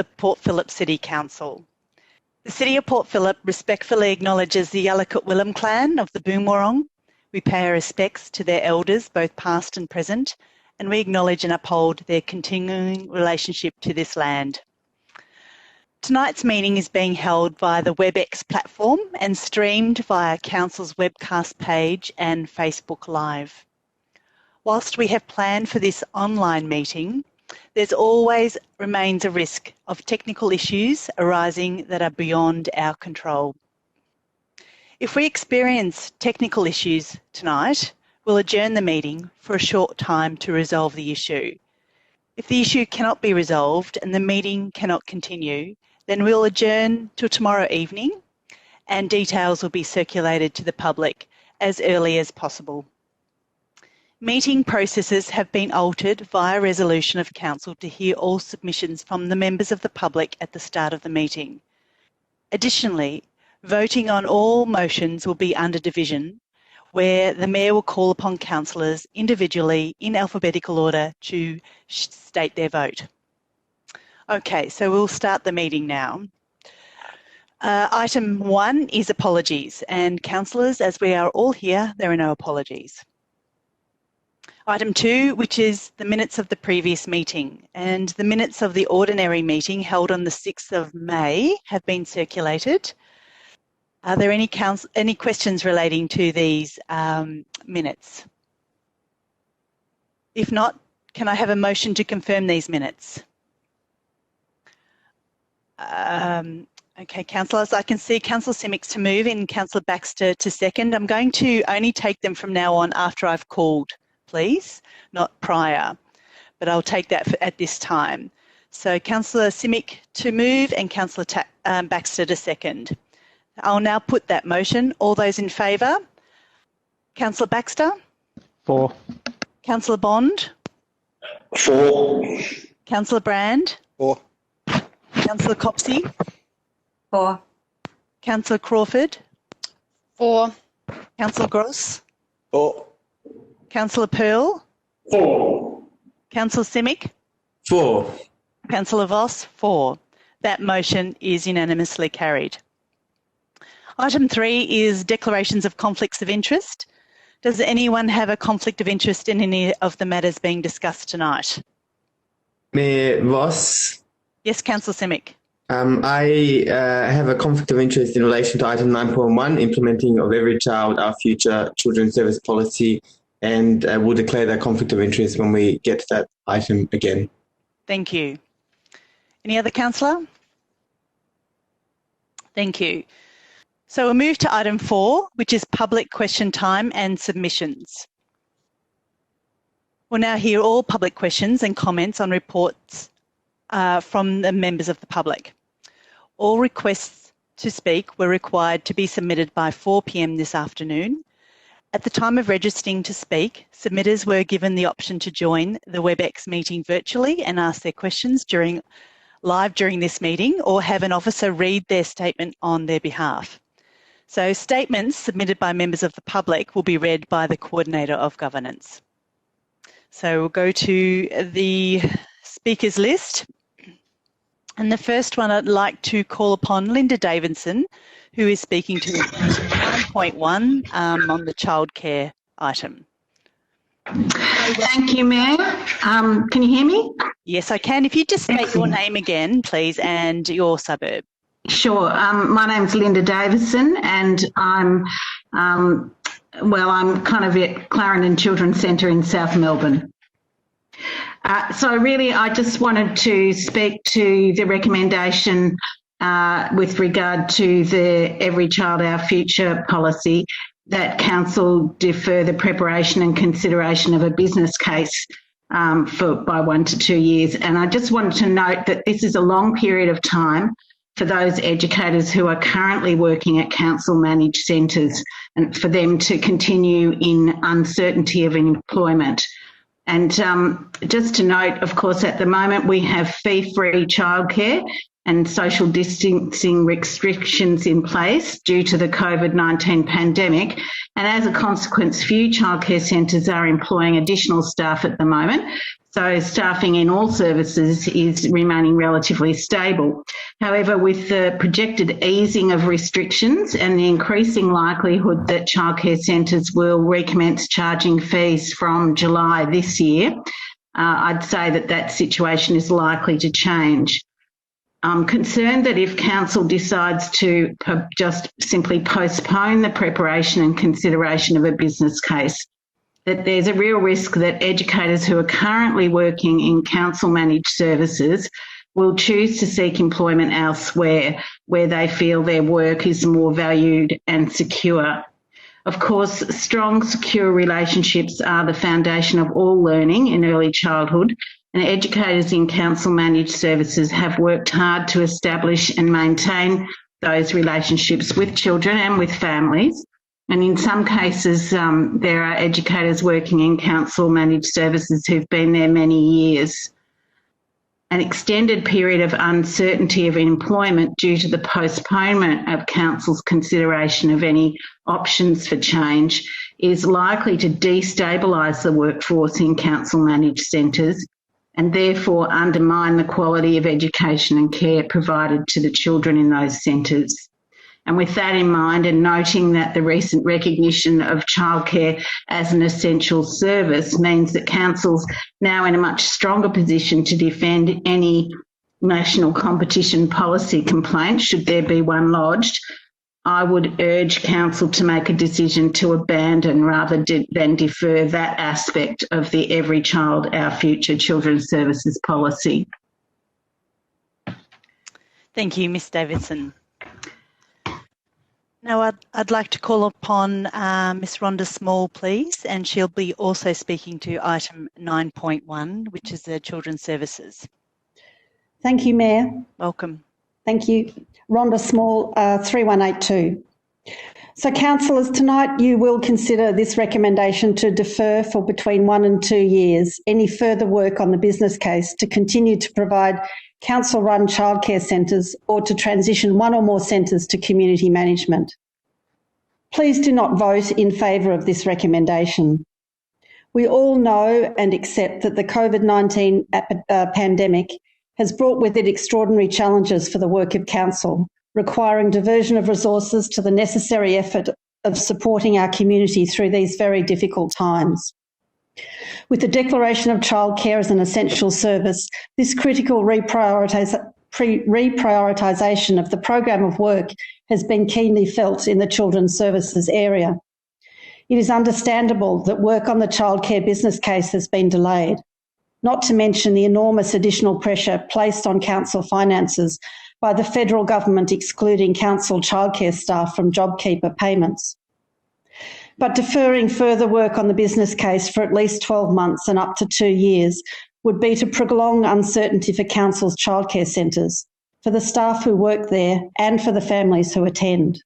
the Port Phillip City Council. The City of Port Phillip respectfully acknowledges the Yalukit Willam clan of the Boonwurrung. We pay our respects to their elders, both past and present, and we acknowledge and uphold their continuing relationship to this land. Tonight's meeting is being held via the WebEx platform and streamed via Council's webcast page and Facebook Live. Whilst we have planned for this online meeting, there's always remains a risk of technical issues arising that are beyond our control. If we experience technical issues tonight, we'll adjourn the meeting for a short time to resolve the issue. If the issue cannot be resolved and the meeting cannot continue, then we'll adjourn till tomorrow evening and details will be circulated to the public as early as possible. Meeting processes have been altered via resolution of Council to hear all submissions from the members of the public at the start of the meeting. Additionally, voting on all motions will be under division, where the Mayor will call upon councillors individually in alphabetical order to state their vote. Okay, so we'll start the meeting now. Item 1 is apologies, and councillors, as we are all here, there are no apologies. Item 2, which is the minutes of the previous meeting, and the minutes of the ordinary meeting held on the 6th of May have been circulated. Are there any questions relating to these minutes? If not, can I have a motion to confirm these minutes? Okay, councillors, I can see Councillor Simic to move and Councillor Baxter to second. I'm going to only take them from now on after I've called, please, not prior, but I'll take that at this time. So Councillor Simic to move and Councillor Baxter to second. I'll now put that motion. All those in favour? Councillor Baxter? For. Councillor Bond? For. Councillor Brand? For. Councillor Copsey? For. Councillor Crawford? For. Councillor Gross? For. Councillor Pearl? For. Councillor Simic? For. Councillor Voss? For. That motion is unanimously carried. Item 3 is declarations of conflicts of interest. Does anyone have a conflict of interest in any of the matters being discussed tonight? Mayor Voss? Yes, Councillor Simic. I have a conflict of interest in relation to item 9.1, implementing of Every Child, Our Future Children's Service Policy, and we'll declare that conflict of interest when we get to that item again. Thank you. Any other councillor? Thank you. So we'll move to item 4, which is public question time and submissions. We'll now hear all public questions and comments on reports from the members of the public. All requests to speak were required to be submitted by 4 p.m. this afternoon. At the time of registering to speak, submitters were given the option to join the WebEx meeting virtually and ask their questions live during this meeting, or have an officer read their statement on their behalf. So statements submitted by members of the public will be read by the Coordinator of Governance. So we'll go to the speakers list. And the first one, I'd like to call upon Linda Davidson, who is speaking to 9.1 on the childcare item. Thank you, Mayor. Can you hear me? Yes, I can. If you just state your name again, please, and your suburb. Sure. My name's Linda Davison, and I'm kind of at Clarendon Children's Centre in South Melbourne. So really, I just wanted to speak to the recommendation with regard to the Every Child Our Future policy, that Council defer the preparation and consideration of a business case by 1 to 2 years. And I just wanted to note that this is a long period of time for those educators who are currently working at council-managed centres, and for them to continue in uncertainty of employment. And just to note, of course, at the moment we have fee-free childcare and social distancing restrictions in place due to the COVID-19 pandemic. And as a consequence, few childcare centres are employing additional staff at the moment. So staffing in all services is remaining relatively stable. However, with the projected easing of restrictions and the increasing likelihood that childcare centres will recommence charging fees from July this year, I'd say that situation is likely to change. I'm concerned that if Council decides to just simply postpone the preparation and consideration of a business case, that there's a real risk that educators who are currently working in council-managed services will choose to seek employment elsewhere where they feel their work is more valued and secure. Of course, strong, secure relationships are the foundation of all learning in early childhood, and educators in council-managed services have worked hard to establish and maintain those relationships with children and with families. And in some cases, there are educators working in council-managed services who've been there many years. An extended period of uncertainty of employment due to the postponement of Council's consideration of any options for change is likely to destabilise the workforce in council-managed centres and therefore undermine the quality of education and care provided to the children in those centres. And with that in mind, and noting that the recent recognition of childcare as an essential service means that Council's now in a much stronger position to defend any national competition policy complaint, should there be one lodged, I would urge Council to make a decision to abandon rather than defer that aspect of the Every Child, Our Future Children's Services policy. Thank you, Ms Davidson. Now I'd like to call upon Ms Rhonda Small, please, and she'll be also speaking to item 9.1, which is the Children's Services. Thank you, Mayor. Welcome. Thank you. Rhonda Small, 3182. So, councillors, tonight you will consider this recommendation to defer for between 1 and 2 years any further work on the business case to continue to provide council-run childcare centres or to transition one or more centres to community management. Please do not vote in favour of this recommendation. We all know and accept that the COVID-19 pandemic has brought with it extraordinary challenges for the work of council, requiring diversion of resources to the necessary effort of supporting our community through these very difficult times. With the declaration of childcare as an essential service, this critical reprioritisation of the program of work has been keenly felt in the children's services area. It is understandable that work on the childcare business case has been delayed, not to mention the enormous additional pressure placed on council finances by the federal government excluding council childcare staff from JobKeeper payments. But deferring further work on the business case for at least 12 months and up to 2 years would be to prolong uncertainty for council's childcare centres, for the staff who work there and for the families who attend.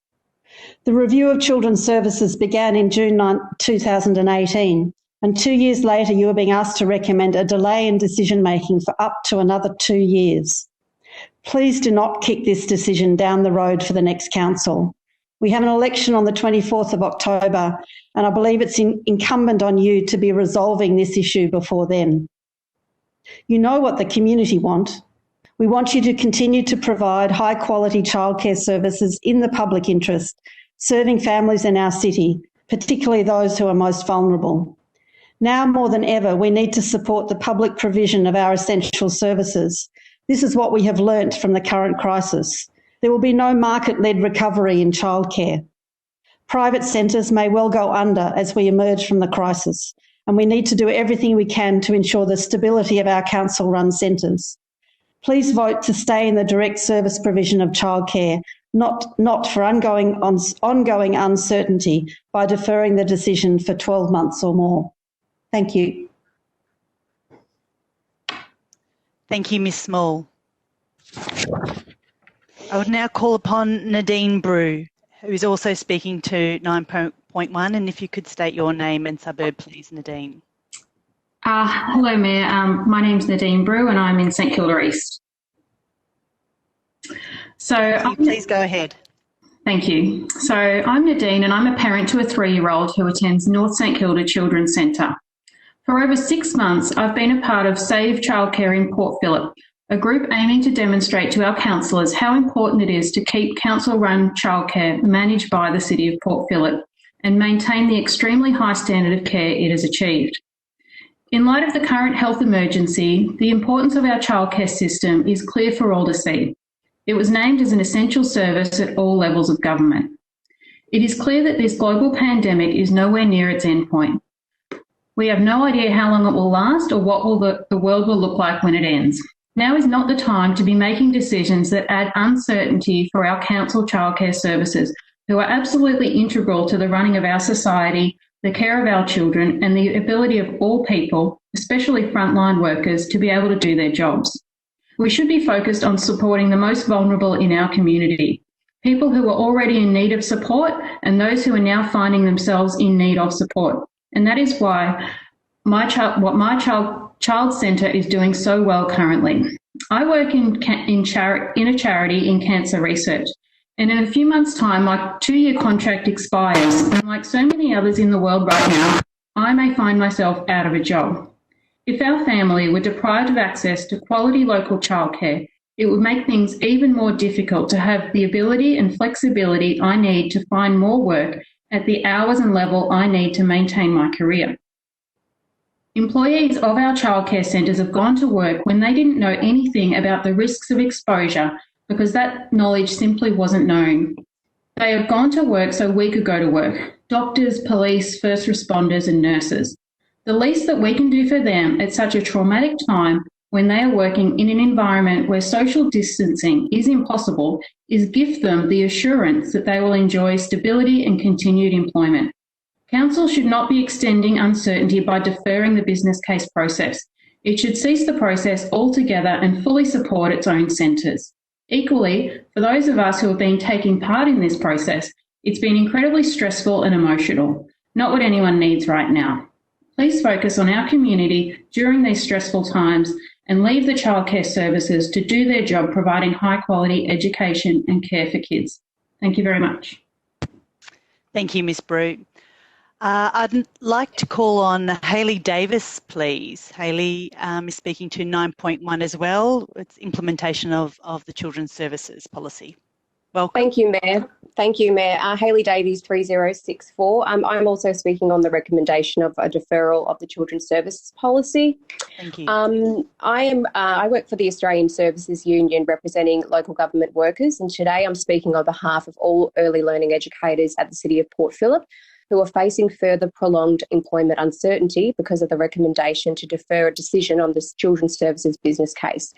The review of children's services began in June 2018, and 2 years later you are being asked to recommend a delay in decision-making for up to another 2 years. Please do not kick this decision down the road for the next council. We have an election on the 24th of October, and I believe it's incumbent on you to be resolving this issue before then. You know what the community want. We want you to continue to provide high-quality childcare services in the public interest, serving families in our city, particularly those who are most vulnerable. Now more than ever, we need to support the public provision of our essential services. This is what we have learnt from the current crisis. There will be no market-led recovery in childcare. Private centres may well go under as we emerge from the crisis, and we need to do everything we can to ensure the stability of our council-run centres. Please vote to stay in the direct service provision of childcare, not for ongoing uncertainty by deferring the decision for 12 months or more. Thank you. Thank you, Ms Small. I would now call upon Nadine Brew, who is also speaking to 9.1, and if you could state your name and suburb, please, Nadine. Hello, Mayor. My name's Nadine Brew and I'm in St Kilda East. Please go ahead. Thank you. So I'm Nadine and I'm a parent to a 3-year-old who attends North St Kilda Children's Centre. For over 6 months, I've been a part of Save Childcare in Port Phillip, a group aiming to demonstrate to our councillors how important it is to keep council-run childcare managed by the City of Port Phillip and maintain the extremely high standard of care it has achieved. In light of the current health emergency, the importance of our childcare system is clear for all to see. It was named as an essential service at all levels of government. It is clear that this global pandemic is nowhere near its endpoint. We have no idea how long it will last or what the world will look like when it ends. Now is not the time to be making decisions that add uncertainty for our council childcare services, who are absolutely integral to the running of our society, the care of our children, and the ability of all people, especially frontline workers, to be able to do their jobs. We should be focused on supporting the most vulnerable in our community, people who are already in need of support and those who are now finding themselves in need of support. And that is why my child centre is doing so well currently. I work in a charity in cancer research, and in a few months' time, my 2-year contract expires. And like so many others in the world right now, I may find myself out of a job. If our family were deprived of access to quality local childcare, it would make things even more difficult to have the ability and flexibility I need to find more work at the hours and level I need to maintain my career. Employees of our childcare centres have gone to work when they didn't know anything about the risks of exposure because that knowledge simply wasn't known. They have gone to work so we could go to work. Doctors, police, first responders and nurses. The least that we can do for them at such a traumatic time when they are working in an environment where social distancing is impossible is give them the assurance that they will enjoy stability and continued employment. Council should not be extending uncertainty by deferring the business case process. It should cease the process altogether and fully support its own centres. Equally, for those of us who have been taking part in this process, it's been incredibly stressful and emotional, not what anyone needs right now. Please focus on our community during these stressful times and leave the childcare services to do their job providing high quality education and care for kids. Thank you very much. Thank you, Ms. Brew. I'd like to call on Hayley Davis, please. Hayley is speaking to 9.1 as well. It's implementation of the Children's Services Policy. Welcome. Thank you, Mayor. Thank you, Mayor. Hayley Davies, 3064. I'm also speaking on the recommendation of a deferral of the Children's Services Policy. Thank you. I work for the Australian Services Union representing local government workers, and today I'm speaking on behalf of all early learning educators at the City of Port Phillip who are facing further prolonged employment uncertainty because of the recommendation to defer a decision on the Children's Services business case.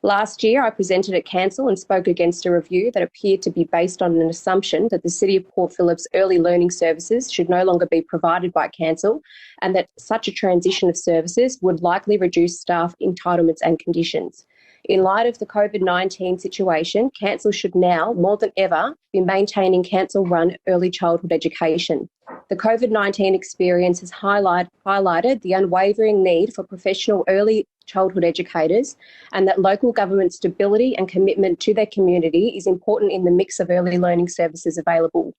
Last year, I presented at Council and spoke against a review that appeared to be based on an assumption that the City of Port Phillip's early learning services should no longer be provided by Council and that such a transition of services would likely reduce staff entitlements and conditions. In light of the COVID-19 situation, Council should now, more than ever, be maintaining Council-run early childhood education. The COVID-19 experience has highlighted the unwavering need for professional early childhood educators and that local government stability and commitment to their community is important in the mix of early learning services available.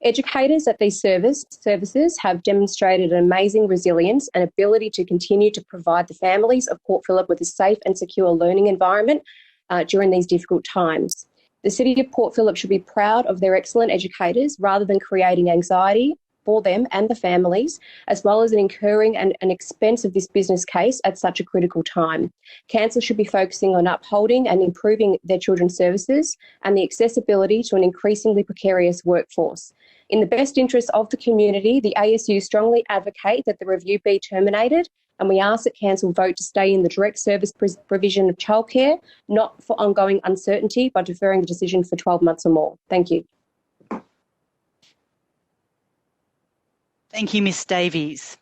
Educators at these services have demonstrated an amazing resilience and ability to continue to provide the families of Port Phillip with a safe and secure learning environment during these difficult times. The City of Port Phillip should be proud of their excellent educators rather than creating anxiety for them and the families, as well as incurring an expense of this business case at such a critical time. Council should be focusing on upholding and improving their children's services and the accessibility to an increasingly precarious workforce. In the best interest of the community, the ASU strongly advocate that the review be terminated, and we ask that Council vote to stay in the direct service provision of childcare, not for ongoing uncertainty by deferring the decision for 12 months or more. Thank you. Thank you, Ms. Davies.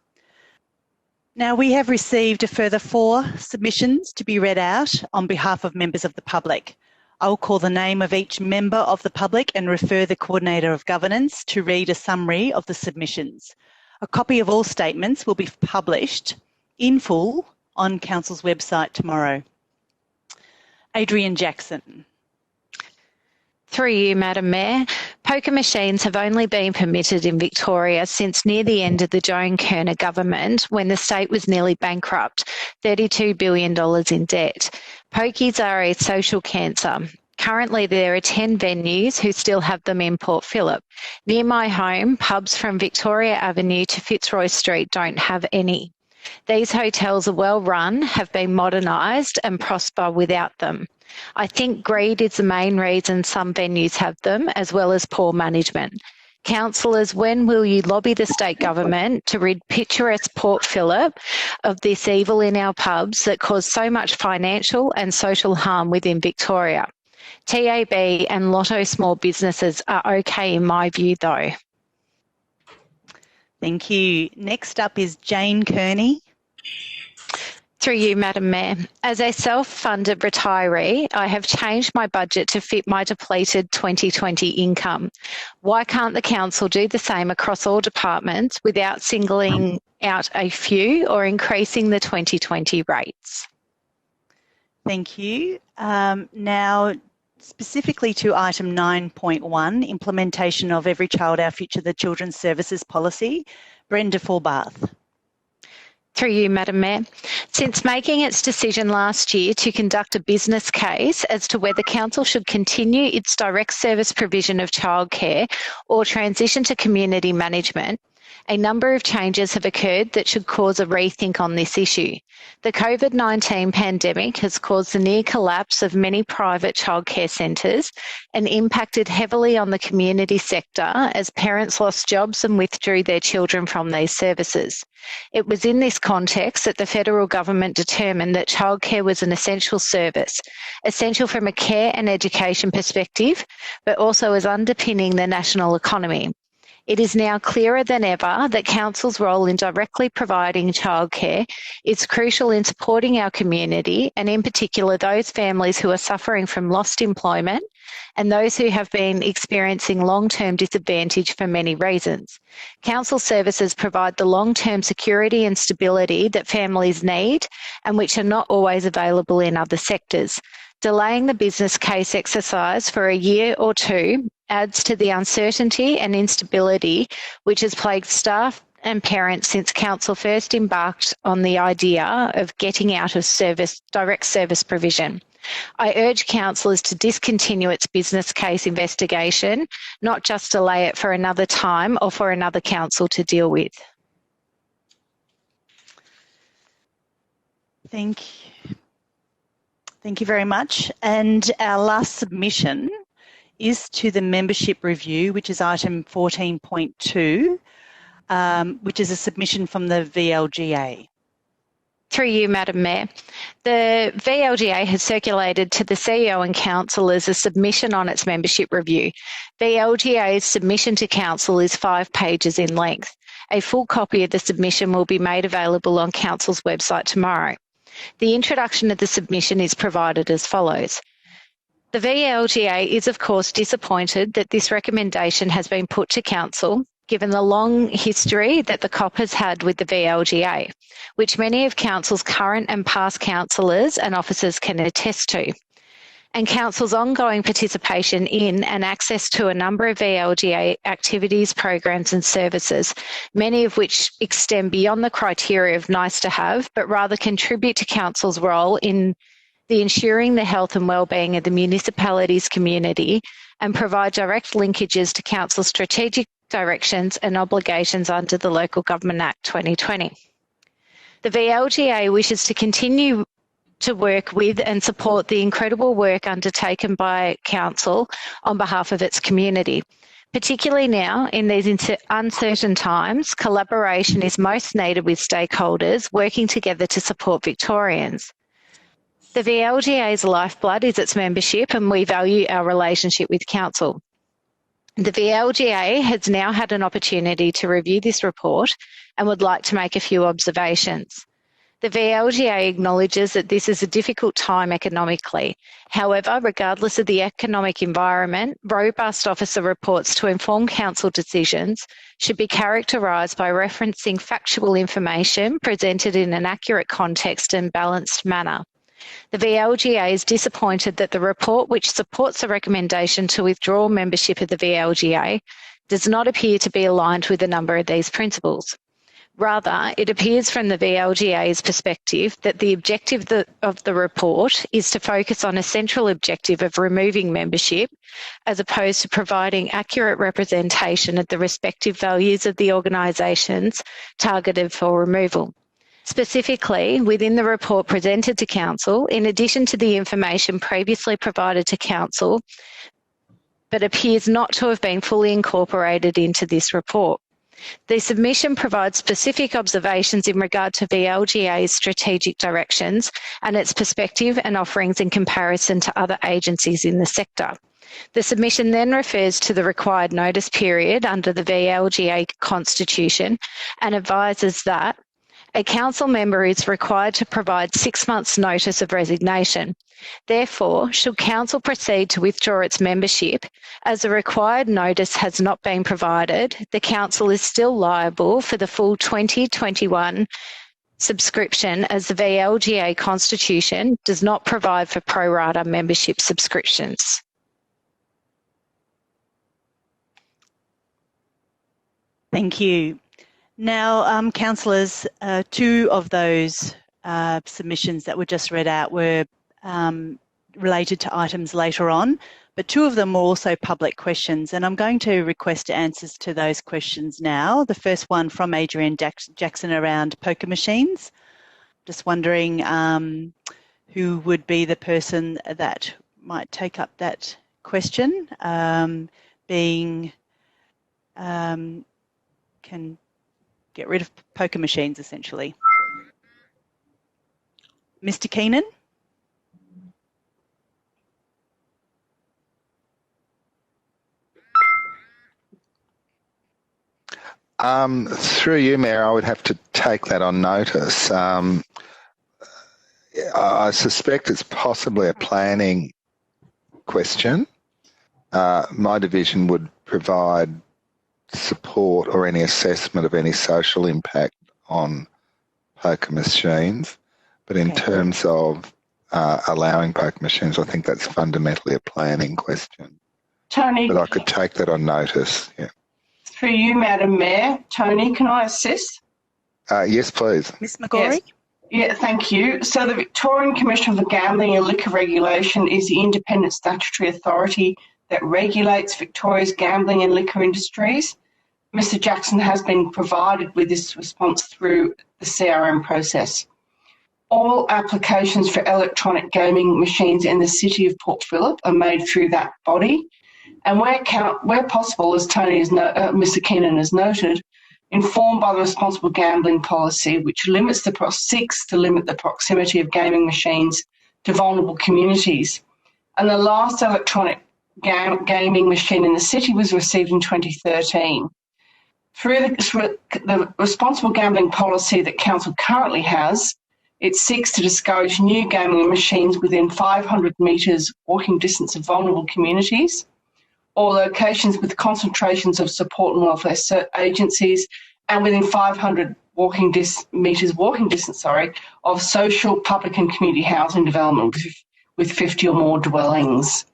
Now, we have received a further 4 submissions to be read out on behalf of members of the public. I will call the name of each member of the public and refer the Coordinator of Governance to read a summary of the submissions. A copy of all statements will be published in full on Council's website tomorrow. Adrian Jackson. Through you, Madam Mayor, poker machines have only been permitted in Victoria since near the end of the Joan Kirner government, when the state was nearly bankrupt, $32 billion in debt. Pokies are a social cancer. Currently, there are 10 venues who still have them in Port Phillip. Near my home, pubs from Victoria Avenue to Fitzroy Street don't have any. These hotels are well run, have been modernised and prosper without them. I think greed is the main reason some venues have them, as well as poor management. Councillors, when will you lobby the state government to rid picturesque Port Phillip of this evil in our pubs that cause so much financial and social harm within Victoria? TAB and Lotto small businesses are okay in my view, though. Thank you. Next up is Jane Kearney. Through you, Madam Mayor. As a self-funded retiree, I have changed my budget to fit my depleted 2020 income. Why can't the council do the same across all departments without singling out a few or increasing the 2020 rates? Thank you. Now, specifically to item 9.1, implementation of Every Child Our Future, the Children's Services Policy, Brenda Forbath. Through you, Madam Mayor. Since making its decision last year to conduct a business case as to whether council should continue its direct service provision of childcare or transition to community management, a number of changes have occurred that should cause a rethink on this issue. The COVID-19 pandemic has caused the near collapse of many private childcare centres and impacted heavily on the community sector as parents lost jobs and withdrew their children from these services. It was in this context that the federal government determined that childcare was an essential service, essential from a care and education perspective, but also as underpinning the national economy. It is now clearer than ever that council's role in directly providing childcare is crucial in supporting our community, and in particular those families who are suffering from lost employment and those who have been experiencing long-term disadvantage for many reasons. Council services provide the long-term security and stability that families need and which are not always available in other sectors. Delaying the business case exercise for a year or two adds to the uncertainty and instability which has plagued staff and parents since council first embarked on the idea of getting out of direct service provision. I urge councillors to discontinue its business case investigation, not just delay it for another time or for another council to deal with. Thank you very much. And our last submission is to the membership review, which is item 14.2, which is a submission from the VLGA. Through you, Madam Mayor. The VLGA has circulated to the CEO and councillors a submission on its membership review. VLGA's submission to council is 5 pages in length. A full copy of the submission will be made available on council's website tomorrow. The introduction of the submission is provided as follows. The VLGA is, of course, disappointed that this recommendation has been put to council, given the long history that the COP has had with the VLGA, which many of council's current and past councillors and officers can attest to, and council's ongoing participation in and access to a number of VLGA activities, programs and services, many of which extend beyond the criteria of nice to have, but rather contribute to council's role in the ensuring the health and wellbeing of the municipality's community and provide direct linkages to council's strategic directions and obligations under the Local Government Act 2020. The VLGA wishes to continue to work with and support the incredible work undertaken by council on behalf of its community. Particularly now, in these uncertain times, collaboration is most needed with stakeholders working together to support Victorians. The VLGA's lifeblood is its membership, and we value our relationship with council. The VLGA has now had an opportunity to review this report and would like to make a few observations. The VLGA acknowledges that this is a difficult time economically. However, regardless of the economic environment, robust officer reports to inform council decisions should be characterised by referencing factual information presented in an accurate context and balanced manner. The VLGA is disappointed that the report which supports the recommendation to withdraw membership of the VLGA does not appear to be aligned with a number of these principles. Rather, it appears from the VLGA's perspective that the objective of the report is to focus on a central objective of removing membership, as opposed to providing accurate representation of the respective values of the organisations targeted for removal. Specifically, within the report presented to Council, in addition to the information previously provided to Council, but appears not to have been fully incorporated into this report. The submission provides specific observations in regard to VLGA's strategic directions and its perspective and offerings in comparison to other agencies in the sector. The submission then refers to the required notice period under the VLGA Constitution and advises that a council member is required to provide 6 months' notice of resignation. Therefore, should council proceed to withdraw its membership, as the required notice has not been provided, the council is still liable for the full 2021 subscription, as the VLGA Constitution does not provide for pro rata membership subscriptions. Thank you. Now, councillors, two of those submissions that were just read out were related to items later on, but two of them were also public questions, and I'm going to request answers to those questions now. The first one from Adrienne Jackson around poker machines. Just wondering who would be the person that might take up that question, can get rid of poker machines, essentially. Mr. Keenan? Through you, Mayor, I would have to take that on notice. I suspect it's possibly a planning question. My division would provide support or any assessment of any social impact on poker machines. But in terms of allowing poker machines, I think that's fundamentally a planning question. Tony. But I could take that on notice, yeah. Through you, Madam Mayor. Tony, can I assist? Yes, please. Ms. McGorry? Yes. Yeah, thank you. So the Victorian Commission for Gambling and Liquor Regulation is the independent statutory authority that regulates Victoria's gambling and liquor industries. Mr. Jackson has been provided with this response through the CRM process. All applications for electronic gaming machines in the City of Port Phillip are made through that body. And where possible, as Mr. Keenan has noted, informed by the responsible gambling policy, which seeks to limit the proximity of gaming machines to vulnerable communities. And the last electronic gaming machine in the city was received in 2013. Through the responsible gambling policy that Council currently has, it seeks to discourage new gaming machines within 500 metres walking distance of vulnerable communities or locations with concentrations of support and welfare agencies and within 500 metres walking distance of social, public and community housing development with 50 or more dwellings.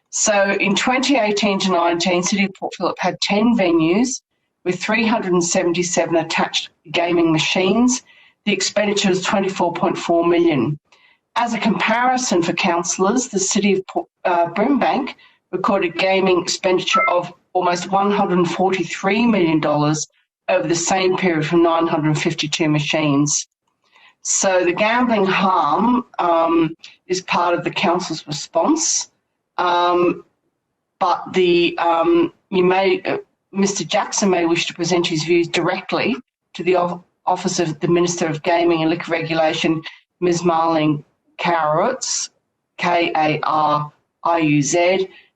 So in 2018 to 19, City of Port Phillip had 10 venues with 377 attached gaming machines. The expenditure was $24.4 million. As a comparison for councillors, the City of Brimbank recorded gaming expenditure of almost $143 million over the same period for 952 machines. So the gambling harm is part of the council's response, but Mr. Jackson may wish to present his views directly to the Office of the Minister of Gaming and Liquor Regulation, Ms. Marlene Karowitz, K-A-R-I-U-Z,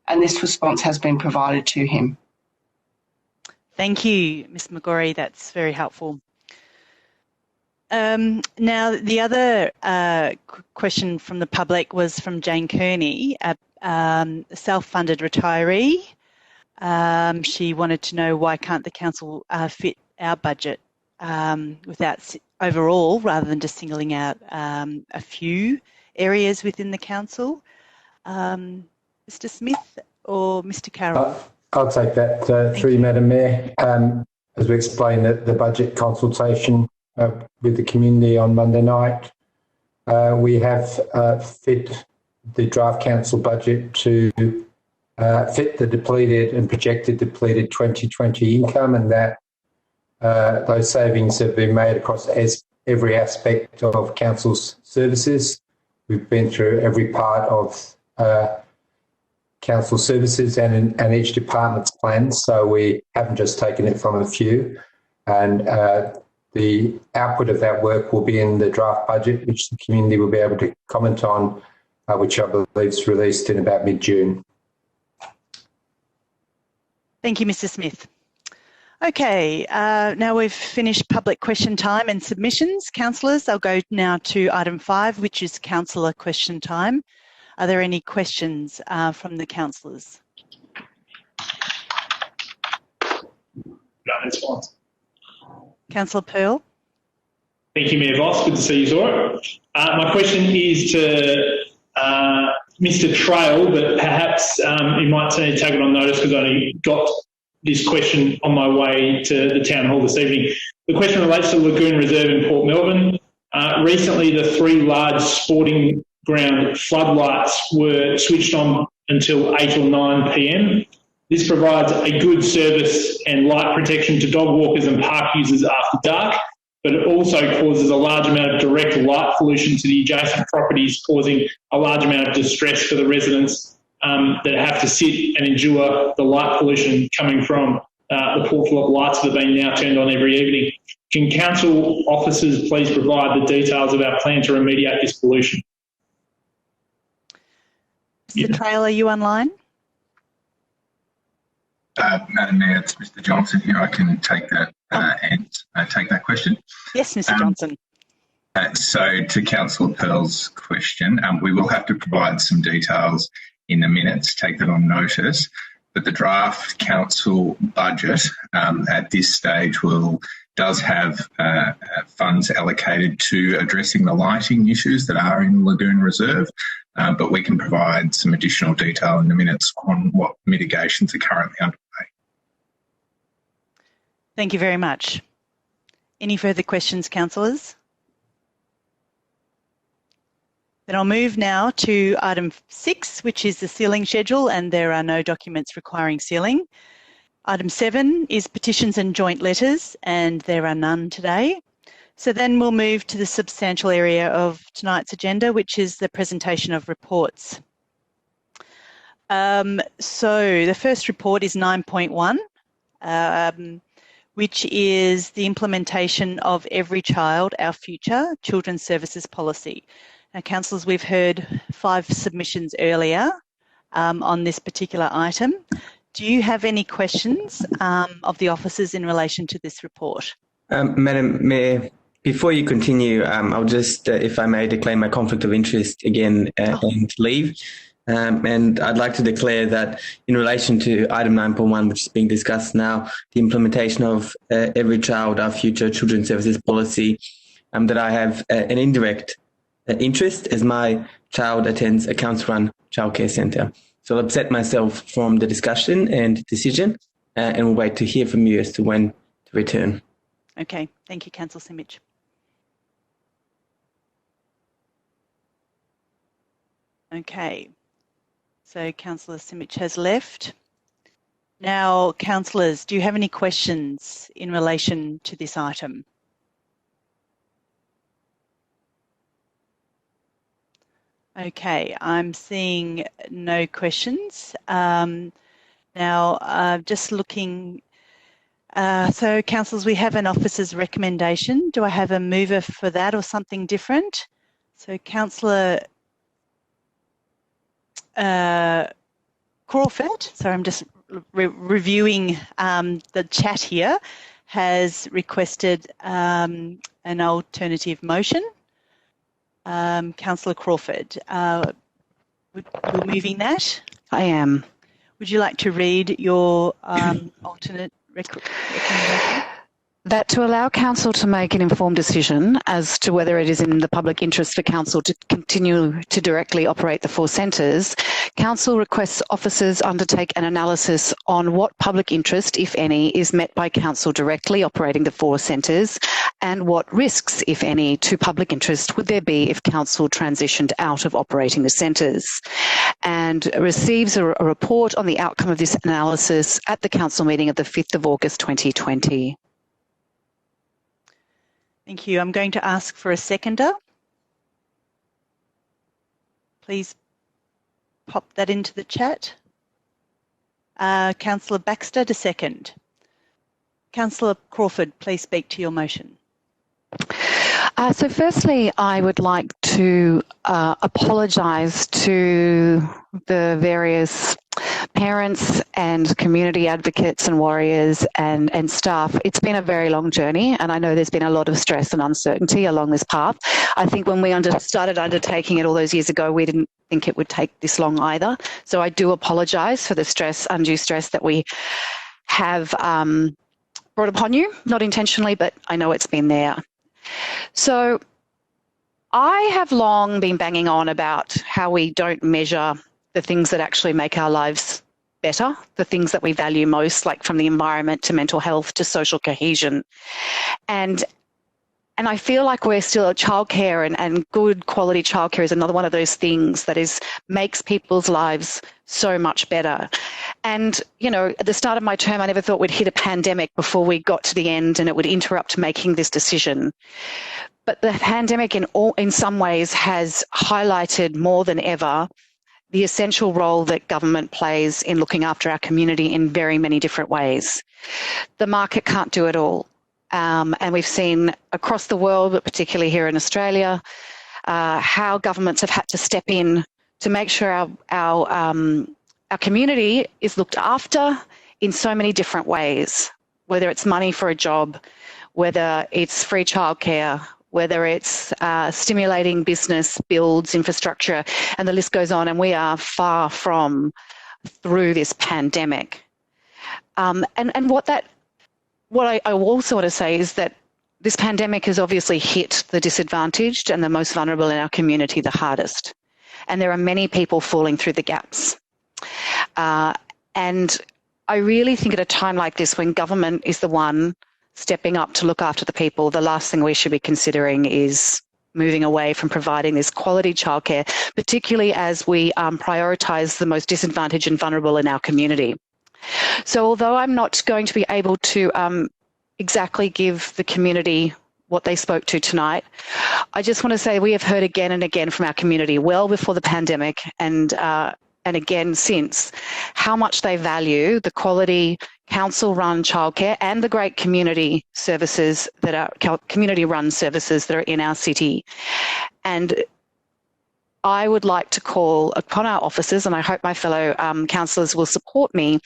and this response has been provided to him. Thank you, Ms. McGorry. That's very helpful. Now, the other question from the public was from Jane Kearney, a self-funded retiree. She wanted to know why can't the council fit our budget overall, rather than just singling out a few areas within the council. Mr. Smith or Mr. Carroll? I'll take that through you, Madam Mayor. As we explained at the budget consultation with the community on Monday night, we have fit the draft council budget to fit the depleted and projected depleted 2020 income, and that those savings have been made across every aspect of council's services. We've been through every part of council services and each department's plans, so we haven't just taken it from a few. And the output of that work will be in the draft budget, which the community will be able to comment on, which I believe is released in about mid-June. Thank you, Mr. Smith. Okay, now we've finished public question time and submissions. Councillors, I'll go now to item 5, which is councillor question time. Are there any questions from the councillors? No, that's fine. Councillor Pearl. Thank you, Mayor Voss. Good to see you, Zora. My question is to Mr. Trail, but perhaps you might take it on notice because I only got this question on my way to the Town Hall this evening. The question relates to Lagoon Reserve in Port Melbourne. Recently, the 3 large sporting ground floodlights were switched on until 8 or 9 p.m. This provides a good service and light protection to dog walkers and park users after dark, but it also causes a large amount of direct light pollution to the adjacent properties, causing a large amount of distress for the residents that have to sit and endure the light pollution coming from the Port Phillip lights that are being now turned on every evening. Can council officers please provide the details of our plan to remediate this pollution? Mr. Trail, are you online? Madam Mayor, it's Mr. Johnson here. I can take that and take that question. Yes, Mr. Johnson. So to Councillor Pearl's question, we will have to provide some details in the minutes, take that on notice, but the draft council budget at this stage does have funds allocated to addressing the lighting issues that are in Lagoon Reserve, but we can provide some additional detail in the minutes on what mitigations are currently underway. Thank you very much. Any further questions, councillors? Then I'll move now to item 6, which is the sealing schedule, and there are no documents requiring sealing. Item 7 is petitions and joint letters, and there are none today. So then we'll move to the substantial area of tonight's agenda, which is the presentation of reports. So the first report is 9.1, which is the implementation of Every Child, Our Future Children's Services Policy. Now, councillors, we've heard 5 submissions earlier on this particular item. Do you have any questions of the officers in relation to this report? Madam Mayor, before you continue, I'll just, if I may, declare my conflict of interest again and leave. And I'd like to declare that in relation to item 9.1, which is being discussed now, the implementation of Every Child, Our Future Children's Services Policy, that I have an indirect interest as my child attends a council-run childcare centre. So I'll absent myself from the discussion and decision, and we'll wait to hear from you as to when to return. Okay, thank you, Councillor Simic. Okay, so Councillor Simic has left. Now, councillors, do you have any questions in relation to this item? Okay, I'm seeing no questions. Now, just looking, so councillors, we have an officer's recommendation. Do I have a mover for that or something different? So Councillor Crawford, sorry, I'm just reviewing the chat here, has requested an alternative motion. Councillor Crawford, you're moving that? I am. Would you like to read your alternate recommendation? that to allow council to make an informed decision as to whether it is in the public interest for council to continue to directly operate the 4 centres, council requests officers undertake an analysis on what public interest, if any, is met by council directly operating the 4 centres and what risks, if any, to public interest would there be if council transitioned out of operating the centres, and receives a report on the outcome of this analysis at the council meeting of the 5th of August 2020. Thank you. I'm going to ask for a seconder. Please pop that into the chat. Councillor Baxter to second. Councillor Crawford, please speak to your motion. So firstly, I would like to apologise to the various parents and community advocates and warriors and staff. It's been a very long journey, and I know there's been a lot of stress and uncertainty along this path. I think when we started undertaking it all those years ago, we didn't think it would take this long either. So I do apologise for the stress, undue stress that we have brought upon you, not intentionally, but I know it's been there. So I have long been banging on about how we don't measure the things that actually make our lives better, the things that we value most, like from the environment to mental health to social cohesion. And I feel like we're still childcare and good quality childcare is another one of those things that makes people's lives so much better. And, you know, at the start of my term, I never thought we'd hit a pandemic before we got to the end and it would interrupt making this decision. But the pandemic in some ways has highlighted more than ever the essential role that government plays in looking after our community in very many different ways. The market can't do it all. And we've seen across the world, but particularly here in Australia, how governments have had to step in to make sure our community is looked after in so many different ways, whether it's money for a job, whether it's free childcare, whether it's stimulating business, builds, infrastructure, and the list goes on. And we are far from through this pandemic. What I also want to say is that this pandemic has obviously hit the disadvantaged and the most vulnerable in our community the hardest. And there are many people falling through the gaps. And I really think at a time like this, when government is the one stepping up to look after the people, the last thing we should be considering is moving away from providing this quality childcare, particularly as we prioritise the most disadvantaged and vulnerable in our community. So although I'm not going to be able to exactly give the community what they spoke to tonight, I just want to say we have heard again and again from our community well before the pandemic and again since how much they value the quality council-run childcare and the great community services that are community-run services that are in our city. And I would like to call upon our officers, and I hope my fellow councillors will support me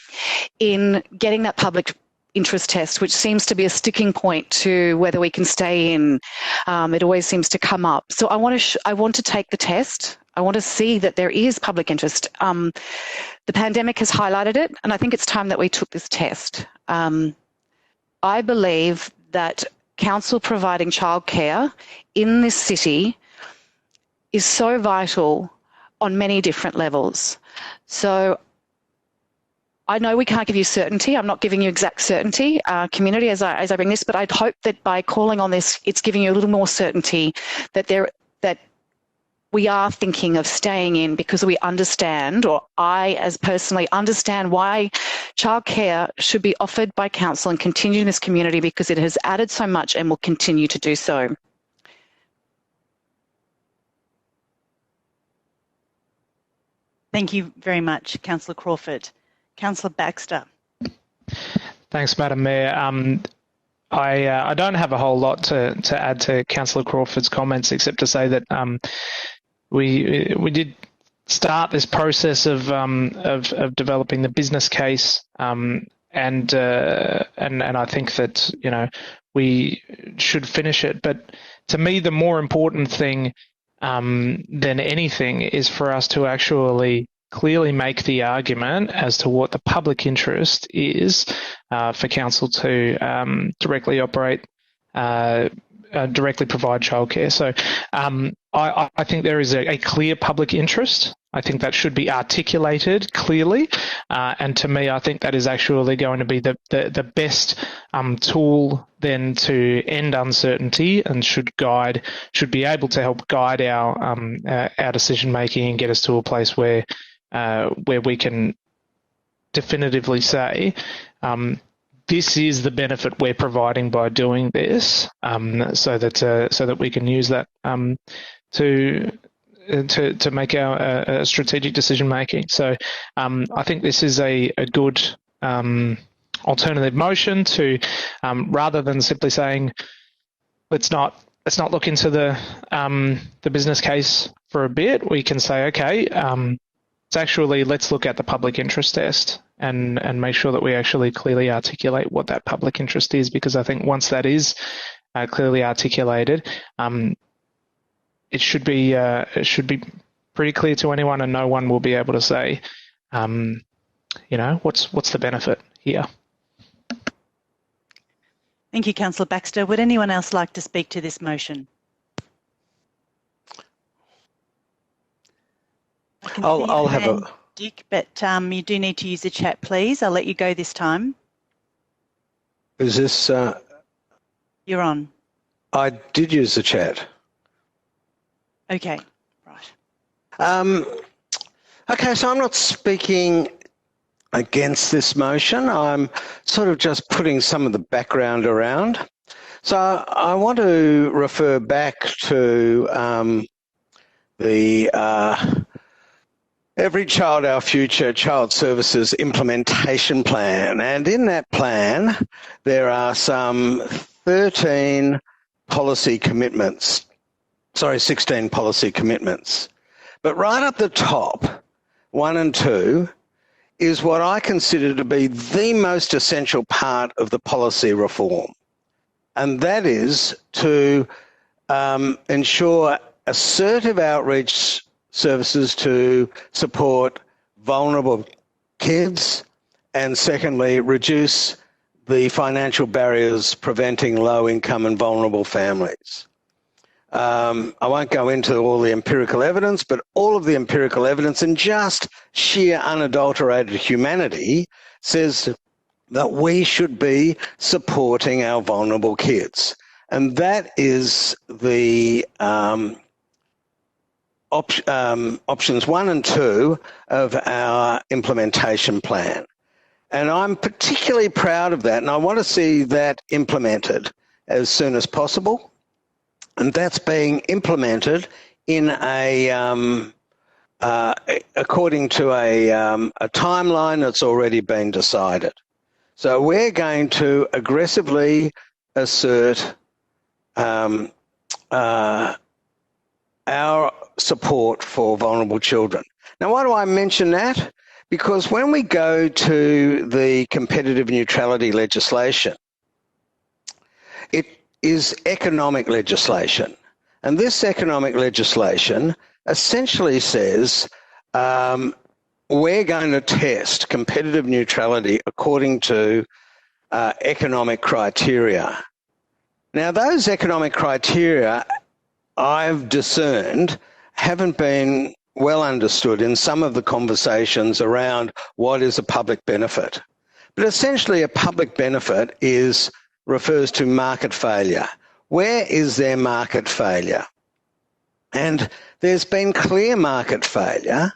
in getting that public interest test, which seems to be a sticking point to whether we can stay in. It always seems to come up. So I want to take the test. I want to see that there is public interest. The pandemic has highlighted it, and I think it's time that we took this test. I believe that council providing childcare in this city is so vital on many different levels. So I know we can't give you certainty. I'm not giving you exact certainty, community, as I bring this, but I'd hope that by calling on this, it's giving you a little more certainty that we are thinking of staying in because we understand, or I as personally understand, why childcare should be offered by council and continue in this community because it has added so much and will continue to do so. Thank you very much, Councillor Crawford. Councillor Baxter. Thanks, Madam Mayor. I don't have a whole lot to add to Councillor Crawford's comments, except to say that we did start this process of developing the business case, and I think that, you know, we should finish it. But to me, the more important thing than anything is for us to actually clearly make the argument as to what the public interest is for council to directly operate, directly provide childcare. So I think there is a clear public interest. I think that should be articulated clearly, and to me, I think that is actually going to be the best tool then to end uncertainty, and should be able to help guide our decision making and get us to a place where we can definitively say this is the benefit we're providing by doing this, so that we can use that to make our strategic decision making. So I think this is a good alternative motion to, rather than simply saying let's not look into the business case for a bit. We can say, okay, let's look at the public interest test and make sure that we actually clearly articulate what that public interest is, because I think once that is clearly articulated, it should be pretty clear to anyone, and no one will be able to say, what's the benefit here. Thank you, Councillor Baxter. Would anyone else like to speak to this motion? I'll have a... Dick, but you do need to use the chat, please. I'll let you go this time. Is this... You're on. I did use the chat. Okay, right. Okay, so I'm not speaking against this motion. I'm sort of just putting some of the background around. So I want to refer back to the Every Child Our Future Child Services Implementation Plan. And in that plan, there are some 16 policy commitments. But right up the top, 1 and 2, is what I consider to be the most essential part of the policy reform. And that is to ensure assertive outreach services to support vulnerable kids, and secondly, reduce the financial barriers preventing low-income and vulnerable families. I won't go into all the empirical evidence, but all of the empirical evidence and just sheer unadulterated humanity says that we should be supporting our vulnerable kids. And that is the options 1 and 2 of our implementation plan. And I'm particularly proud of that, and I want to see that implemented as soon as possible. And that's being implemented in according to a timeline that's already been decided. So we're going to aggressively assert our support for vulnerable children. Now, why do I mention that? Because when we go to the competitive neutrality legislation, it is economic legislation. And this economic legislation essentially says we're going to test competitive neutrality according to economic criteria. Now, those economic criteria, I've discerned, haven't been well understood in some of the conversations around what is a public benefit. But essentially, a public benefit refers to market failure. Where is there market failure? And there's been clear market failure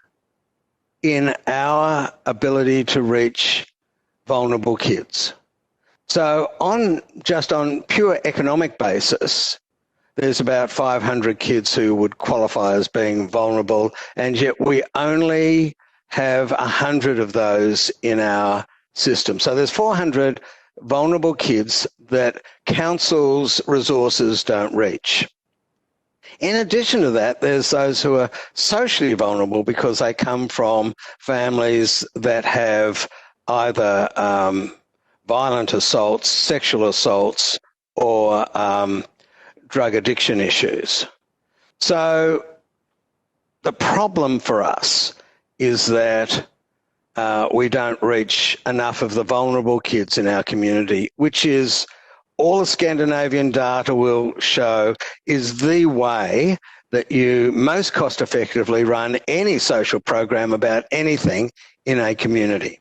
in our ability to reach vulnerable kids. So just on pure economic basis, there's about 500 kids who would qualify as being vulnerable, and yet we only have 100 of those in our system. So there's 400 vulnerable kids that council's resources don't reach. In addition to that, there's those who are socially vulnerable because they come from families that have either violent assaults, sexual assaults, or drug addiction issues. So the problem for us is that we don't reach enough of the vulnerable kids in our community, which is all the Scandinavian data will show is the way that you most cost effectively run any social program about anything in a community.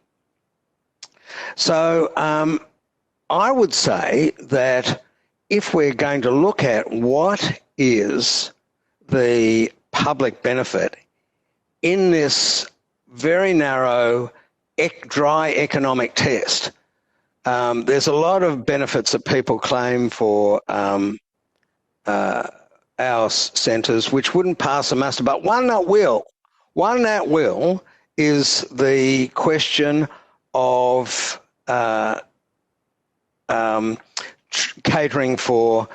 So I would say that if we're going to look at what is the public benefit in this very narrow, dry economic test, there's a lot of benefits that people claim for our centres which wouldn't pass the muster, but one that will is the question of catering for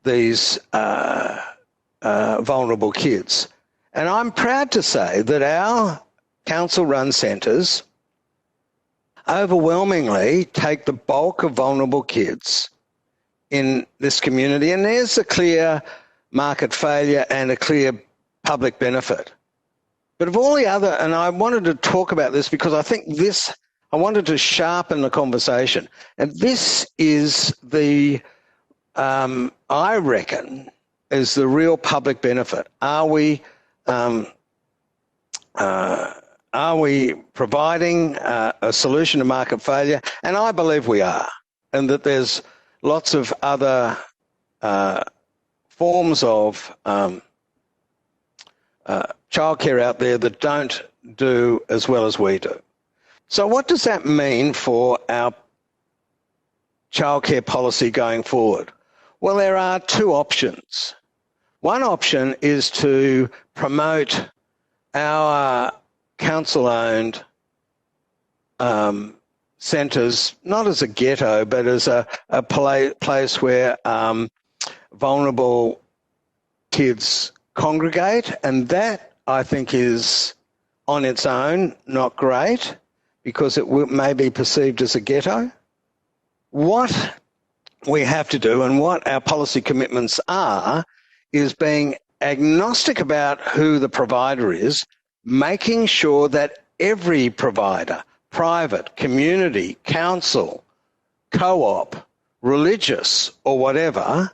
these vulnerable kids. And I'm proud to say that our council-run centres overwhelmingly take the bulk of vulnerable kids in this community, and there's a clear market failure and a clear public benefit. But of all the other, and I wanted to talk about this because I think this, I wanted to sharpen the conversation, and this is the, I reckon, is the real public benefit. Are we providing a solution to market failure? And I believe we are, and that there's lots of other forms of childcare out there that don't do as well as we do. So what does that mean for our childcare policy going forward? Well, there are two options. One option is to promote our council-owned centres, not as a ghetto, but as a place where vulnerable kids congregate, and that, I think, is on its own not great because it may be perceived as a ghetto. What we have to do and what our policy commitments are is being agnostic about who the provider is, making sure that every provider, private, community, council, co-op, religious or whatever,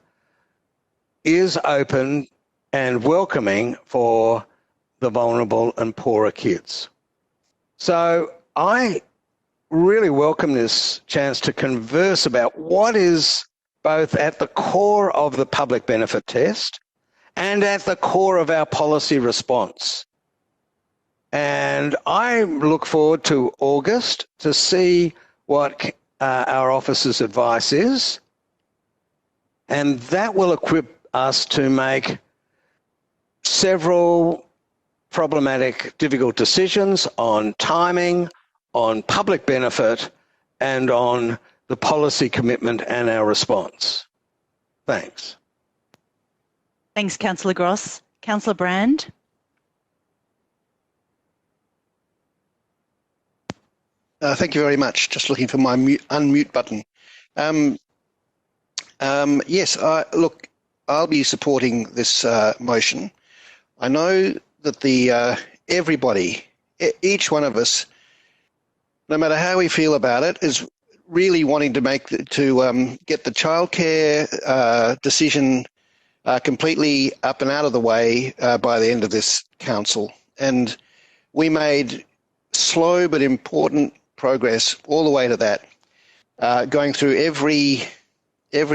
is open and welcoming for the vulnerable and poorer kids. So I really welcome this chance to converse about what is both at the core of the public benefit test and at the core of our policy response. And I look forward to August to see what our officer's advice is, and that will equip us to make several problematic, difficult decisions on timing, on public benefit, and on the policy commitment and our response. Thanks. Thanks, Councillor Gross. Councillor Brand. Thank you very much. Just looking for my unmute button. Yes, look, I'll be supporting this motion. I know that everybody, each one of us, no matter how we feel about it, is really wanting to get the childcare decision completely up and out of the way by the end of this council. And we made slow but important progress all the way to that, going through every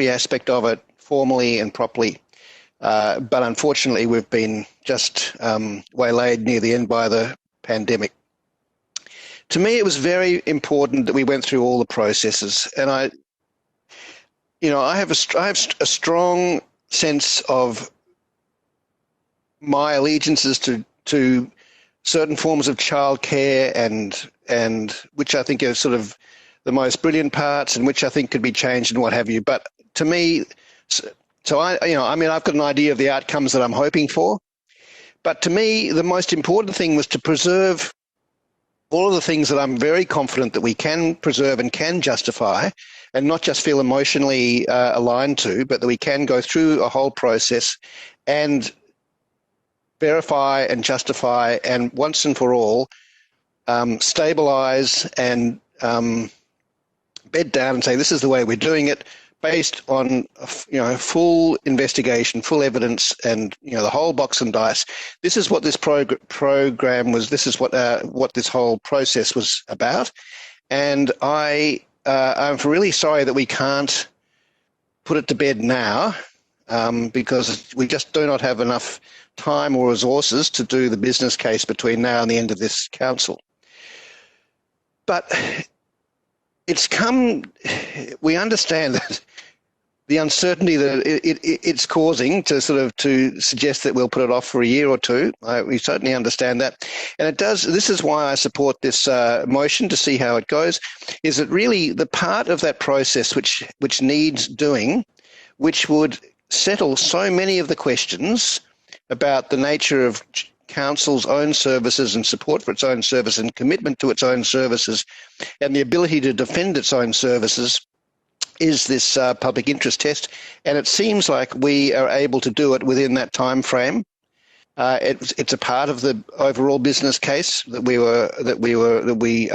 aspect of it formally and properly. But unfortunately, we've been just waylaid near the end by the pandemic. To me, it was very important that we went through all the processes, and I have a strong sense of my allegiances to certain forms of childcare and which I think are sort of the most brilliant parts and which I think could be changed and what have you. But to me, I've got an idea of the outcomes that I'm hoping for. But to me, the most important thing was to preserve all of the things that I'm very confident that we can preserve and can justify and not just feel emotionally aligned to, but that we can go through a whole process and verify and justify and once and for all stabilise and bed down and say this is the way we're doing it, based on full investigation, full evidence, and the whole box and dice. This is what this program was. This is what this whole process was about. And I'm really sorry that we can't put it to bed now because we just do not have enough time or resources to do the business case between now and the end of this council. But we understand that the uncertainty that it's causing to suggest that we'll put it off for a year or two. We certainly understand that. And it does. This is why I support this motion to see how it goes, is that really the part of that process which needs doing, which would settle so many of the questions about the nature of council's own services and support for its own service and commitment to its own services and the ability to defend its own services, is this public interest test. And it seems like we are able to do it within that time frame. It's a part of the overall business case that we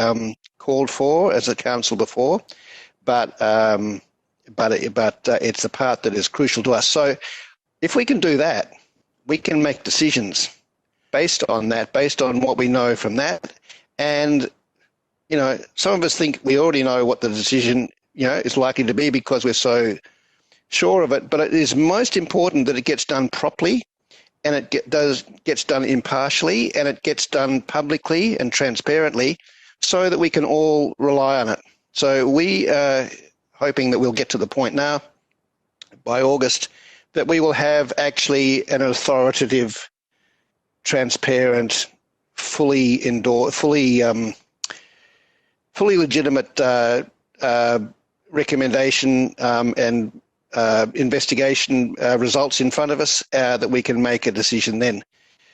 called for as a council before, but it's the part that is crucial to us. So if we can do that, we can make decisions based on that, based on what we know from that. And, some of us think we already know what the decision, is likely to be because we're so sure of it. But it is most important that it gets done properly, and it gets done impartially, and it gets done publicly and transparently so that we can all rely on it. So we are hoping that we'll get to the point now by August that we will have actually an authoritative, transparent, fully legitimate recommendation and investigation results in front of us that we can make a decision then.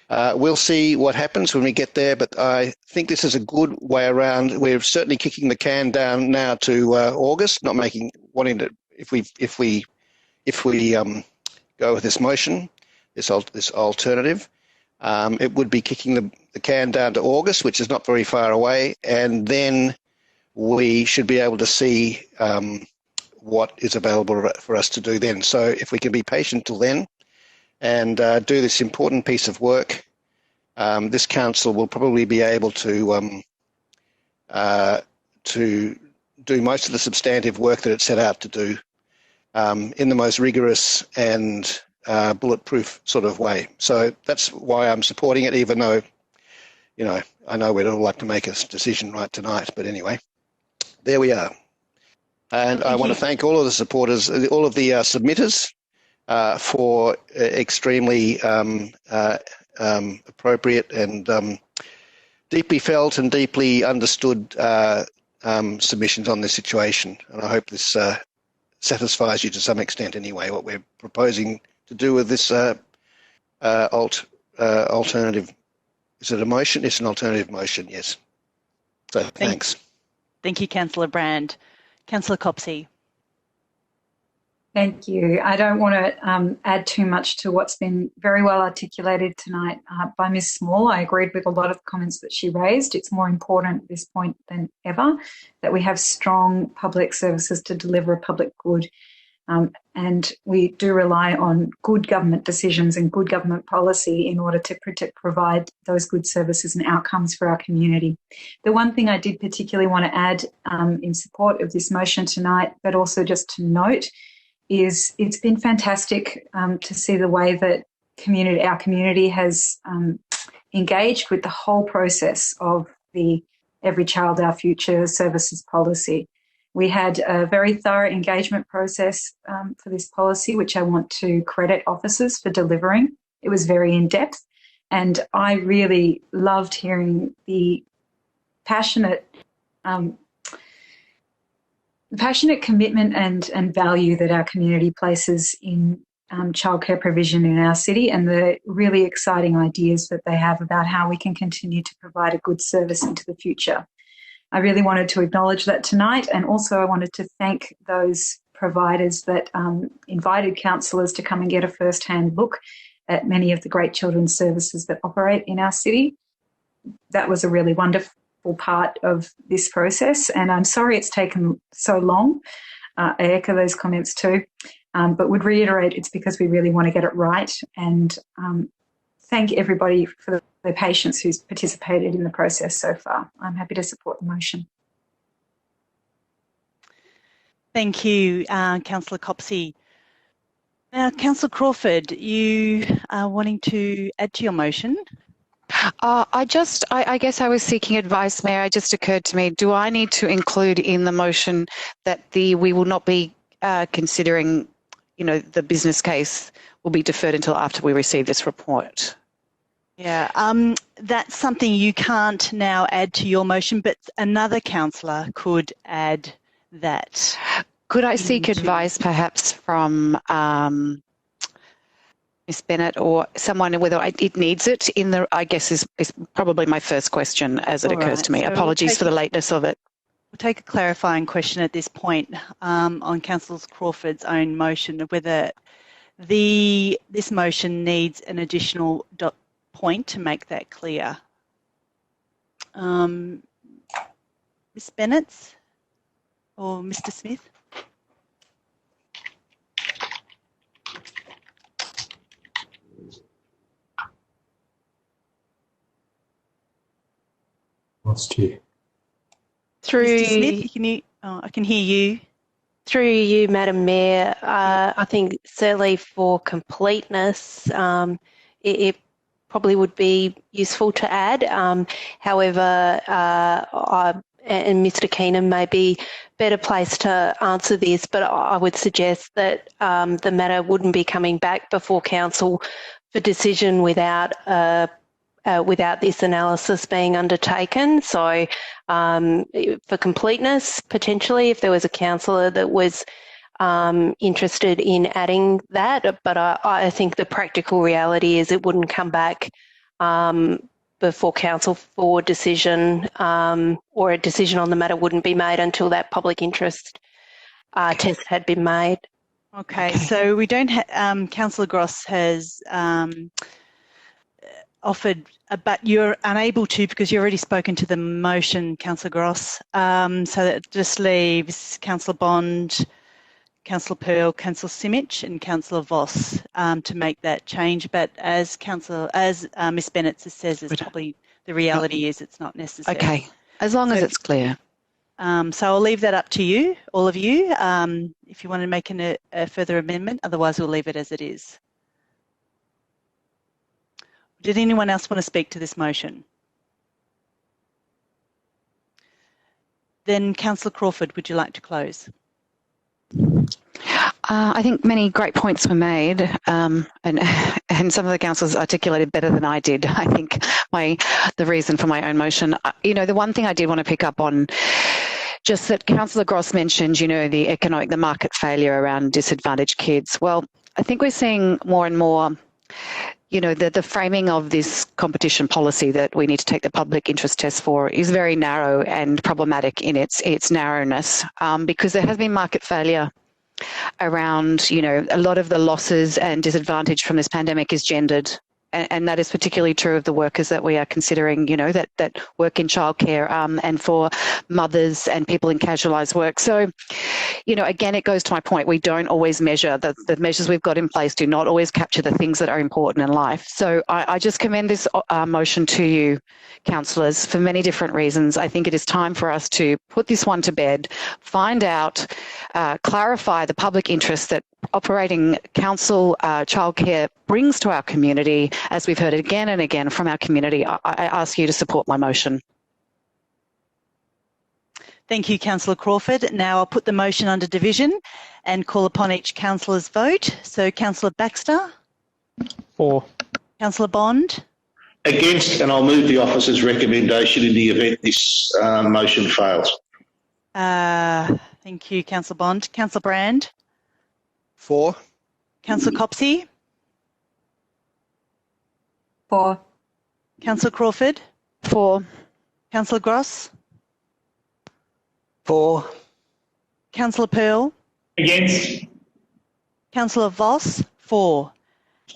We'll see what happens when we get there, but I think this is a good way around. We're certainly kicking the can down now to August, wanting to if we go with this motion, this alternative. It would be kicking the can down to August, which is not very far away, and then we should be able to see what is available for us to do then. So if we can be patient till then and do this important piece of work, this council will probably be able to do most of the substantive work that it set out to do in the most rigorous and bulletproof sort of way. So that's why I'm supporting it, even though, I know we'd all like to make a decision right tonight. But anyway, there we are. And I want to thank all of the supporters, all of the submitters for extremely appropriate and deeply felt and deeply understood submissions on this situation. And I hope this satisfies you to some extent anyway, what we're proposing to do with this alternative. Is it a motion? It's an alternative motion, yes. So thanks. Thank you, Councillor Brand. Councillor Copsey. Thank you. I don't want to add too much to what's been very well articulated tonight by Ms Small. I agreed with a lot of comments that she raised. It's more important at this point than ever that we have strong public services to deliver a public good. And we do rely on good government decisions and good government policy in order to provide those good services and outcomes for our community. The one thing I did particularly want to add in support of this motion tonight, but also just to note, is it's been fantastic to see the way that our community has engaged with the whole process of the Every Child Our Future services policy. We had a very thorough engagement process for this policy, which I want to credit officers for delivering. It was very in-depth, and I really loved hearing the passionate commitment and value that our community places in childcare provision in our city, and the really exciting ideas that they have about how we can continue to provide a good service into the future. I really wanted to acknowledge that tonight, and also I wanted to thank those providers that invited councillors to come and get a first-hand look at many of the great children's services that operate in our city. That was a really wonderful part of this process, and I'm sorry it's taken so long. I echo those comments too, but would reiterate it's because we really want to get it right, and thank everybody for their patience who's participated in the process so far. I'm happy to support the motion. Thank you, Councillor Copsey. Now, Councillor Crawford, you are wanting to add to your motion? I guess I was seeking advice, Mayor. It just occurred to me, do I need to include in the motion that we will not be considering, the business case will be deferred until after we receive this report? Yeah, that's something you can't now add to your motion, but another councillor could add that. Could I seek advice perhaps from Ms. Bennett or someone, whether it needs it in the, I guess is probably my first question as it occurs to me. So Apologies for the lateness of it. We'll take a clarifying question at this point on Councillor Crawford's own motion of whether this motion needs an additional point to make that clear. Ms. Bennett or Mr. Smith? Lost you. Through Mr. Smith, I can hear you. Through you, Madam Mayor, I think certainly for completeness, it probably would be useful to add. However, and Mr. Keenan may be better placed to answer this, but I would suggest that the matter wouldn't be coming back before Council for decision without this analysis being undertaken. So for completeness, potentially, if there was a councillor that was interested in adding that, but I think the practical reality is it wouldn't come back before Council for decision, or a decision on the matter wouldn't be made until that public interest test had been made. Okay, so we don't have, Councillor Gross has offered, but you're unable to because you've already spoken to the motion, Councillor Gross. So that just leaves Councillor Bond, Councillor Pearl, Councillor Simic and Councillor Voss to make that change. But as Ms. Bennett says, it's probably the reality is it's not necessary. Okay, as long as it's clear. So I'll leave that up to you, all of you, if you want to make a further amendment. Otherwise, we'll leave it as it is. Did anyone else want to speak to this motion? Then, Councillor Crawford, would you like to close? I think many great points were made, and some of the councillors articulated better than I did. I think the reason for my own motion. The one thing I did want to pick up on, just that Councillor Gross mentioned, the market failure around disadvantaged kids. Well, I think we're seeing more and more, the framing of this competition policy that we need to take the public interest test for is very narrow and problematic in its narrowness, because there has been market failure around, a lot of the losses and disadvantage from this pandemic is gendered. And that is particularly true of the workers that we are considering, that work in childcare and for mothers and people in casualised work. So, again, it goes to my point. We don't always measure. The measures we've got in place do not always capture the things that are important in life. So I just commend this motion to you, councillors, for many different reasons. I think it is time for us to put this one to bed, find out, clarify the public interest that operating council childcare brings to our community, as we've heard again and again from our community. I ask you to support my motion. Thank you, Councillor Crawford. Now I'll put the motion under division and call upon each councillor's vote. So, Councillor Baxter? For. Councillor Bond? Against, and I'll move the officer's recommendation in the event this motion fails. Thank you, Councillor Bond. Councillor Brand? For. Councillor Copsey? For. Councillor Crawford? For. Councillor Gross? For. Councillor Pearl? Against. Councillor Voss? For.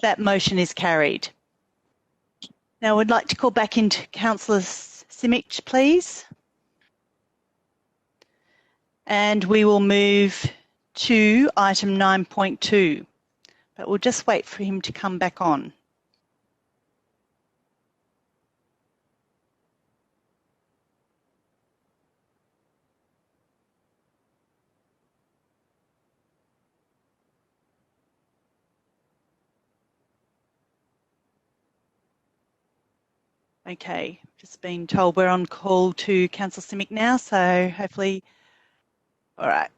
That motion is carried. Now, I would like to call back into Councillor Simic, please. And we will move to item 9.2, but we'll just wait for him to come back on. Okay, just been told we're on call to Councillor Simic now, so hopefully, all right.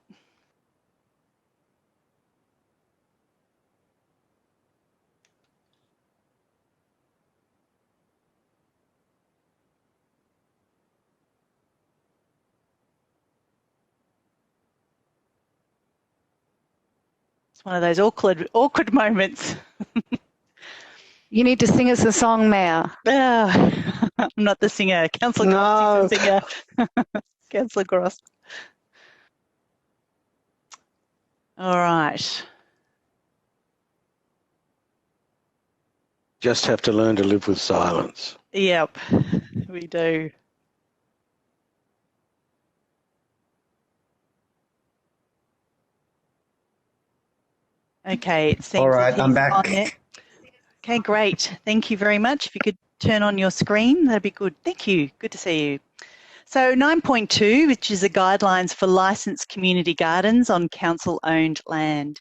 It's one of those awkward moments. You need to sing us a song, Mayor. I'm not the singer. Councillor Gross is the singer. Councillor Gross. All right. Just have to learn to live with silence. Yep, we do. Okay, it seems all right, I'm on back. there. Okay, great. Thank you very much. If you could turn on your screen, that'd be good. Thank you. Good to see you. So 9.2, which is the guidelines for licensed community gardens on council-owned land.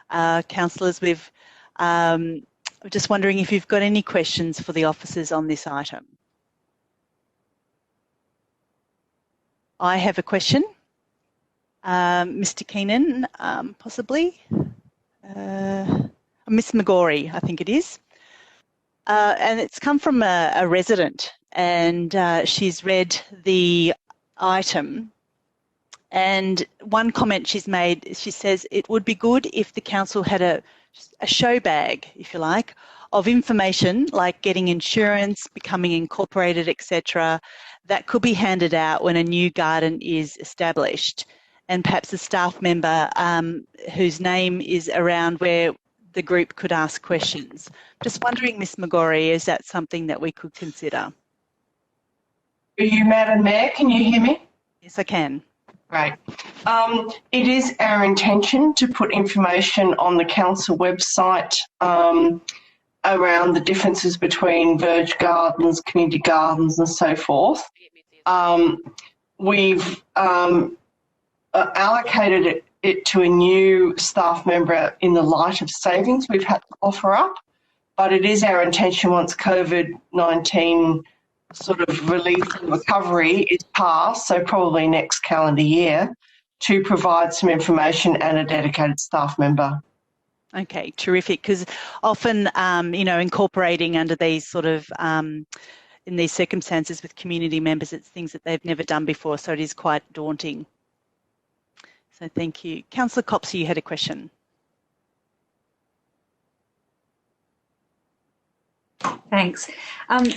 Councillors, we're just wondering if you've got any questions for the officers on this item. I have a question. Mr. Keenan, possibly. Miss McGorry, I think it is. And it's come from a resident, and she's read the item. And one comment she's made, she says, it would be good if the council had a show bag, if you like, of information like getting insurance, becoming incorporated, etc., that could be handed out when a new garden is established. And perhaps a staff member whose name is around where the group could ask questions. Just wondering, Ms. McGorry, is that something that we could consider? Are you Madam Mayor? Can you hear me? Yes, I can. Great. It is our intention to put information on the council website around the differences between verge gardens, community gardens and so forth. We've allocated it to a new staff member in the light of savings we've had to offer up, but it is our intention once COVID-19 sort of relief and recovery is passed, so probably next calendar year, to provide some information and a dedicated staff member. Okay, terrific, because often, incorporating under these sort of, in these circumstances with community members, it's things that they've never done before, so it is quite daunting. So thank you. Councillor Copsey, you had a question. Thanks.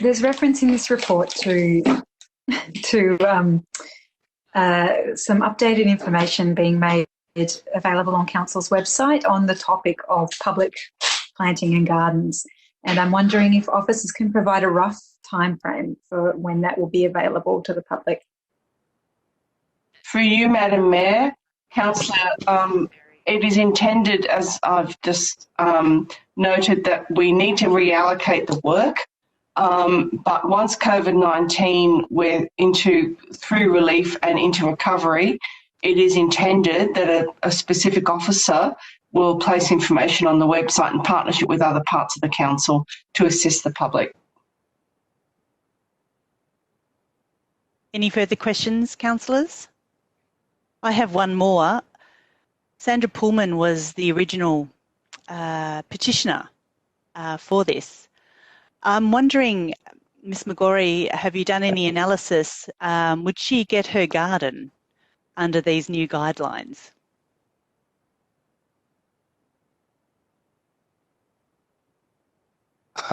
There's reference in this report to some updated information being made available on Council's website on the topic of public planting and gardens. And I'm wondering if officers can provide a rough timeframe for when that will be available to the public. For you, Madam Mayor, Councillor, it is intended, as I've just noted, that we need to reallocate the work. But once COVID-19 we're through relief and into recovery, it is intended that a specific officer will place information on the website in partnership with other parts of the council to assist the public. Any further questions, councillors? I have one more. Sandra Pullman was the original petitioner for this. I'm wondering, Ms. McGorry, have you done any analysis? Would she get her garden under these new guidelines?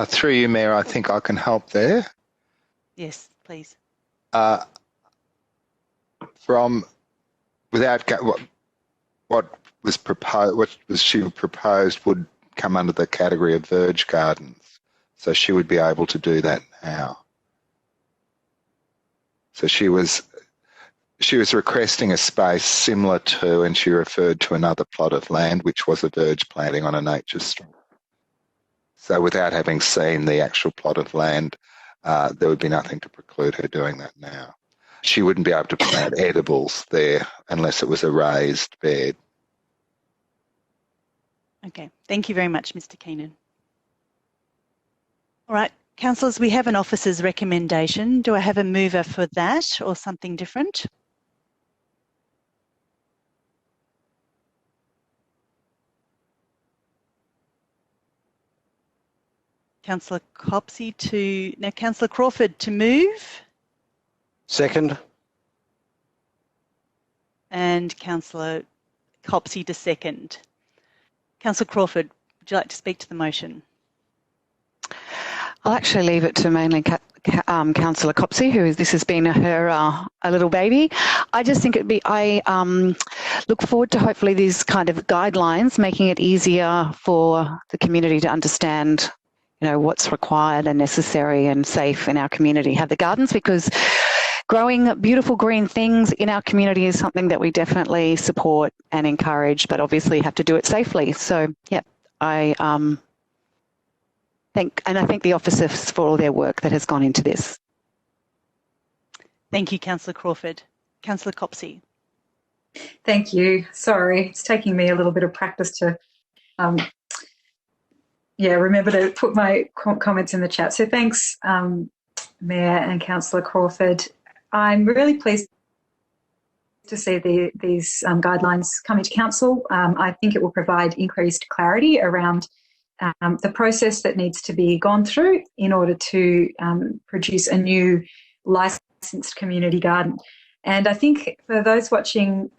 Through you, Mayor, I think I can help there. Yes, please. What was proposed, what was she proposed would come under the category of verge gardens. So she would be able to do that now. So she was requesting a space similar to, and she referred to another plot of land, which was a verge planting on a nature strip. So without having seen the actual plot of land, there would be nothing to preclude her doing that now. She wouldn't be able to plant edibles there unless it was a raised bed. Okay, thank you very much, Mr. Keenan. All right, councillors, we have an officer's recommendation. Do I have a mover for that or something different? Councillor Copsey Councillor Crawford to move. Second. And Councillor Copsey to second. Councillor Crawford, would you like to speak to the motion? I'll actually leave it to mainly Councillor Copsey, this has been her a little baby. I just think I look forward to hopefully these kind of guidelines, making it easier for the community to understand, what's required and necessary and safe in our community. Have the gardens, because growing beautiful green things in our community is something that we definitely support and encourage, but obviously have to do it safely. So, yeah, I thank the officers for all their work that has gone into this. Thank you, Councillor Crawford. Councillor Copsey. Thank you. Sorry, it's taking me a little bit of practice to remember to put my comments in the chat. So thanks, Mayor and Councillor Crawford. I'm really pleased to see these guidelines coming to Council. I think it will provide increased clarity around the process that needs to be gone through in order to produce a new licensed community garden. And I think for those watching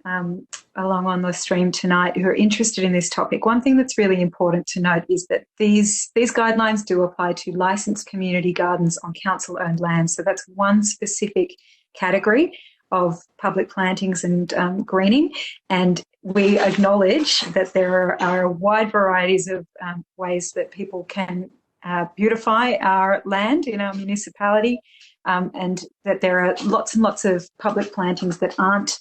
along on the stream tonight who are interested in this topic, one thing that's really important to note is that these guidelines do apply to licensed community gardens on council-owned land. So that's one specific category of public plantings and greening. And we acknowledge that there are wide varieties of ways that people can beautify our land in our municipality, and that there are lots and lots of public plantings that aren't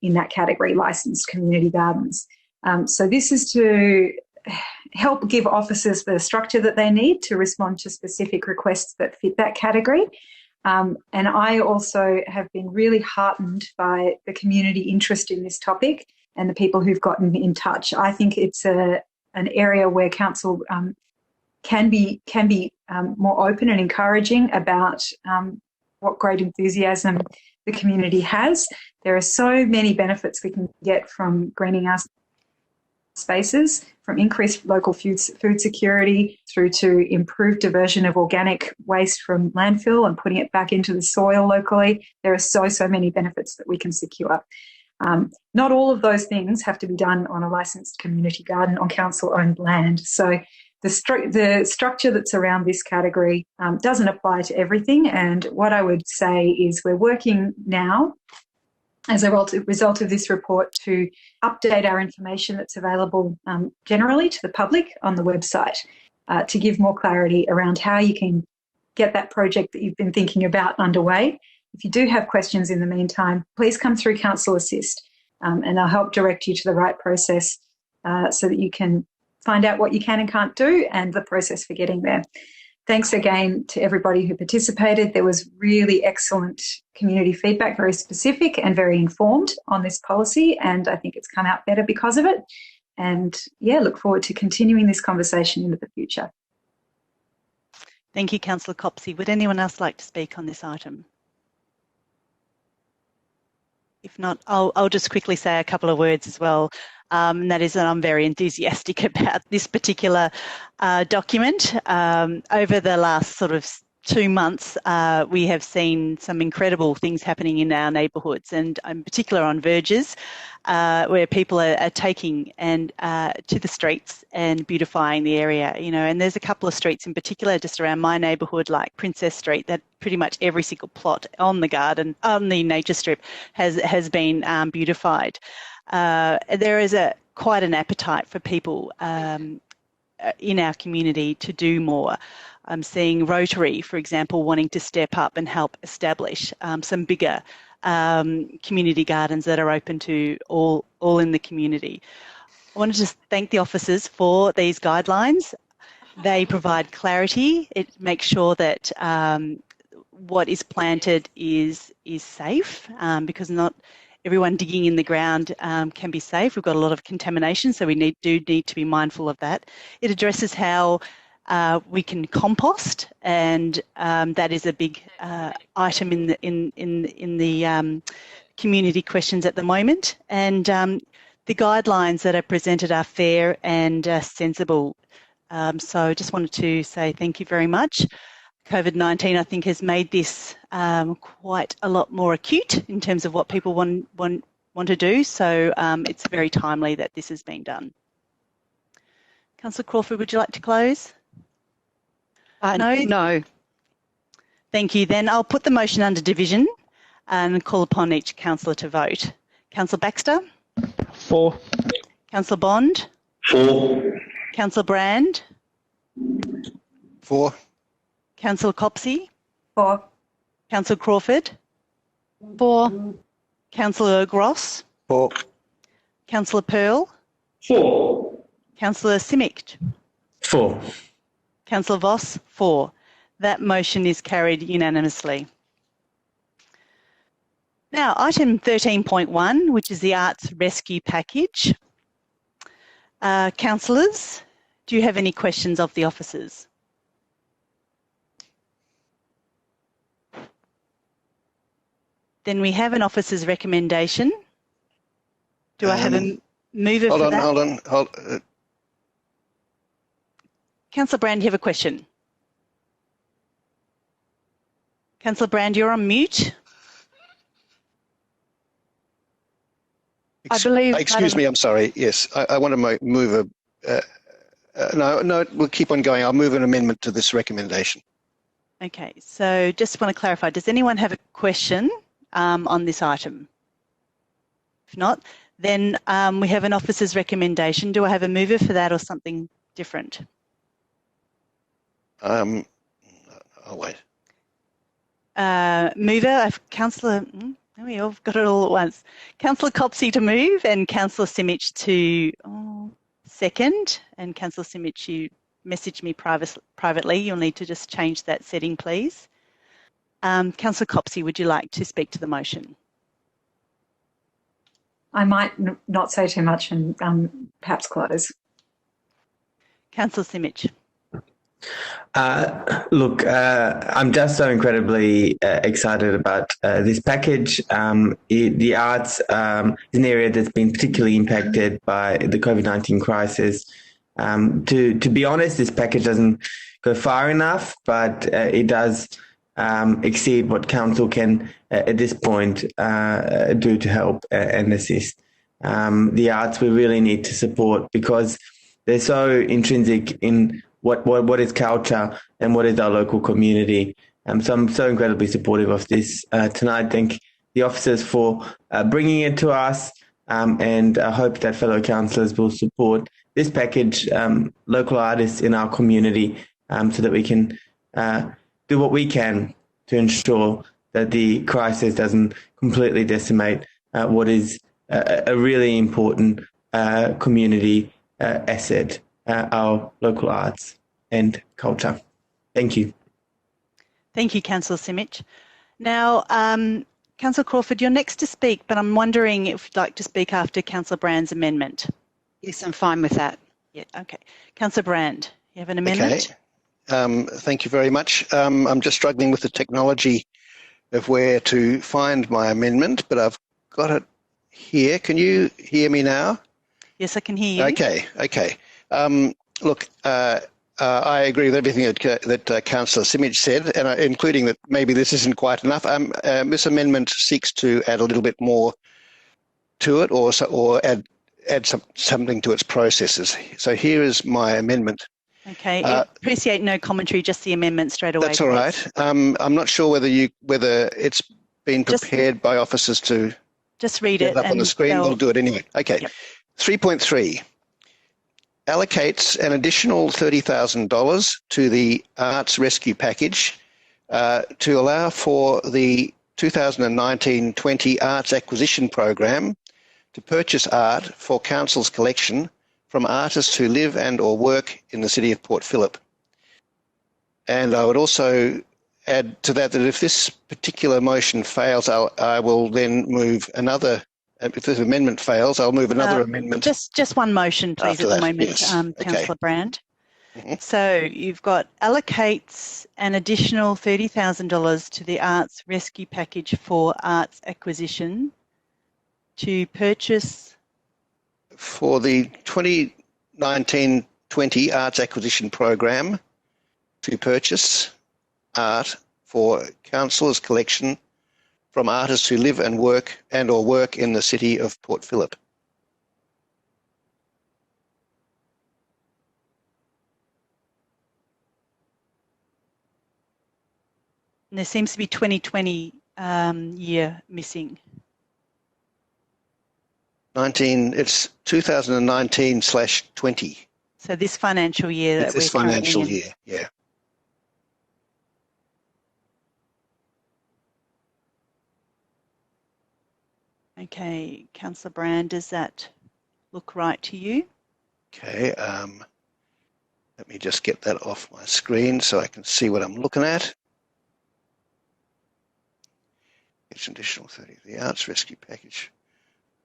in that category, licensed community gardens. So this is to help give officers the structure that they need to respond to specific requests that fit that category. And I also have been really heartened by the community interest in this topic and the people who've gotten in touch. I think it's an area where council can be more open and encouraging about what great enthusiasm the community has. There are so many benefits we can get from greening our spaces, from increased local food security through to improved diversion of organic waste from landfill and putting it back into the soil locally. There are so many benefits that we can secure. Not all of those things have to be done on a licensed community garden on council-owned land. So the structure that's around this category doesn't apply to everything. And what I would say is we're working now as a result of this report to update our information that's available generally to the public on the website to give more clarity around how you can get that project that you've been thinking about underway. If you do have questions in the meantime, please come through Council Assist and they'll help direct you to the right process so that you can find out what you can and can't do and the process for getting there. Thanks again to everybody who participated. There was really excellent community feedback, very specific and very informed on this policy, and I think it's come out better because of it. And look forward to continuing this conversation into the future. Thank you, Councillor Copsey. Would anyone else like to speak on this item? If not, I'll just quickly say a couple of words as well. And that is that I'm very enthusiastic about this particular document. Over the last sort of 2 months, we have seen some incredible things happening in our neighbourhoods, and in particular on verges, where people are taking to the streets and beautifying the area. And there's a couple of streets in particular just around my neighbourhood, like Princess Street, that pretty much every single plot on the nature strip has been beautified. There is quite an appetite for people in our community to do more. I'm seeing Rotary, for example, wanting to step up and help establish some bigger community gardens that are open to all in the community. I want to just thank the officers for these guidelines. They provide clarity. It makes sure that what is planted is safe, because not everyone digging in the ground can be safe. We've got a lot of contamination, so we do need to be mindful of that. It addresses how we can compost, and that is a big item in the community questions at the moment. And the guidelines that are presented are fair and sensible. So I just wanted to say thank you very much. COVID-19, I think, has made this quite a lot more acute in terms of what people want to do. So it's very timely that this has been done. Councillor Crawford, would you like to close? No? No. Thank you. Then I'll put the motion under division and call upon each councillor to vote. Councillor Baxter? For. Councillor Bond? For. Councillor Brand? For. Councillor Copsey? For. Councillor Crawford? For. Councillor Gross? For. Councillor Pearl? For. Councillor Simic? For. Councillor Voss? For. That motion is carried unanimously. Now, item 13.1, which is the Arts Rescue Package. Councillors, do you have any questions of the officers? Then we have an officer's recommendation. Do I have a mover for that? Hold on. Councillor Brand, you have a question. Councillor Brand, you're on mute. I believe. Excuse me, I'm sorry. Yes, I want to move no, we'll keep on going. I'll move an amendment to this recommendation. Okay, so just want to clarify, does anyone have a question on this item? If not, then we have an officer's recommendation. Do I have a mover for that or something different? I'll wait. Mover, Councillor, we all got it all at once. Councillor Copsey to move and Councillor Simic to second. And Councillor Simic, you messaged me privately. You'll need to just change that setting, please. Councillor Copsey, would you like to speak to the motion? I might not say too much and perhaps close. Councillor Simic. Look, I'm just so incredibly excited about this package. The arts is an area that's been particularly impacted by the COVID-19 crisis. To be honest, this package doesn't go far enough, but it does exceed what council can at this point do to help and assist. The arts we really need to support because they're so intrinsic in what is culture and what is our local community. So I'm so incredibly supportive of this tonight. Thank the officers for bringing it to us, and I hope that fellow councillors will support this package, local artists in our community, so that we can do what we can to ensure that the crisis doesn't completely decimate what is a really important community asset, our local arts and culture. Thank you. Thank you, Councillor Simic. Now, Councillor Crawford, you're next to speak, but I'm wondering if you'd like to speak after Councillor Brand's amendment. Yes, I'm fine with that. Yeah, okay. Councillor Brand, you have an amendment? Okay. Thank you very much. I'm just struggling with the technology of where to find my amendment, but I've got it here. Can you hear me now? Yes, I can hear you. Okay. Look, I agree with everything that Councillor Simic said, and including that maybe this isn't quite enough. This amendment seeks to add a little bit more to it, or add something to its processes. So here is my amendment. Okay. Appreciate no commentary, just the amendment straight away. That's all right. I'm not sure whether it's been prepared by officers to just read it up on the screen. We'll do it anyway. Okay. Yep. 3.3. allocates an additional $30,000 to the Arts Rescue Package to allow for the 2019-20 Arts Acquisition Program to purchase art for Council's collection from artists who live and or work in the City of Port Phillip. And I would also add to that if this particular motion fails, I will then move another. If this amendment fails, I'll move another amendment. Just one motion, please, at the moment, yes. Councillor Brand. So you've got allocates an additional $30,000 to the Arts Rescue Package for arts acquisition to purchase. For the 2019-20 Arts Acquisition Program to purchase art for Council's collection from artists who live and work in the City of Port Phillip. And there seems to be 2020 year missing. It's 2019/20. So this financial year that this we're financial currently year, yeah. in. Okay, Councillor Brand, does that look right to you? Okay, let me just get that off my screen so I can see what I'm looking at. It's an additional 30, the Arts Rescue Package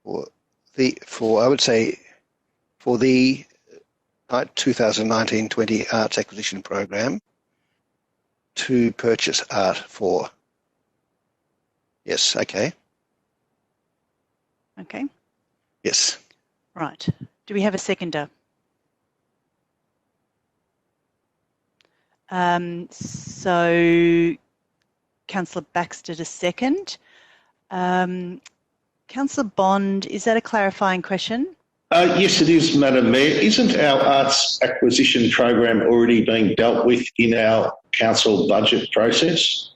for the 2019-20 Arts Acquisition Program to purchase art for. Yes, okay. Okay. Yes. Right. Do we have a seconder? So Councillor Baxter to second. Councillor Bond, is that a clarifying question? Yes, it is, Madam Mayor. Isn't our arts acquisition program already being dealt with in our council budget process?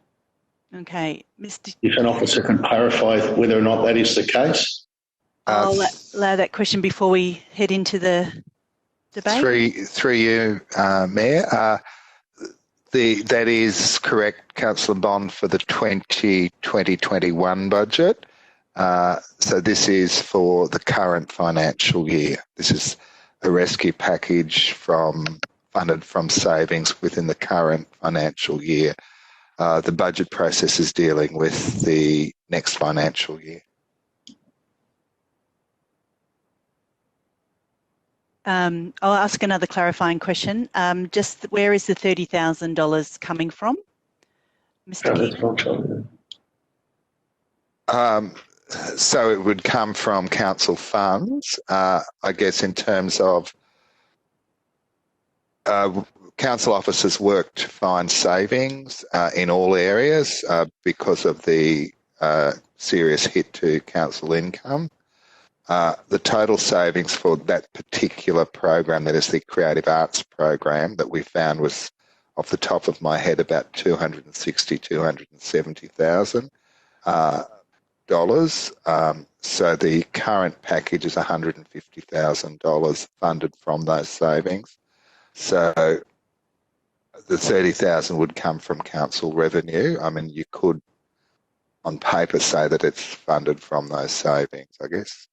Okay, Mr. If an officer can clarify whether or not that is the case. I'll allow that question before we head into the debate. Through you, Mayor. That is correct, Councillor Bond, for the 2020-21 budget. So this is for the current financial year. This is a rescue package funded from savings within the current financial year. The budget process is dealing with the next financial year. I'll ask another clarifying question. Just where is the $30,000 coming from, Mr. Keating? So it would come from council funds, I guess, in terms of council officers work to find savings in all areas because of the serious hit to council income. The total savings for that particular program, that is the Creative Arts program, that we found was, off the top of my head, about $270,000. So the current package is $150,000 funded from those savings. So the $30,000 would come from council revenue. I mean, you could, on paper, say that it's funded from those savings, I guess.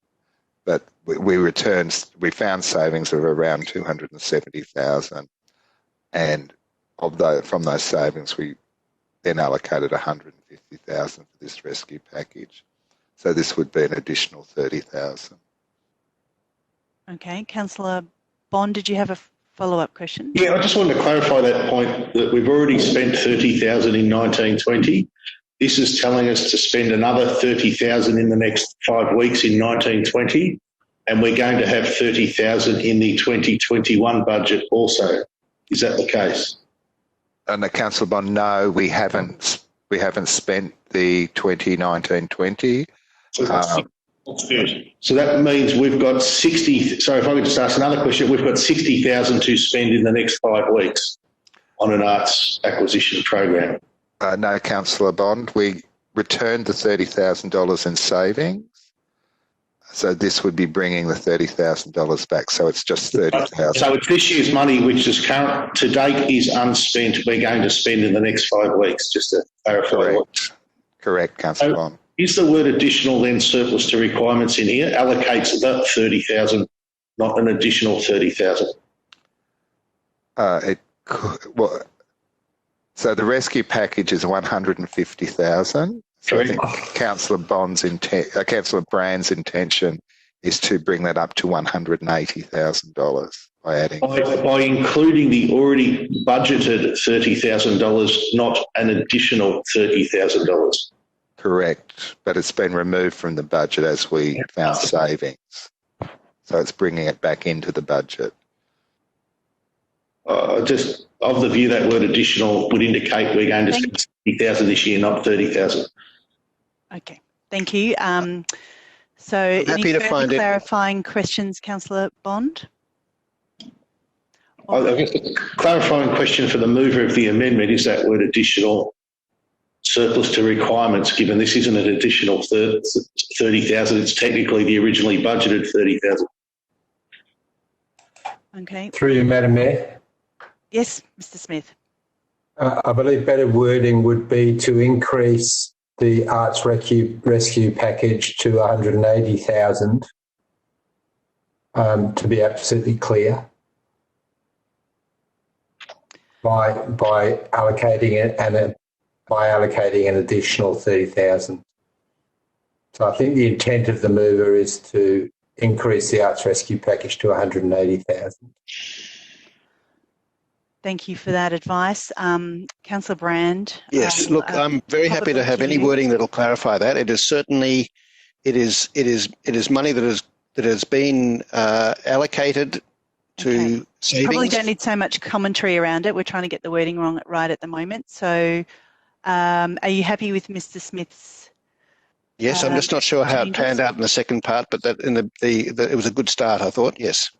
But we found savings of around $270,000, and from those savings, we then allocated $150,000 for this rescue package. So this would be an additional $30,000. Okay, Councillor Bond, did you have a follow-up question? Yeah, I just wanted to clarify that point, that we've already spent $30,000 in 1920. This is telling us to spend another $30,000 in the next 5 weeks in 1920, and we're going to have $30,000 in the 2021 budget also. Is that the case? And Councillor Bond, no, we haven't spent the 2019-20. So that means we've got 60. So if I could just ask another question, we've got 60,000 to spend in the next 5 weeks on an arts acquisition program. No, Councillor Bond, we returned the $30,000 in savings So this would be bringing the $30,000 back. So it's just $30,000. So it's this year's money, which is current to date is unspent. We're going to spend in the next 5 weeks, just to clarify. Correct, Councillor Bond. Is the word additional then surplus to requirements in here? Allocates the 30,000, not an additional 30,000. It could, well, so the rescue package is 150,000. So I think Councillor Councillor Brand's intention is to bring that up to $180,000 by adding. By including the already budgeted $30,000, not an additional $30,000. Correct, but it's been removed from the budget as we found savings. So it's bringing it back into the budget. Just of the view that word additional would indicate we're going to spend 60,000 this year, not 30,000. Okay, thank you. So any further clarifying questions, Councillor Bond? I guess the clarifying question for the mover of the amendment is that word additional surplus to requirements, given this isn't an additional 30,000, it's technically the originally budgeted 30,000. Okay. Through you, Madam Mayor. Yes, Mr. Smith. I believe better wording would be to increase the arts rescue package to 180,000 to be absolutely clear by allocating it and by allocating an additional 30,000. So I think the intent of the mover is to increase the arts rescue package to 180,000. Thank you for that advice. Councillor Brand. Yes, look, I'm very happy to have any wording that will clarify that. It is certainly, it is money that has been allocated to savings. Probably don't need so much commentary around it. We're trying to get the wording right at the moment. So, are you happy with Mr. Smith's? Yes, I'm just not sure how it panned out in the second part, but that it was a good start, I thought. Yes.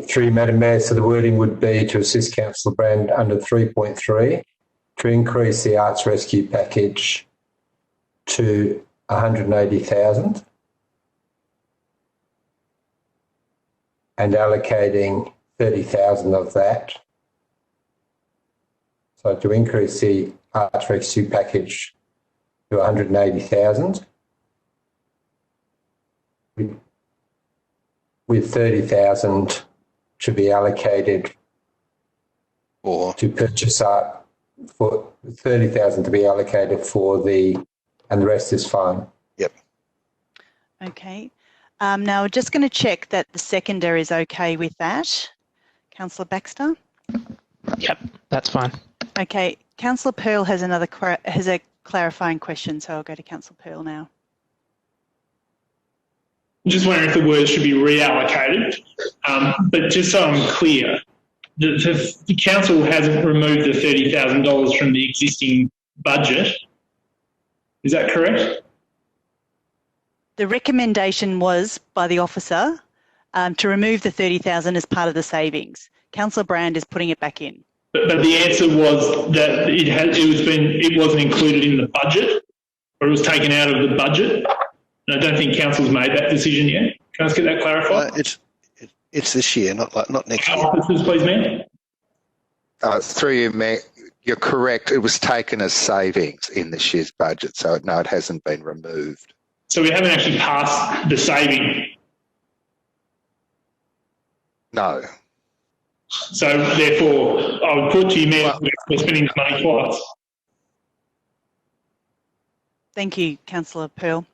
Through you, Madam Mayor, so the wording would be to assist Councillor Brand under 3.3 to increase the arts rescue package to 180,000 and allocating 30,000 of that. So to increase the arts rescue package to 180,000 with 30,000 to be allocated to purchase art, for 30,000 to be allocated for and the rest is fine. Yep. Okay. Now we're just going to check that the seconder is okay with that. Councillor Baxter? Yep, that's fine. Okay. Councillor Pearl has a clarifying question, so I'll go to Councillor Pearl now. I'm just wondering if the words should be reallocated, but just so I'm clear, the council hasn't removed the $30,000 from the existing budget. Is that correct? The recommendation was by the officer to remove the $30,000 as part of the savings. Councillor Brand is putting it back in. But the answer was that it wasn't included in the budget, or it was taken out of the budget. And I don't think council's made that decision yet. Can I just get that clarified? It's this year, not next year. Officers, please, Mayor. Through you, Mayor, you're correct. It was taken as savings in this year's budget, so no, it hasn't been removed. So we haven't actually passed the saving? No. So therefore, I would put to you, Mayor, we're spending the money twice. Thank you, Councillor Pearl.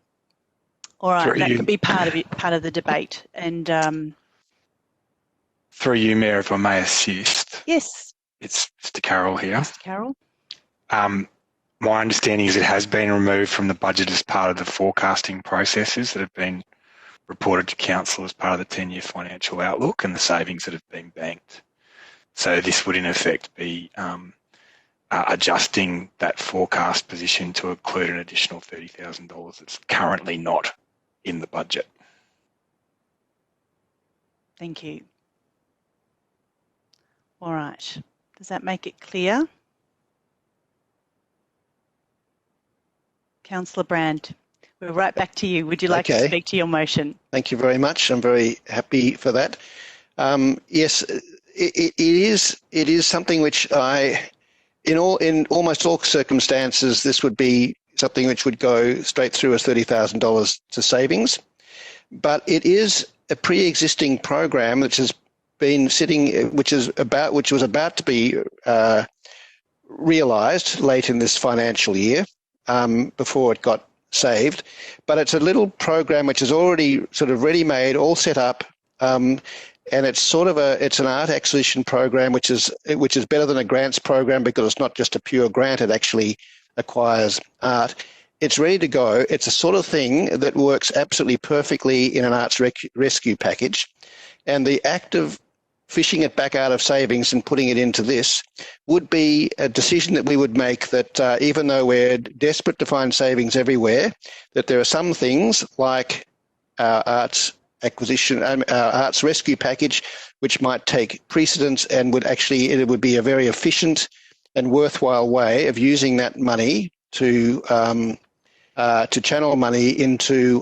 All right, that could be part of the debate. And through you, Mayor, if I may assist. Yes. It's Mr. Carroll here. Mr. Carroll. My understanding is it has been removed from the budget as part of the forecasting processes that have been reported to council as part of the 10-year financial outlook and the savings that have been banked. So this would in effect be adjusting that forecast position to include an additional $30,000 that's currently not in the budget. Thank you. All right. Does that make it clear? Councillor Brand, We're right back to you. Would you like to speak to your motion? Thank you very much. I'm very happy for that. Yes, it is something which in almost all circumstances, this would be something which would go straight through as $30,000 to savings. But it is a pre-existing program which has been sitting, which was about to be realised late in this financial year, before it got saved. But it's a little program which is already sort of ready-made, all set up, and it's it's an art acquisition program which is better than a grants program because it's not just a pure grant; it actually acquires art. It's ready to go. It's a sort of thing that works absolutely perfectly in an arts rescue package, and the act of fishing it back out of savings and putting it into this would be a decision that we would make, that even though we're desperate to find savings everywhere, that there are some things like our arts acquisition, our arts rescue package, which might take precedence and it would be a very efficient and worthwhile way of using that money to channel money into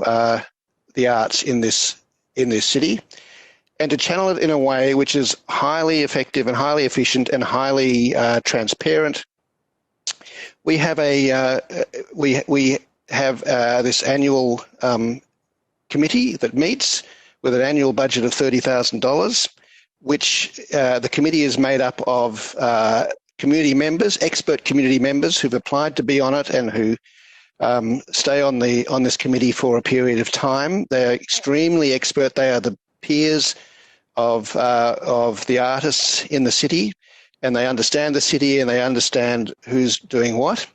the arts in this city, and to channel it in a way which is highly effective and highly efficient and highly transparent. We have this annual committee that meets with an annual budget of $30,000, which the committee is made up of community members, expert community members who've applied to be on it and who stay on this committee for a period of time. They're extremely expert. They are the peers of the artists in the city, and they understand the city and they understand who's doing what,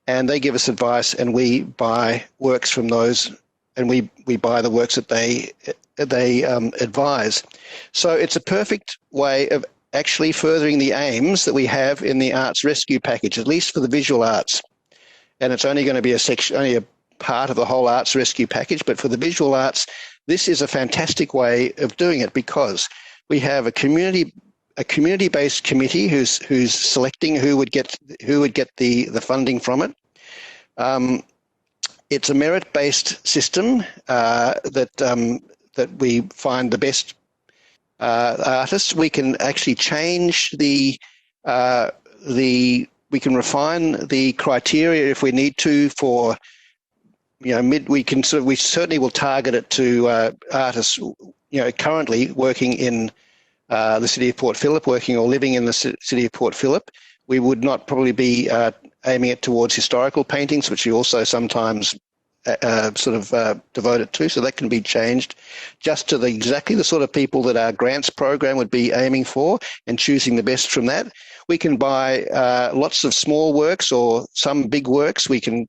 and they give us advice, and we buy works from those, and we buy the works that they advise. So it's a perfect way of actually furthering the aims that we have in the arts rescue package, at least for the visual arts. And it's only going to be only a part of the whole arts rescue package, but for the visual arts, this is a fantastic way of doing it, because we have a community-based committee who's selecting who would get the funding from it. It's a merit-based system that we find the best artists. We can actually change we can refine the criteria if we need to for, we certainly will target it to artists, currently working in the city of Port Phillip, working or living in the city of Port Phillip. We would not probably be aiming it towards historical paintings, which we also sometimes devote it to, so that can be changed just to exactly the sort of people that our grants program would be aiming for, and choosing the best from that. We can buy lots of small works or some big works. We can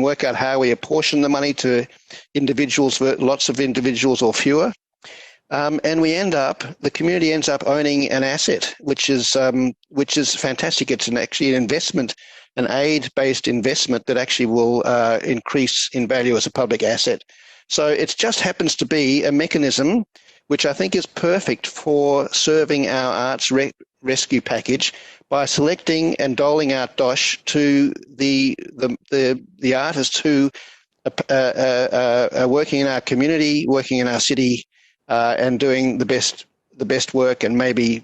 work out how we apportion the money to individuals, lots of individuals or fewer. And the community ends up owning an asset, which is fantastic. It's actually an investment, an aid-based investment that actually will increase in value as a public asset. So it just happens to be a mechanism which I think is perfect for serving our arts rescue package by selecting and doling out dosh to the artists who are working in our community, working in our city, and doing the best work, and maybe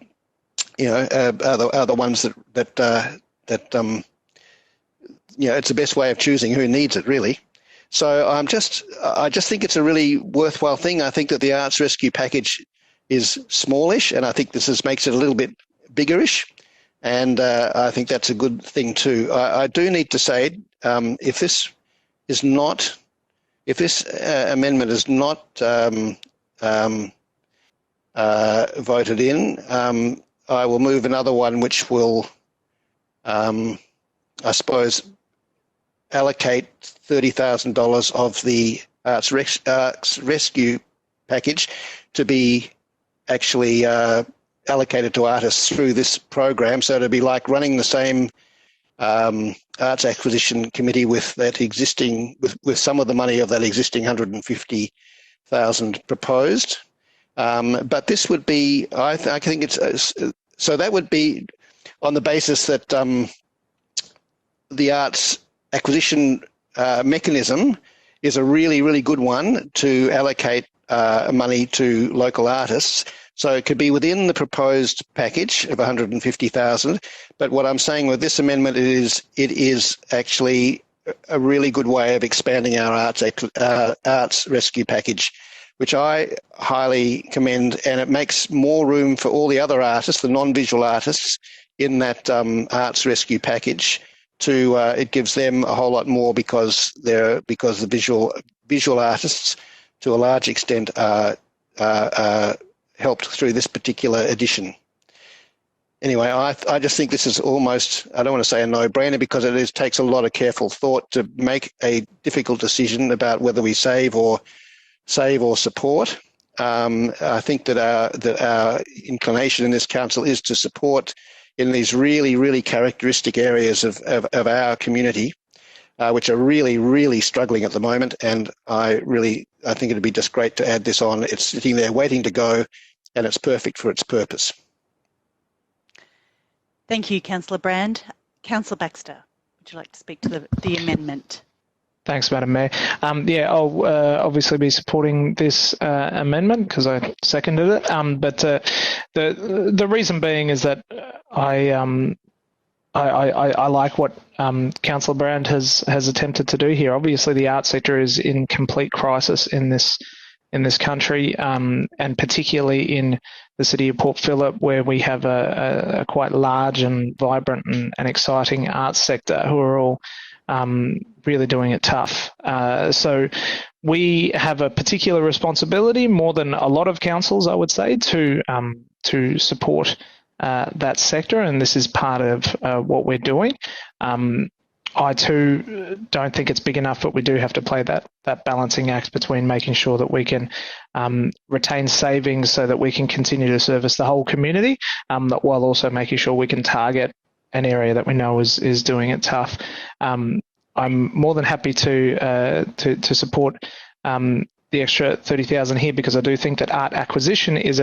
are the ones that it's the best way of choosing who needs it, really. So I just think it's a really worthwhile thing. I think that the arts rescue package is smallish, and I think this makes it a little bit biggerish, and I think that's a good thing too. I do need to say, if this amendment is not voted in, I will move another one which will, I suppose, allocate $30,000 of the arts rescue package to be actually allocated to artists through this program. So it'll be like running the same arts acquisition committee with that existing, with some of the money of that existing $150,000 proposed. But this would be, I think it's, so that would be on the basis that the arts acquisition mechanism is a really, really good one to allocate money to local artists. So it could be within the proposed package of 150,000. But what I'm saying with this amendment is it is actually a really good way of expanding our arts rescue package, which I highly commend, and it makes more room for all the other artists, the non-visual artists, in that arts rescue package. It gives them a whole lot more because the visual artists, to a large extent, are helped through this particular edition. Anyway, I just think this is almost, I don't want to say a no-brainer, because it takes a lot of careful thought to make a difficult decision about whether we save or support. I think that our inclination in this council is to support in these really, really characteristic areas of our community, which are really, really struggling at the moment. And I think it'd be just great to add this on. It's sitting there waiting to go, and it's perfect for its purpose. Thank you, Councillor Brand. Councillor Baxter, would you like to speak to the amendment? Thanks, Madam Mayor. I'll obviously be supporting this amendment because I seconded it. But the reason being is that I like what Councillor Brand has attempted to do here. Obviously, the arts sector is in complete crisis in this country, and particularly in the city of Port Phillip, where we have a quite large and vibrant and exciting arts sector who are all really doing it tough. So we have a particular responsibility, more than a lot of councils, I would say, to support that sector, and this is part of what we're doing. I too don't think it's big enough, but we do have to play that balancing act between making sure that we can retain savings so that we can continue to service the whole community, while also making sure we can target an area that we know is doing it tough. I'm more than happy to support the extra 30,000 here, because I do think that art acquisition is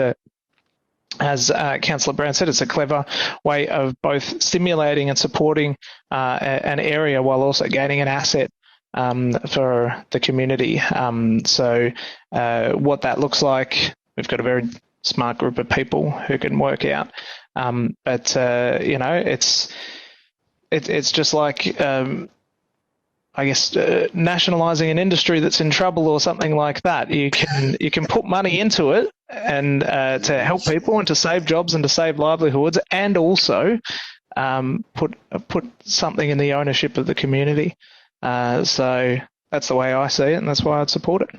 as Councillor Brown said, it's a clever way of both stimulating and supporting an area while also gaining an asset for the community. So what that looks like, we've got a very smart group of people who can work out. But it's just like I guess nationalising an industry that's in trouble or something like that. You can put money into it and to help people and to save jobs and to save livelihoods, and also put something in the ownership of the community. So that's the way I see it, and that's why I'd support it.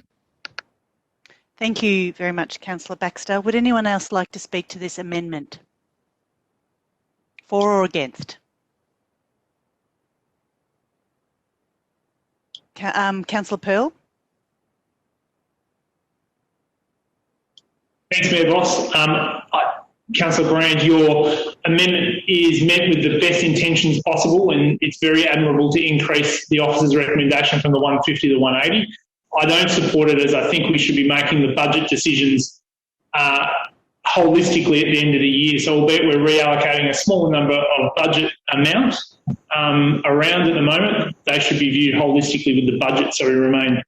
Thank you very much, Councillor Baxter. Would anyone else like to speak to this amendment? For or against? Councillor Pearl? Thanks, Mayor Voss. Councillor Brand, your amendment is met with the best intentions possible, and it's very admirable to increase the officer's recommendation from the 150 to 180. I don't support it, as I think we should be making the budget decisions holistically at the end of the year. So albeit we're reallocating a smaller number of budget amount around at the moment, they should be viewed holistically with the budget, so we remain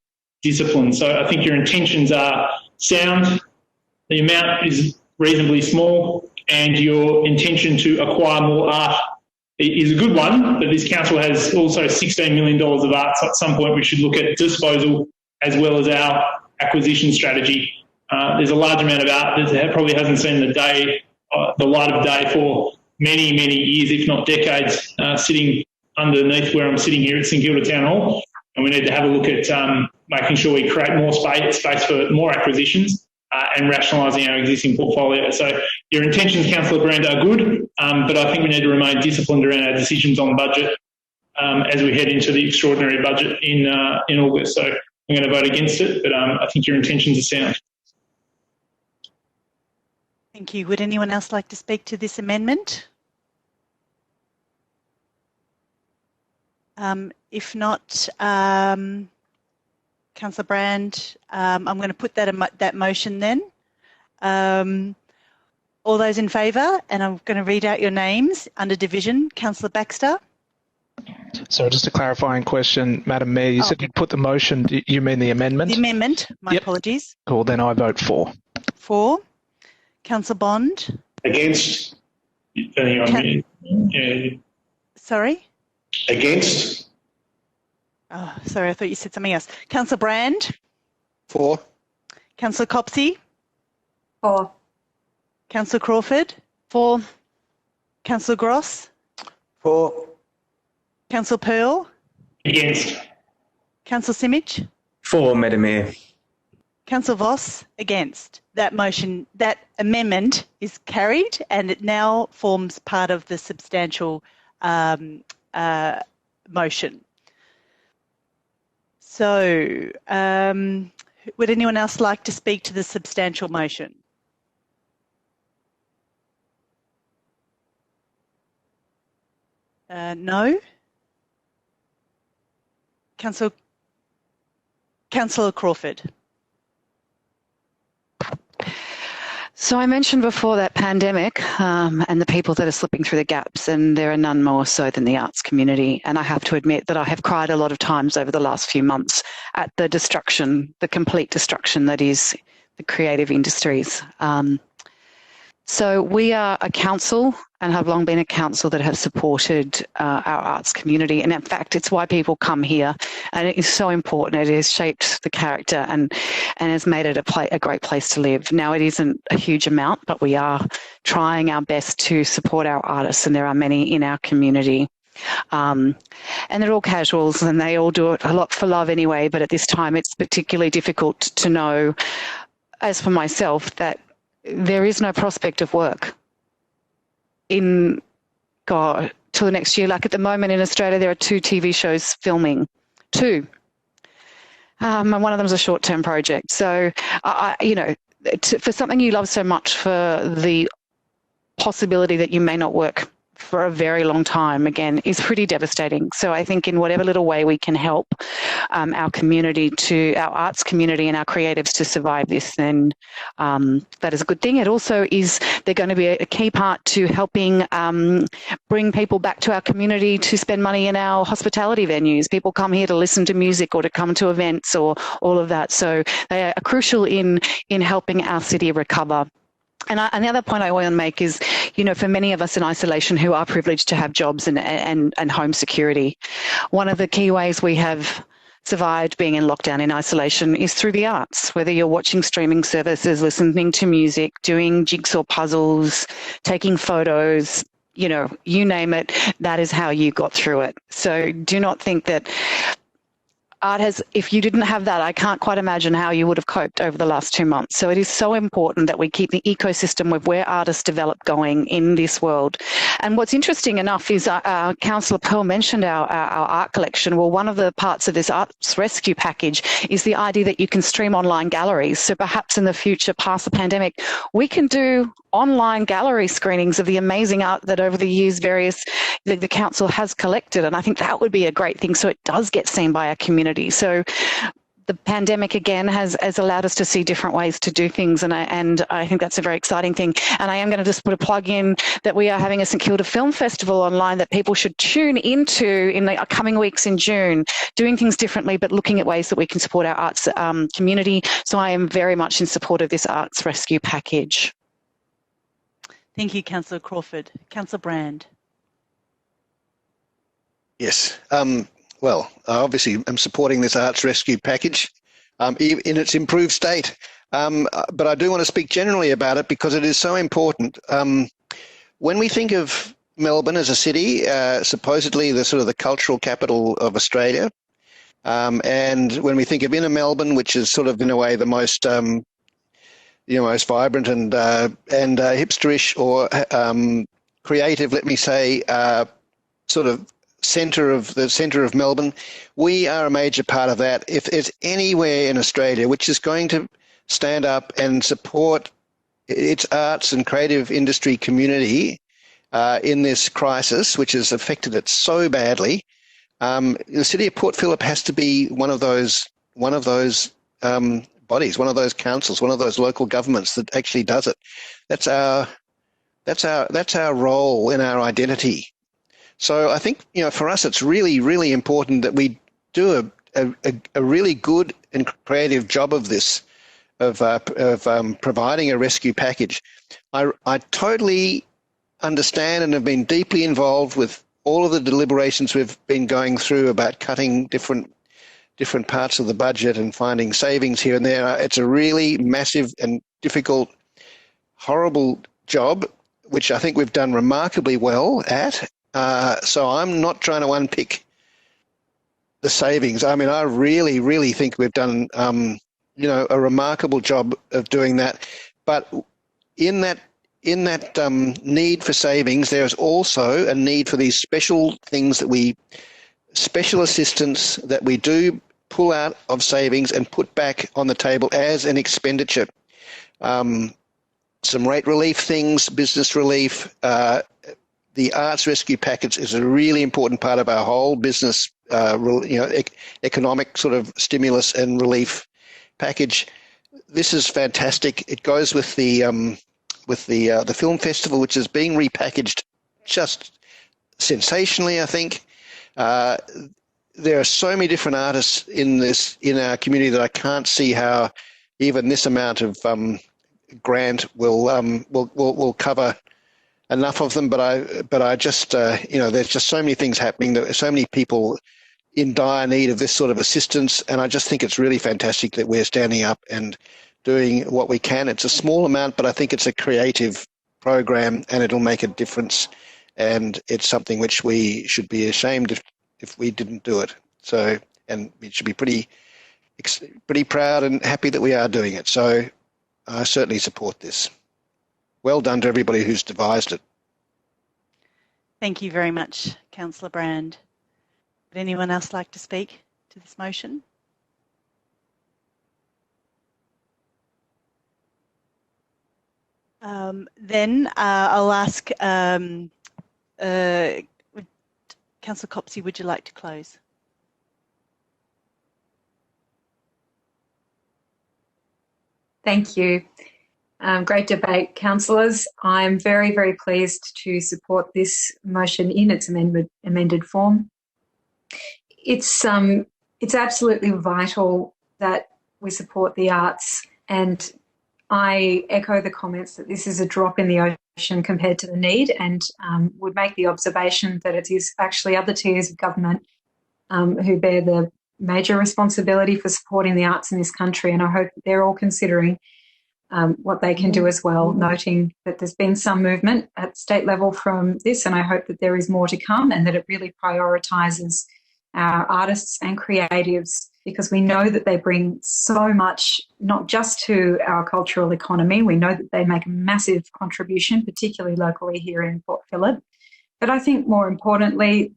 disciplined. So I think your intentions are sound, the amount is reasonably small, and your intention to acquire more art is a good one, but this council has also $16 million of art, so at some point we should look at disposal as well as our acquisition strategy. There's a large amount of art that probably hasn't seen the light of day for many, many years, if not decades, sitting underneath where I'm sitting here at St Kilda Town Hall, and we need to have a look at making sure we create more space for more acquisitions and rationalising our existing portfolio. So your intentions, Councillor Brand, are good, but I think we need to remain disciplined around our decisions on budget as we head into the extraordinary budget in August. So I'm going to vote against it, but I think your intentions are sound. Thank you. Would anyone else like to speak to this amendment? If not, Councillor Brand, I'm going to put that motion then. All those in favour, and I'm going to read out your names under division. Councillor Baxter? So just a clarifying question, Madam Mayor. You said you'd put the motion. You mean the amendment? The amendment. My apologies. Cool. Then I vote for. For. Councillor Bond. Against. Sorry? Against. Oh, sorry, I thought you said something else. Councillor Brand. For. Councillor Copsey. For. Councillor Crawford. For. Councillor Gross. For. Councillor Pearl. Against. Councillor Simic. For, Madam Mayor. Councillor Voss. Against. That motion, that amendment is carried and it now forms part of the substantial motion. So, would anyone else like to speak to the substantial motion? No? Councillor Crawford. So I mentioned before that pandemic and the people that are slipping through the gaps, and there are none more so than the arts community. And I have to admit that I have cried a lot of times over the last few months at the destruction, the complete destruction that is the creative industries. So we are a council and have long been a council that have supported our arts community. And in fact, it's why people come here. And it is so important. It has shaped the character and has made it a great place to live. Now, it isn't a huge amount, but we are trying our best to support our artists, and there are many in our community. And they're all casuals and they all do it a lot for love anyway. But at this time, it's particularly difficult to know, as for myself, that there is no prospect of work till the next year. Like at the moment in Australia, there are 2 TV shows filming, 2. And one of them is a short-term project. So, for something you love so much, for the possibility that you may not work for a very long time, again, is pretty devastating. So I think in whatever little way we can help our community, our arts community and our creatives to survive this, then that is a good thing. It also is, they're going to be a key part to helping bring people back to our community to spend money in our hospitality venues. People come here to listen to music or to come to events or all of that. So they are crucial in helping our city recover. And the other point I want to make is, for many of us in isolation who are privileged to have jobs and home security, one of the key ways we have survived being in lockdown in isolation is through the arts, whether you're watching streaming services, listening to music, doing jigsaw puzzles, taking photos, you name it, that is how you got through it. So do not think that art if you didn't have that, I can't quite imagine how you would have coped over the last 2 months. So it is so important that we keep the ecosystem of where artists develop going in this world. And what's interesting enough is Councillor Pearl mentioned our art collection. Well, one of the parts of this arts rescue package is the idea that you can stream online galleries. So perhaps in the future, past the pandemic, we can do online gallery screenings of the amazing art that over the years the council has collected. And I think that would be a great thing, so it does get seen by our community. So the pandemic again has allowed us to see different ways to do things, and I think that's a very exciting thing. And I am going to just put a plug in that we are having a St Kilda Film Festival online that people should tune into in the coming weeks in June, doing things differently but looking at ways that we can support our arts community. So I am very much in support of this arts rescue package. Thank you, Councillor Crawford. Councillor Brand. Yes. Well, I obviously am supporting this arts rescue package in its improved state. But I do want to speak generally about it because it is so important. When we think of Melbourne as a city, supposedly the sort of the cultural capital of Australia, and when we think of inner Melbourne, which is sort of in a way the most most vibrant and hipsterish or creative, let me say, sort of centre of Melbourne, we are a major part of that. If there's anywhere in Australia which is going to stand up and support its arts and creative industry community in this crisis, which has affected it so badly, the city of Port Phillip has to be one of those bodies, one of those councils, one of those local governments that actually does it. That's our role in our identity. So I think, for us, it's really, really important that we do a really good and creative job of this, of providing a rescue package. I totally understand and have been deeply involved with all of the deliberations we've been going through about cutting different parts of the budget and finding savings here and there. It's a really massive and difficult, horrible job, which I think we've done remarkably well at. So I'm not trying to unpick the savings. I mean, I really, really think we've done, a remarkable job of doing that. But in that need for savings, there's also a need for these special things special assistance that we do pull out of savings and put back on the table as an expenditure. Some rate relief things, business relief. The arts rescue package is a really important part of our whole business, economic sort of stimulus and relief package. This is fantastic. It goes with the film festival, which is being repackaged just sensationally, I think. There are so many different artists in our community that I can't see how even this amount of grant will cover enough of them. But I just there's just so many things happening. There are so many people in dire need of this sort of assistance, and I just think it's really fantastic that we're standing up and doing what we can. It's a small amount, but I think it's a creative program, and it'll make a difference. And it's something which we should be ashamed if we didn't do it. So, and we should be pretty proud and happy that we are doing it. So I certainly support this. Well done to everybody who's devised it. Thank you very much, Councillor Brand. Would anyone else like to speak to this motion? Then I'll ask Councillor Copsey, would you like to close? Thank you. Great debate, councillors. I'm very, very pleased to support this motion in its amended form. It's absolutely vital that we support the arts, and I echo the comments that this is a drop in the ocean compared to the need, and would make the observation that it is actually other tiers of government who bear the major responsibility for supporting the arts in this country, and I hope they're all considering what they can do as well, noting that there's been some movement at state level from this, and I hope that there is more to come, and that it really prioritises our artists and creatives, because we know that they bring so much, not just to our cultural economy. We know that they make a massive contribution, particularly locally here in Port Phillip. But I think more importantly,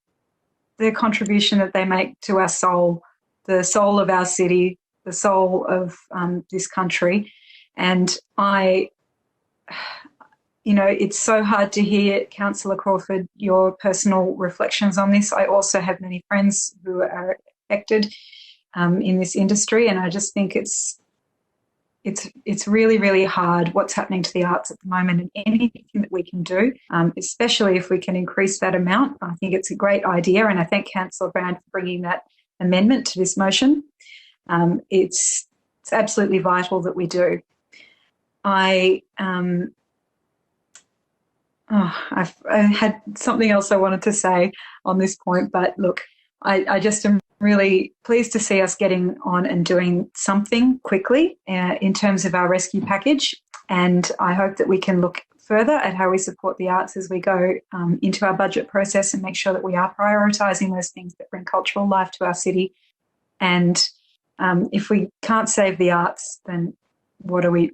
the contribution that they make to our soul, the soul of our city, the soul of this country. And it's so hard to hear, Councillor Crawford, your personal reflections on this. I also have many friends who are affected in this industry, and I just think it's really, really hard what's happening to the arts at the moment, and anything that we can do, especially if we can increase that amount. I think it's a great idea, and I thank Councillor Brand for bringing that amendment to this motion. It's absolutely vital that we do. I had something else I wanted to say on this point, but look, I just am really pleased to see us getting on and doing something quickly in terms of our rescue package, and I hope that we can look further at how we support the arts as we go into our budget process, and make sure that we are prioritising those things that bring cultural life to our city. And if we can't save the arts, then what are we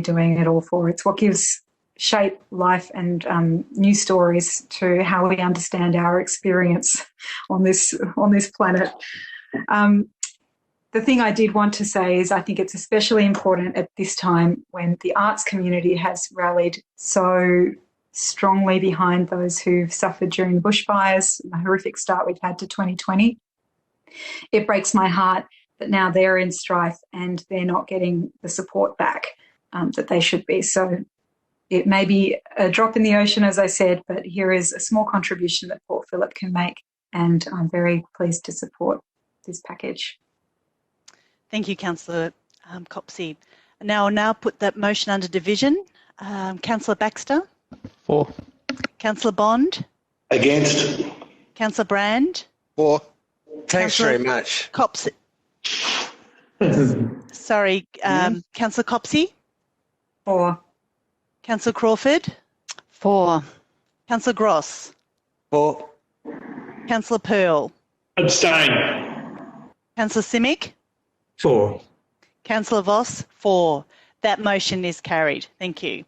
doing it all for? It's what gives shape, life, and new stories to how we understand our experience on this planet. The thing I did want to say is I think it's especially important at this time when the arts community has rallied so strongly behind those who've suffered during bushfires, the horrific start we've had to 2020. It breaks my heart that now they're in strife and they're not getting the support back that they should be. So It may be a drop in the ocean, as I said, but here is a small contribution that Port Phillip can make, and I'm very pleased to support this package. Thank you, Councillor Copsey. Now I'll now put that motion under division. Councillor Baxter? For. Councillor Bond? Against. Councillor Brand? For. Thanks Councillor very much. Copsey. Sorry, Councillor Copsey? For. Councillor Crawford? For. Councillor Gross? For. Councillor Pearl? Abstain. Councillor Simic? For. Councillor Voss? For. That motion is carried. Thank you.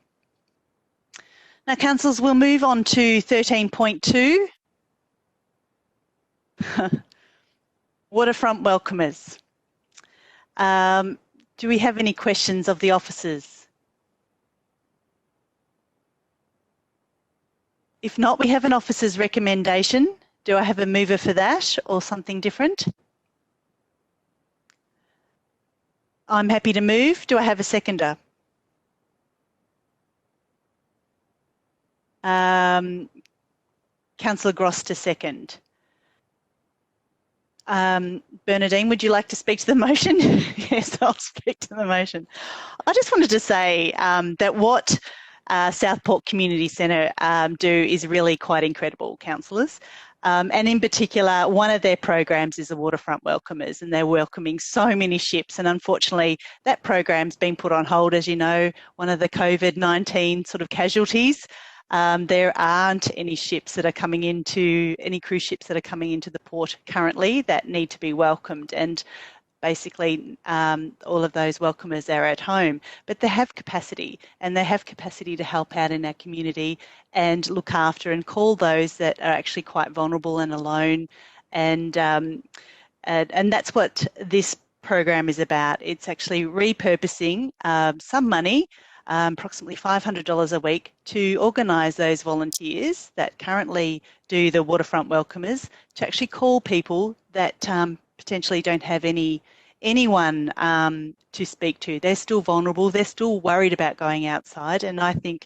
Now, councillors, we'll move on to 13.2. Waterfront Welcomers. Do we have any questions of the officers? If not, we have an officer's recommendation. Do I have a mover for that or something different? I'm happy to move. Do I have a seconder? Councillor Gross to second. Bernadine, would you like to speak to the motion? Yes, I'll speak to the motion. I just wanted to say that what Southport Community Centre do is really quite incredible, councillors. And in particular, one of their programs is the Waterfront Welcomers, and they're welcoming so many ships. And unfortunately, that program's been put on hold, as you know, one of the COVID-19 sort of casualties. There aren't any ships that are coming into, any cruise ships that are coming into the port currently that need to be welcomed. And basically, all of those welcomers are at home, but they have capacity, and they have capacity to help out in our community and look after and call those that are actually quite vulnerable and alone. And that's what this program is about. It's actually repurposing some money, approximately $500 a week, to organise those volunteers that currently do the Waterfront Welcomers to actually call people that potentially don't have anyone to speak to. They're still vulnerable. They're still worried about going outside, and I think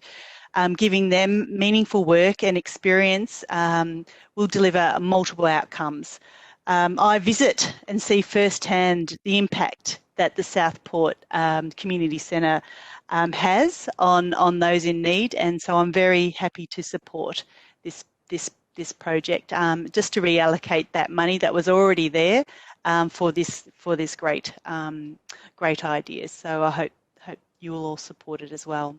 giving them meaningful work and experience will deliver multiple outcomes. I visit and see firsthand the impact that the Southport Community Centre has on those in need, and so I'm very happy to support this project, just to reallocate that money that was already there for this great idea. So I hope you will all support it as well.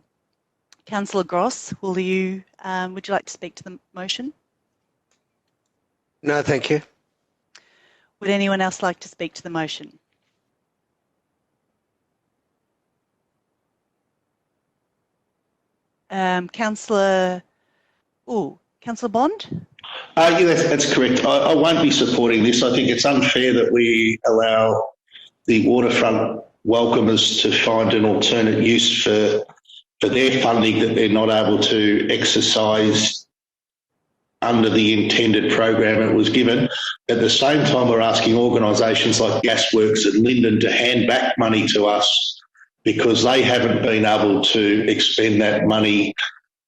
Councillor Gross, would you like to speak to the motion? No, thank you. Would anyone else like to speak to the motion? Councillor Bond? Yeah, that's correct. I won't be supporting this. I think it's unfair that we allow the Waterfront Welcomers to find an alternate use for their funding that they're not able to exercise under the intended program it was given. At the same time, we're asking organisations like Gasworks and Linden to hand back money to us because they haven't been able to expend that money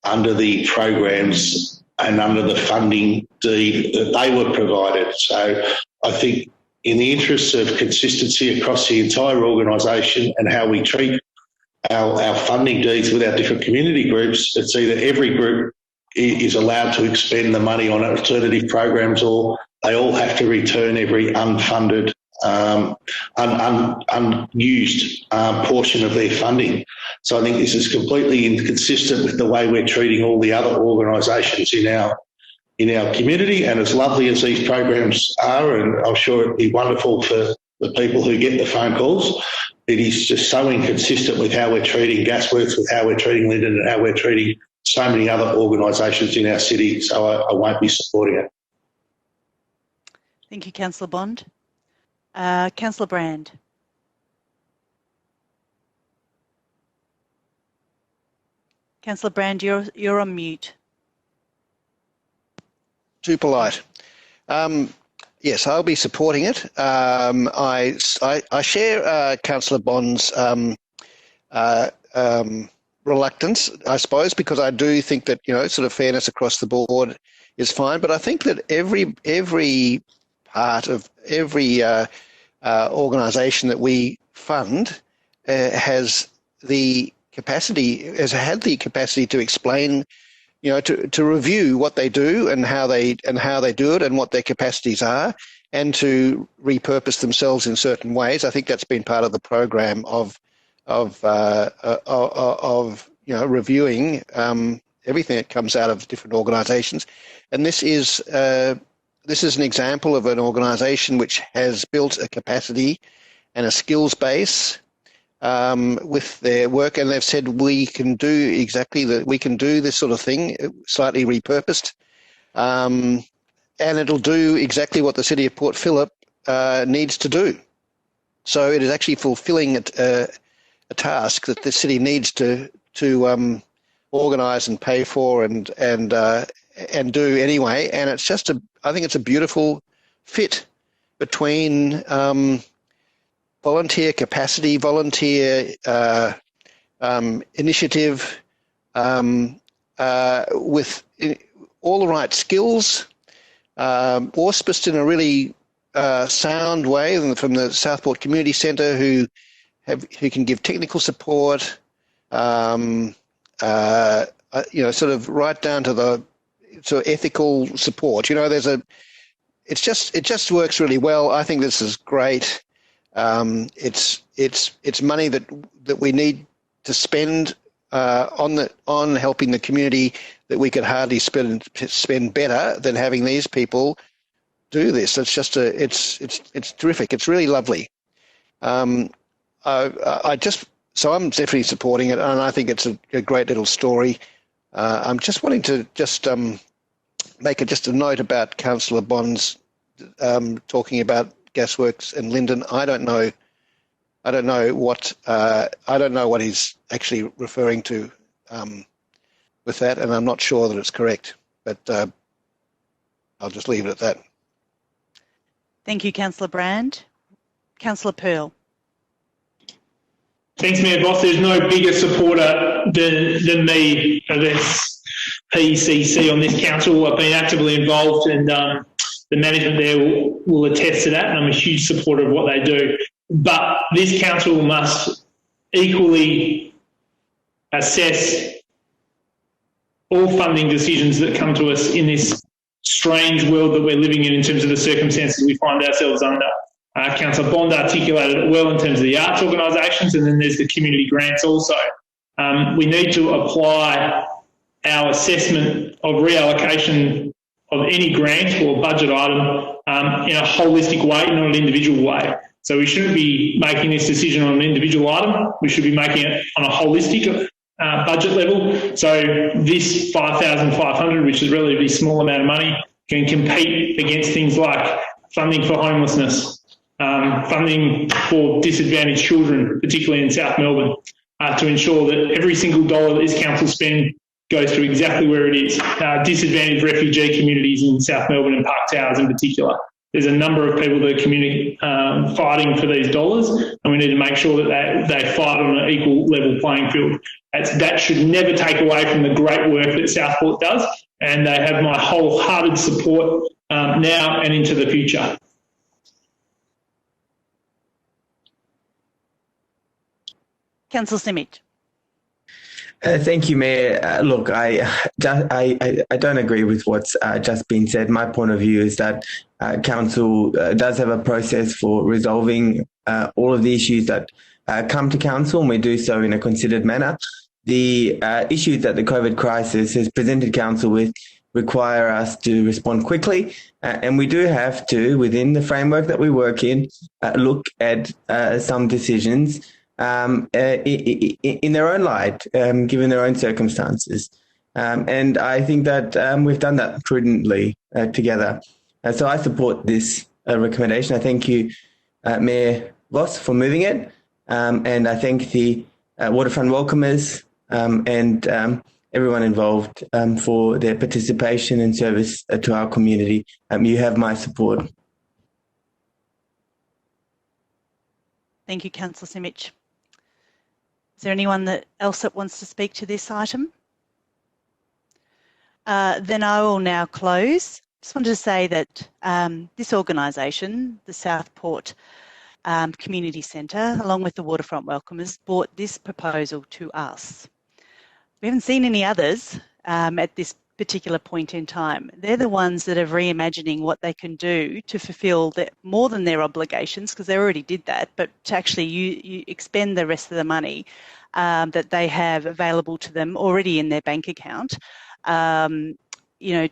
under the programs and under the funding deed that they were provided. So I think in the interests of consistency across the entire organisation and how we treat our funding deeds with our different community groups, it's either every group is allowed to expend the money on alternative programs or they all have to return every unfunded, unused portion of their funding. So I think this is completely inconsistent with the way we're treating all the other organisations in our community. And as lovely as these programs are, and I'm sure it'd be wonderful for the people who get the phone calls, it is just so inconsistent with how we're treating Gasworks, with how we're treating Linden, and how we're treating so many other organisations in our city. So I won't be supporting it. Thank you, Councillor Bond. Councillor Brand. Councillor Brand, you're on mute. Too polite. Yes, I'll be supporting it. I share Councillor Bond's reluctance, I suppose, because I do think that, sort of fairness across the board is fine. But I think that every part of every organisation that we fund has had the capacity to explain, to review what they do and how they do it and what their capacities are, and to repurpose themselves in certain ways. I think that's been part of the program of reviewing everything that comes out of different organisations, and this is an example of an organisation which has built a capacity and a skills base with their work, and they've said we can do this sort of thing, slightly repurposed, and it'll do exactly what the City of Port Phillip needs to do. So it is actually fulfilling a task that the city needs to organise and pay for and do anyway. And it's just I think it's a beautiful fit between volunteer capacity, volunteer initiative, with all the right skills, auspiced in a really sound way from the Southport Community Centre, who can give technical support, sort of right down to the sort of ethical support. It just works really well. I think this is great. It's money that we need to spend on helping the community that we could hardly spend better than having these people do this. It's just it's terrific. It's really lovely. So I'm definitely supporting it, and I think it's a great little story. I'm just wanting to make a note about Councillor Bond's talking about Gasworks and Linden. I don't know what he's actually referring to with that, and I'm not sure that it's correct. But I'll just leave it at that. Thank you, Councillor Brand. Councillor Pearl. Thanks, Mayor Boss. There's no bigger supporter than me of SPCC on this council. I've been actively involved, and the management there will attest to that, and I'm a huge supporter of what they do. But this council must equally assess all funding decisions that come to us in this strange world that we're living in terms of the circumstances we find ourselves under. Councillor Bond articulated it well in terms of the arts organisations, and then there's the community grants also. We need to apply our assessment of reallocation of any grant or budget item in a holistic way, not an individual way. So we shouldn't be making this decision on an individual item. We should be making it on a holistic budget level. So this 5,500, which is a relatively small amount of money, can compete against things like funding for homelessness, funding for disadvantaged children, particularly in South Melbourne, to ensure that every single dollar that this council spends goes to exactly where it is. Disadvantaged refugee communities in South Melbourne and Park Towers in particular. There's a number of people that are fighting for these dollars, and we need to make sure that they fight on an equal level playing field. That should never take away from the great work that Southport does, and they have my wholehearted support now and into the future. Councillor Simic. Thank you, Mayor. Look, I don't agree with what's just been said. My point of view is that Council does have a process for resolving all of the issues that come to Council, and we do so in a considered manner. The issues that the COVID crisis has presented Council with require us to respond quickly, and we do have to, within the framework that we work in, look at some decisions in their own light, given their own circumstances. And I think that we've done that prudently together. So I support this recommendation. I thank you, Mayor Voss, for moving it. And I thank the Waterfront Welcomers and everyone involved for their participation and service to our community. You have my support. Thank you, Councillor Simic. Is there anyone else that wants to speak to this item? Then I will now close. Just wanted to say that this organisation, the Southport Community Centre, along with the Waterfront Welcomers, brought this proposal to us. We haven't seen any others at this particular point in time. They're the ones that are reimagining what they can do to fulfil more than their obligations, because they already did that, but to actually you expend the rest of the money that they have available to them already in their bank account, you know,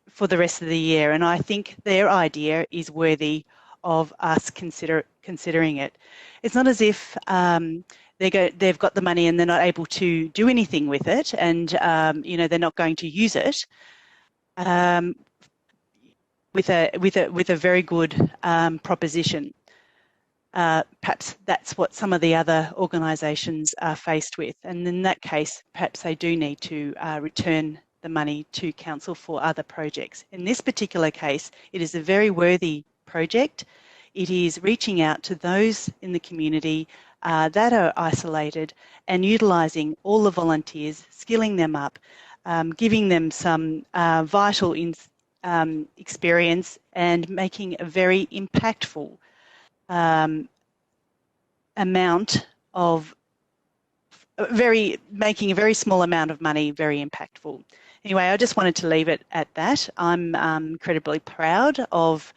for the rest of the year. And I think their idea is worthy of us considering it. It's not as if they've got the money and they're not able to do anything with it, and you know, they're not going to use it with a very good proposition. Perhaps that's what some of the other organisations are faced with, and in that case, perhaps they do need to return the money to council for other projects. In this particular case, it is a very worthy project. It is reaching out to those in the community that are isolated and utilising all the volunteers, skilling them up, giving them some vital experience, and making a very impactful making a very small amount of money very impactful. Anyway, I just wanted to leave it at that. I'm incredibly proud of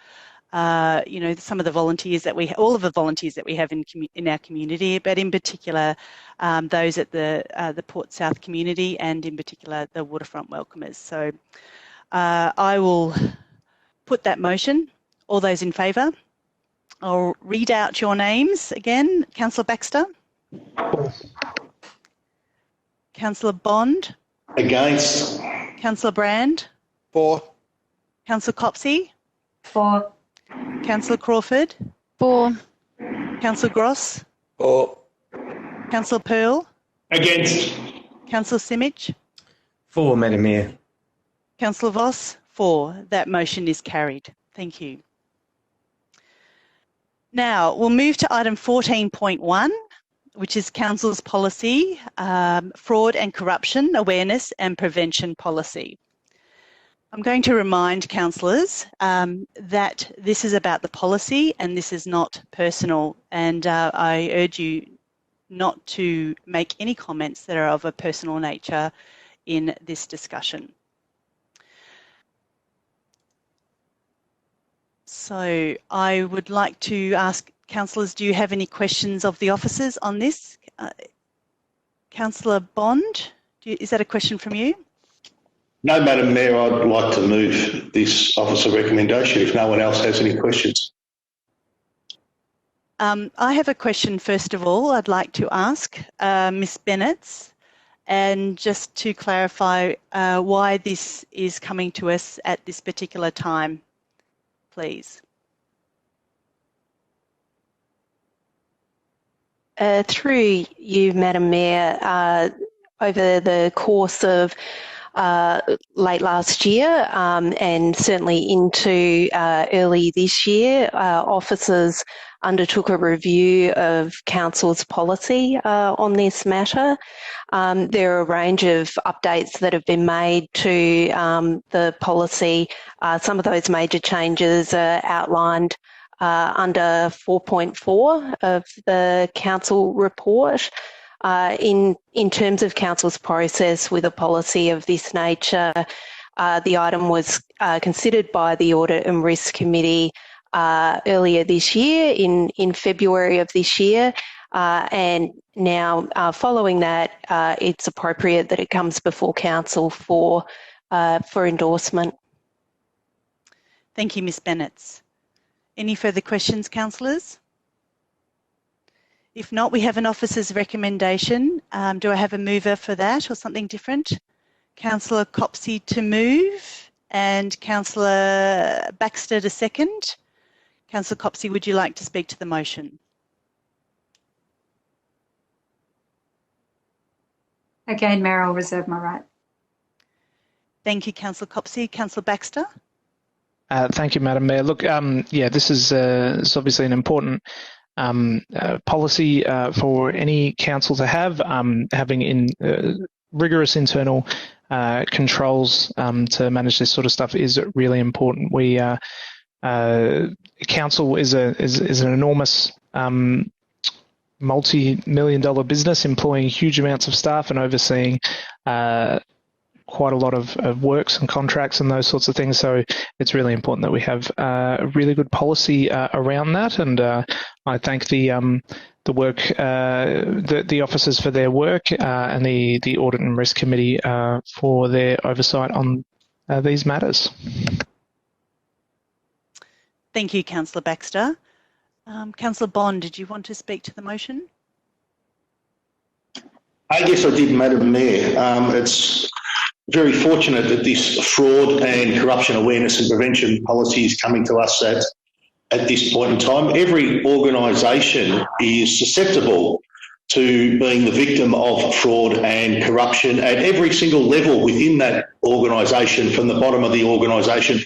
you know, some of the volunteers all of the volunteers that we have in our community, but in particular those at the Port South community, and in particular the Waterfront Welcomers. So I will put that motion. All those in favour? I'll read out your names again. Councillor Baxter? Councillor Bond? Against. Councillor Brand? For. Councillor Copsey? For. Councillor Crawford? For. Councillor Gross? For. Councillor Pearl? Against. Councillor Simic? For, Madam Mayor. Councillor Voss? For. That motion is carried. Thank you. Now, we'll move to item 14.1, which is Council's policy, fraud and corruption awareness and prevention policy. I'm going to remind councillors that this is about the policy and this is not personal, and I urge you not to make any comments that are of a personal nature in this discussion. So I would like to ask councillors, do you have any questions of the officers on this? Councillor Bond, is that a question from you? No, Madam Mayor, I'd like to move this officer recommendation if no one else has any questions. I have a question first of all I'd like to ask Ms Bennett, and just to clarify why this is coming to us at this particular time, please. Through you, Madam Mayor, over the course of late last year and certainly into early this year, officers undertook a review of Council's policy on this matter. There are a range of updates that have been made to the policy. Some of those major changes are outlined under 4.4 of the Council report. In terms of Council's process with a policy of this nature, the item was considered by the Audit and Risk Committee earlier this year, in February of this year, and now following that, it's appropriate that it comes before Council for endorsement. Thank you, Ms Bennett. Any further questions, councillors? If not, we have an officer's recommendation. Do I have a mover for that or something different? Councillor Copsey to move and Councillor Baxter to second. Councillor Copsey, would you like to speak to the motion? Again, Mayor, I'll reserve my right. Thank you, Councillor Copsey. Councillor Baxter? Thank you, Madam Mayor. Look, yeah, this is it's obviously an important policy for any council to have. Having rigorous internal controls to manage this sort of stuff is really important. Council is an enormous multi-million-dollar business employing huge amounts of staff and overseeing quite a lot of works and contracts and those sorts of things. So it's really important that we have a really good policy around that. And I thank the work, the officers for their work, and the Audit and Risk Committee for their oversight on these matters. Thank you, Councillor Baxter. Councillor Bond, did you want to speak to the motion? I guess I did, Madam Mayor. It's very fortunate that this fraud and corruption awareness and prevention policy is coming to us at this point in time. Every organisation is susceptible to being the victim of fraud and corruption at every single level within that organisation, from the bottom of the organisation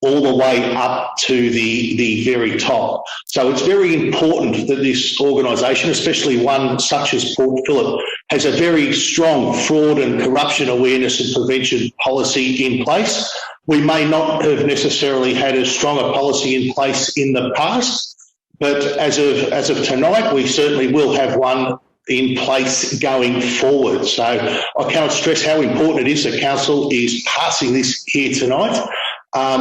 all the way up to the very top. So it's very important that this organisation, especially one such as Port Phillip, has a very strong fraud and corruption awareness and prevention policy in place. We may not have necessarily had as strong a policy in place in the past, but as of tonight, we certainly will have one in place going forward. So I cannot stress how important it is that Council is passing this here tonight.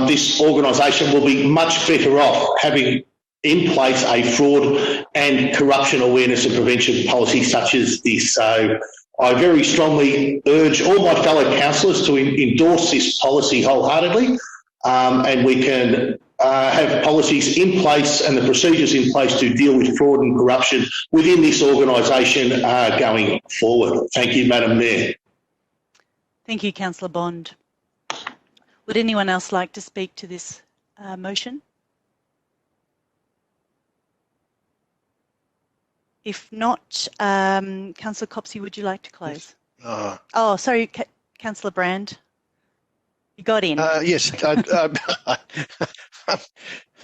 This organisation will be much better off having in place a fraud and corruption awareness and prevention policy such as this. So I very strongly urge all my fellow councillors to endorse this policy wholeheartedly, and we can have policies in place and the procedures in place to deal with fraud and corruption within this organisation going forward. Thank you, Madam Mayor. Thank you, Councillor Bond. Would anyone else like to speak to this motion? If not, Councillor Copsey, would you like to close? Oh, sorry, Councillor Brand. You got in. Yes, I'm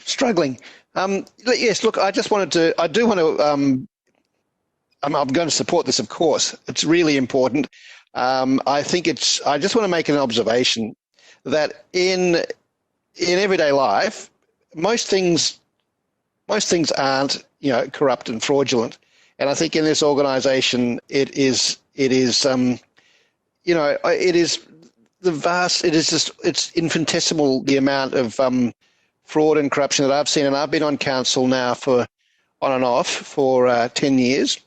struggling. Yes, look, I just wanted to, I do want to, I'm going to support this, of course. It's really important. I think I just want to make an observation that in everyday life, most things aren't, corrupt and fraudulent. And I think in this organisation, it is it's infinitesimal, the amount of fraud and corruption that I've seen. And I've been on council now on and off for 10 years.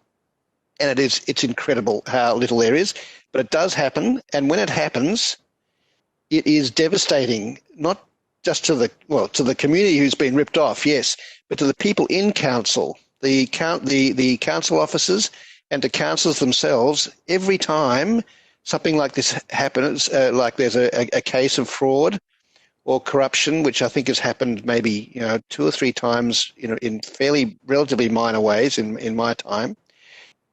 And it's incredible how little there is, but it does happen. And when it happens, it is devastating, not just to the community who's been ripped off, yes, but to the people in council, the council officers, and to councillors themselves. Every time something like this happens, like there's a case of fraud or corruption, which I think has happened maybe 2 or 3 times in fairly relatively minor ways in my time,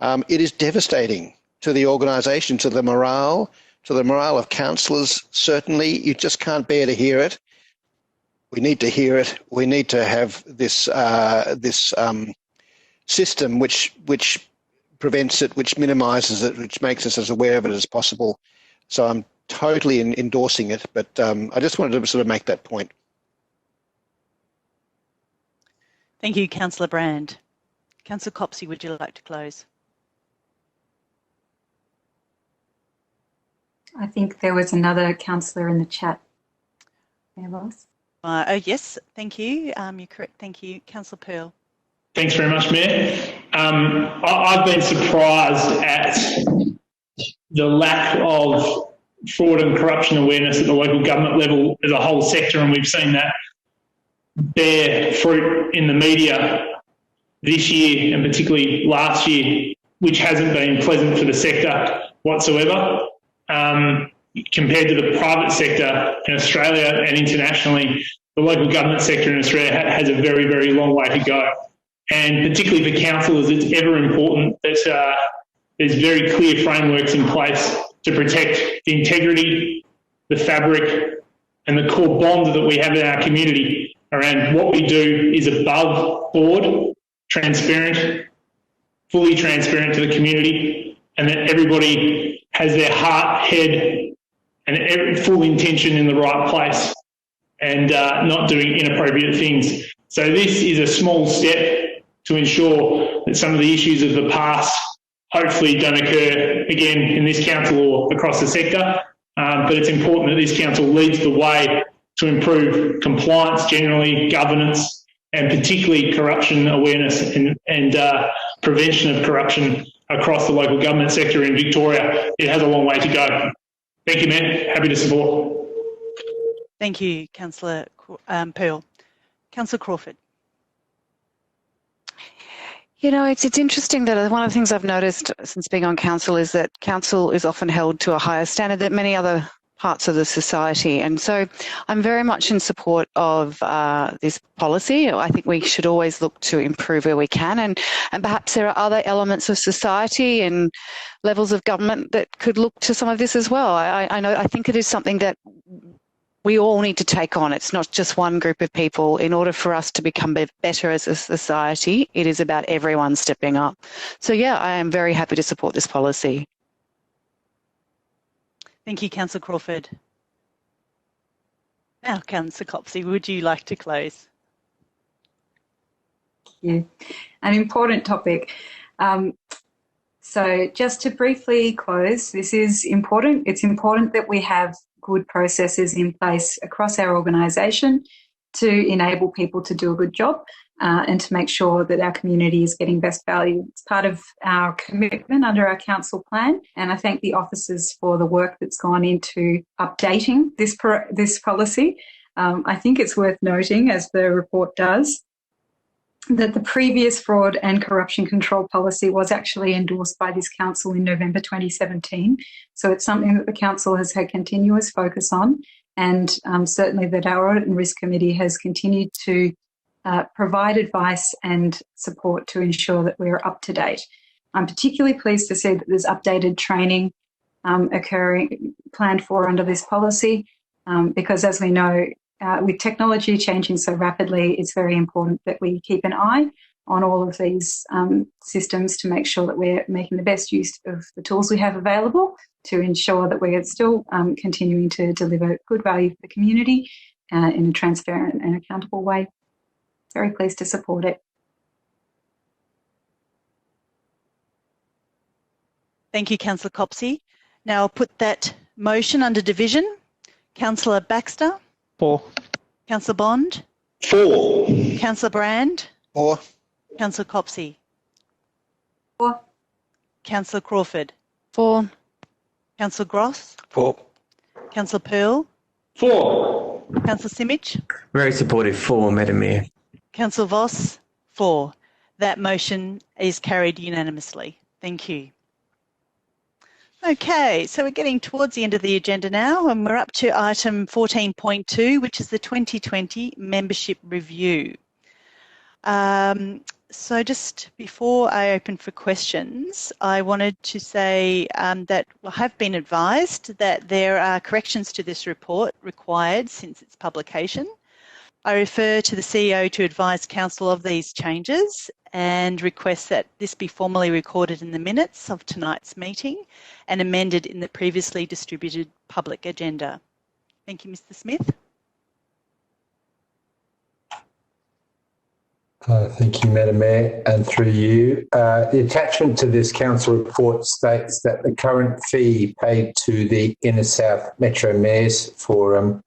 it is devastating to the organisation, to the morale of councillors. Certainly, you just can't bear to hear it. We need to hear it. We need to have this system which prevents it, which minimises it, which makes us as aware of it as possible. So I'm totally endorsing it, but I just wanted to sort of make that point. Thank you, Councillor Brand. Councillor Copsey, would you like to close? I think there was another councillor in the chat. Mayor Ross. Yes, thank you. You're correct. Thank you. Councillor Pearl. Thanks very much, Mayor. I've been surprised at the lack of fraud and corruption awareness at the local government level as a whole sector, and we've seen that bear fruit in the media this year and particularly last year, which hasn't been pleasant for the sector whatsoever. Compared to the private sector in Australia and internationally, the local government sector in Australia has a very, very long way to go. And particularly for councillors, it's ever important that there's very clear frameworks in place to protect the integrity, the fabric, and the core bond that we have in our community around what we do is above board transparent, fully transparent to the community, and that everybody has their heart, head, and full intention in the right place, and not doing inappropriate things. So this is a small step to ensure that some of the issues of the past hopefully don't occur again in this council or across the sector. But it's important that this council leads the way to improve compliance generally, governance, and particularly corruption awareness and prevention of corruption across the local government sector in Victoria. It has a long way to go. Thank you, Mayor. Happy to support. Thank you, Councillor Pearl. Councillor Crawford. You know, it's interesting that one of the things I've noticed since being on council is that council is often held to a higher standard than many other parts of the society. And so I'm very much in support of this policy. I think we should always look to improve where we can. And perhaps there are other elements of society and levels of government that could look to some of this as well. I think it is something that we all need to take on. It's not just one group of people. In order for us to become better as a society, it is about everyone stepping up. So yeah, I am very happy to support this policy. Thank you, Councillor Crawford. Now, Councillor Copsey, would you like to close? Yeah, an important topic. So just to briefly close, this is important. It's important that we have good processes in place across our organisation to enable people to do a good job and to make sure that our community is getting best value. It's part of our commitment under our council plan, and I thank the officers for the work that's gone into updating this policy. I think it's worth noting, as the report does, that the previous fraud and corruption control policy was actually endorsed by this council in November 2017. So it's something that the council has had continuous focus on, and certainly that our Audit and Risk Committee has continued to provide advice and support to ensure that we're up to date. I'm particularly pleased to see that there's updated training planned for under this policy, because as we know, with technology changing so rapidly, it's very important that we keep an eye on all of these systems to make sure that we're making the best use of the tools we have available to ensure that we're still continuing to deliver good value for the community in a transparent and accountable way. Very pleased to support it. Thank you, Councillor Copsey. Now I'll put that motion under division. Councillor Baxter. 4. Councillor Bond. 4. Councillor Brand. 4. Councillor Copsey. 4. Councillor Crawford. 4. Councillor Gross. 4. Councillor Pearl. 4. Councillor Simic. Very supportive. 4, Madam Mayor. Councillor Voss. 4. That motion is carried unanimously. Thank you. Okay, so we're getting towards the end of the agenda now, and we're up to item 14.2, which is the 2020 membership review. So just before I open for questions, I wanted to say that I have been advised that there are corrections to this report required since its publication. I refer to the CEO to advise Council of these changes and request that this be formally recorded in the minutes of tonight's meeting and amended in the previously distributed public agenda. Thank you, Mr. Smith. Thank you, Madam Mayor, and through you. The attachment to this council report states that the current fee paid to the Inner South Metro Mayors Forum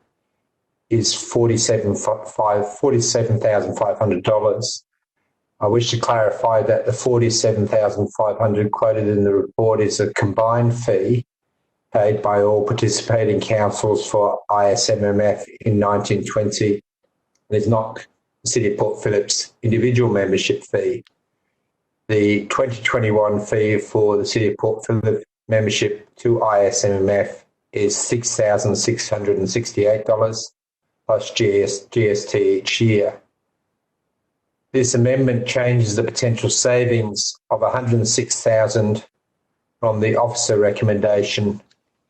is $47,500. I wish to clarify that the $47,500 quoted in the report is a combined fee paid by all participating councils for ISMMF in 1920. It is not the City of Port Phillip's individual membership fee. The 2021 fee for the City of Port Phillip membership to ISMMF is $6,668 plus GST each year. This amendment changes the potential savings of $106,000 from the officer recommendation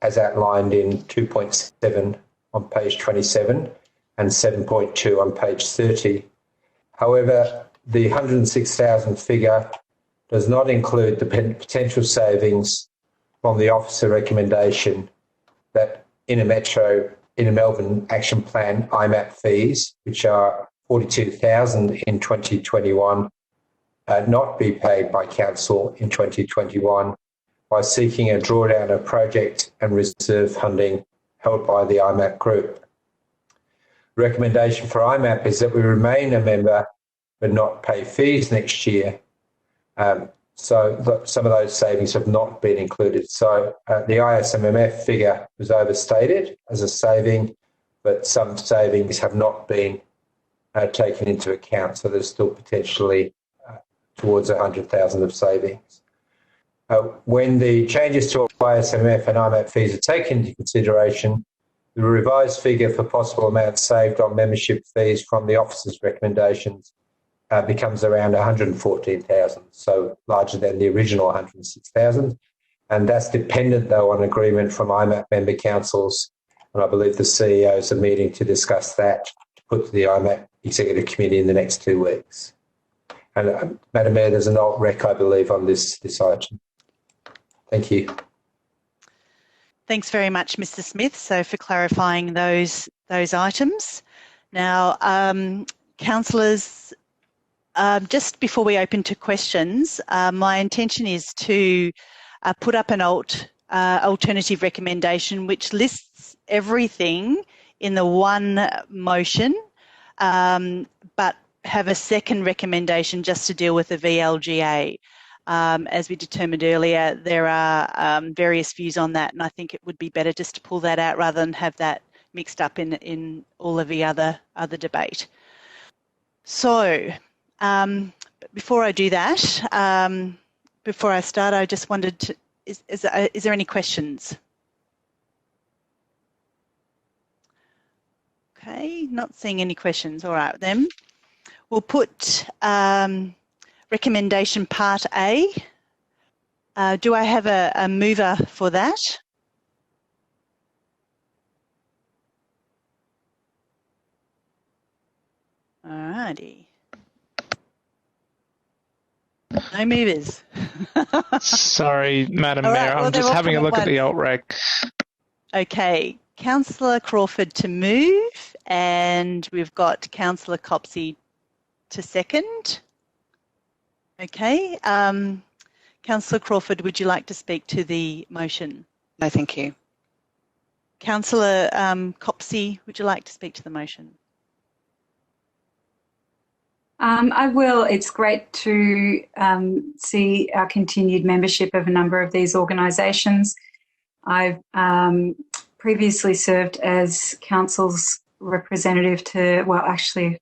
as outlined in 2.7 on page 27 and 7.2 on page 30. However, the 106,000 figure does not include the potential savings from the officer recommendation that Inner Melbourne Action Plan IMAP fees, which are 42,000 in 2021, not be paid by Council in 2021 by seeking a drawdown of project and reserve funding held by the IMAP group. Recommendation for IMAP is that we remain a member but not pay fees next year. So some of those savings have not been included. So the ISMMF figure was overstated as a saving, but some savings have not been taken into account. So there's still potentially towards 100,000 of savings. When the changes to ISMF and IMAP fees are taken into consideration, the revised figure for possible amounts saved on membership fees from the officer's recommendations becomes around 114,000, so larger than the original 106,000. And that's dependent, though, on agreement from IMAP member councils. And I believe the CEOs are meeting to discuss that, to put to the IMAP Executive Committee in the next 2 weeks. And Madam Mayor, there's an alt rec, I believe, on this item. Thank you. Thanks very much, Mr. Smith, so for clarifying those items. Now, councillors, just before we open to questions, my intention is to put up an alternative recommendation which lists everything in the one motion, but have a second recommendation just to deal with the VLGA. As we determined earlier, there are various views on that, and I think it would be better just to pull that out rather than have that mixed up in all of the other debate. So, before I do that, before I start, I just wondered, is there any questions? Okay, not seeing any questions. All right, then we'll put recommendation part A. Do I have a mover for that? All righty. No movers. Sorry, Madam All Mayor, right, well, I'm just having a look at the alt rec. Okay, Councillor Crawford to move, and we've got Councillor Copsey to second. Okay, Councillor Crawford, would you like to speak to the motion? No, thank you. Councillor Copsey, would you like to speak to the motion? I will. It's great to see our continued membership of a number of these organisations. I've previously served as Council's representative to the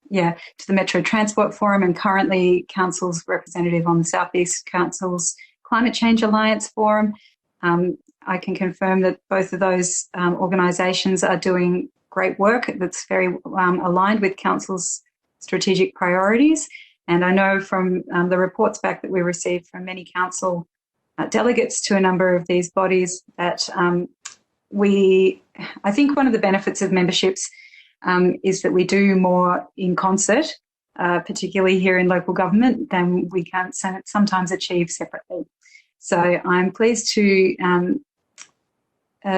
Metro Transport Forum, and currently Council's representative on the South East Council's Climate Change Alliance Forum. I can confirm that both of those organisations are doing great work that's very aligned with Council's strategic priorities. And I know from the reports back that we received from many council delegates to a number of these bodies that I think one of the benefits of memberships is that we do more in concert, particularly here in local government, than we can sometimes achieve separately. So I'm pleased to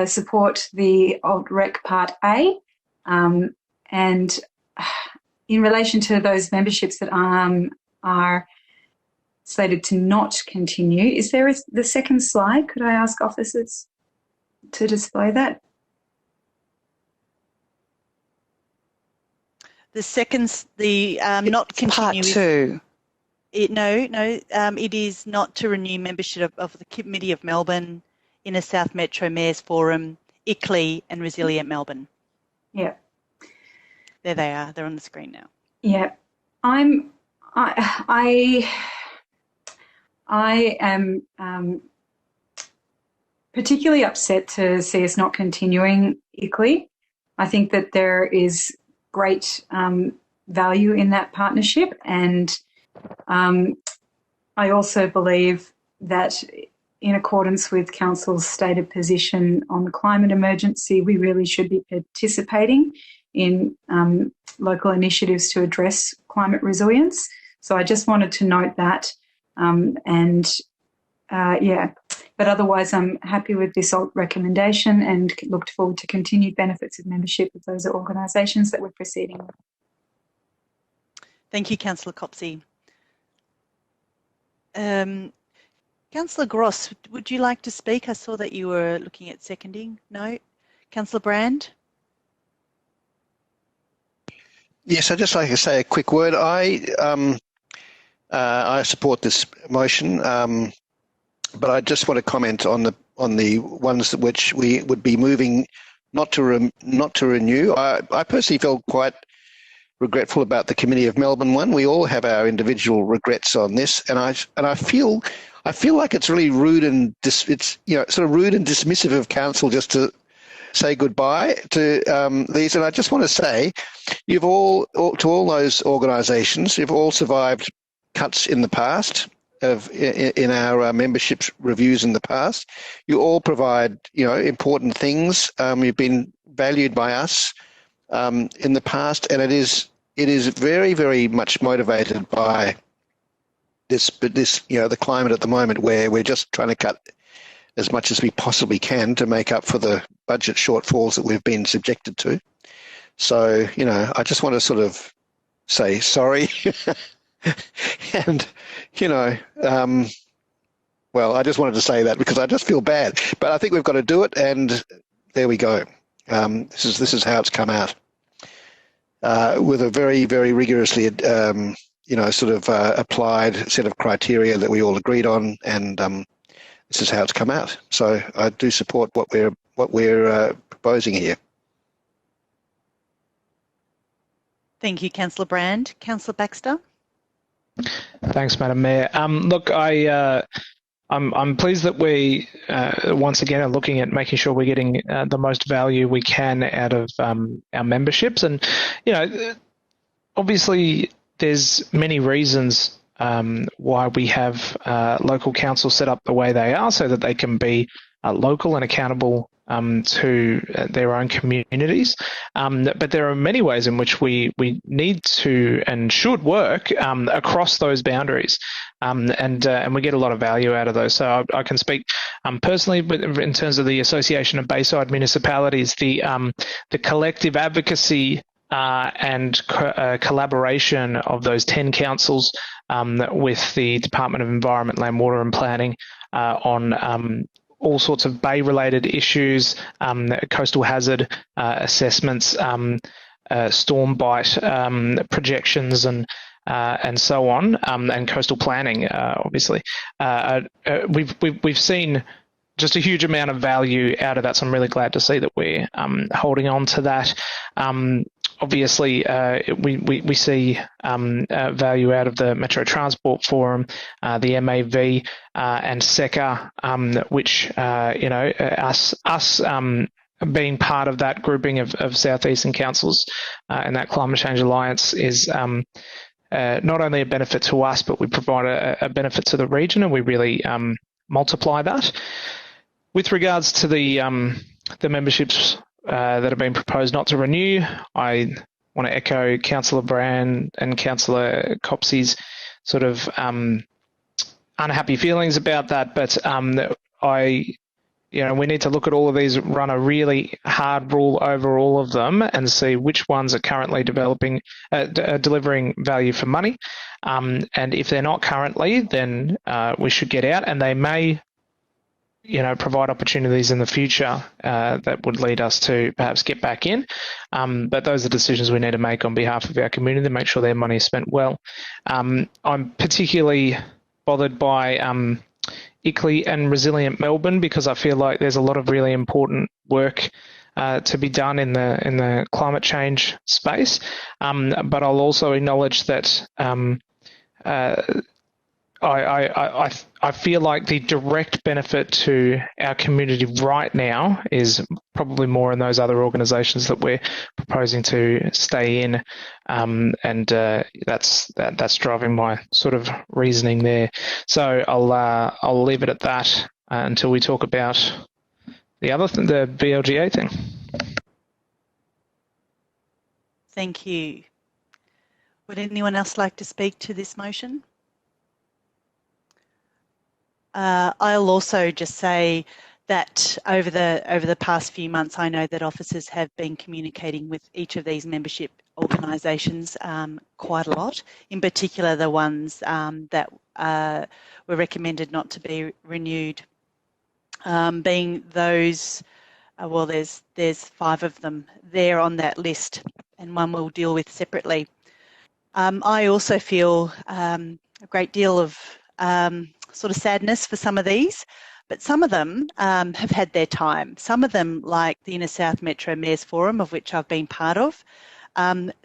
support the alt rec part A, and in relation to those memberships that are slated to not continue, is there the second slide? Could I ask officers to display that? The second, not continue. Part 2. It is not to renew membership of the Committee of Melbourne, Inner South Metro Mayors Forum, ICLEI and Resilient Melbourne. Yeah. There they are. They're on the screen now. Yeah. I am particularly upset to see us not continuing ICLEI. I think that there is great value in that partnership, and I also believe that in accordance with Council's stated position on the climate emergency, we really should be participating in local initiatives to address climate resilience. So I just wanted to note that. But otherwise I'm happy with this recommendation and look forward to continued benefits of membership of those organisations that we're proceeding with. Thank you, Councillor Copsey. Councillor Gross, would you like to speak? I saw that you were looking at seconding. No? Councillor Brand? Yes, I'd just like to say a quick word. I support this motion, but I just want to comment on the ones which we would be moving not to renew. I personally felt quite regretful about the Committee of Melbourne one. We all have our individual regrets on this, and I feel like it's really rude and sort of rude and dismissive of council just to say goodbye to these. And I just want to say, to all those organisations, you've all survived cuts in the past in our membership reviews in the past. You all provide important things. You've been valued by us in the past, and it is very, very much motivated by this the climate at the moment where we're just trying to cut as much as we possibly can to make up for the budget shortfalls that we've been subjected to. So, I just want to sort of say sorry. And, well, I just wanted to say that because I just feel bad. But I think we've got to do it, and there we go. This is how it's come out. With a very, very rigorously, applied set of criteria that we all agreed on, and this is how it's come out. So I do support what we're proposing here. Thank you, Councillor Brand. Councillor Baxter? Thanks, Madam Mayor. Look, I'm pleased that we once again are looking at making sure we're getting the most value we can out of our memberships, and obviously there's many reasons why we have local councils set up the way they are, so that they can be local and accountable to their own communities. But there are many ways in which we need to and should work across those boundaries. And we get a lot of value out of those. So I can speak personally, but in terms of the Association of Bayside Municipalities, the collective advocacy and collaboration of those 10 councils with the Department of Environment, Land, Water and Planning on all sorts of bay-related issues, coastal hazard assessments, storm bite projections, and so on, and coastal planning. Obviously, we've seen just a huge amount of value out of that. So I'm really glad to see that we're holding on to that. Obviously, we see value out of the Metro Transport Forum, the MAV, and SECA, which us being part of that grouping of southeastern councils and that Climate Change Alliance is not only a benefit to us, but we provide a benefit to the region, and we really multiply that. With regards to the memberships that have been proposed not to renew, I want to echo Councillor Brand and Councillor Copsey's sort of unhappy feelings about that. But we need to look at all of these, run a really hard rule over all of them, and see which ones are currently delivering value for money. And if they're not currently, then we should get out, and they may provide opportunities in the future that would lead us to perhaps get back in. But those are decisions we need to make on behalf of our community to make sure their money is spent well. I'm particularly bothered by ICLEI and Resilient Melbourne, because I feel like there's a lot of really important work to be done in the climate change space. But I'll also acknowledge that I feel like the direct benefit to our community right now is probably more in those other organisations that we're proposing to stay in, and that's driving my sort of reasoning there. So I'll leave it at that until we talk about the VLGA thing. Thank you. Would anyone else like to speak to this motion? I'll also just say that over the past few months, I know that officers have been communicating with each of these membership organisations quite a lot, in particular the ones that were recommended not to be renewed, being those, well, there's 5 of them there on that list, and one we'll deal with separately. I also feel a great deal of sort of sadness for some of these, but some of them have had their time. Some of them, like the Inner South Metro Mayors Forum, of which I've been part of,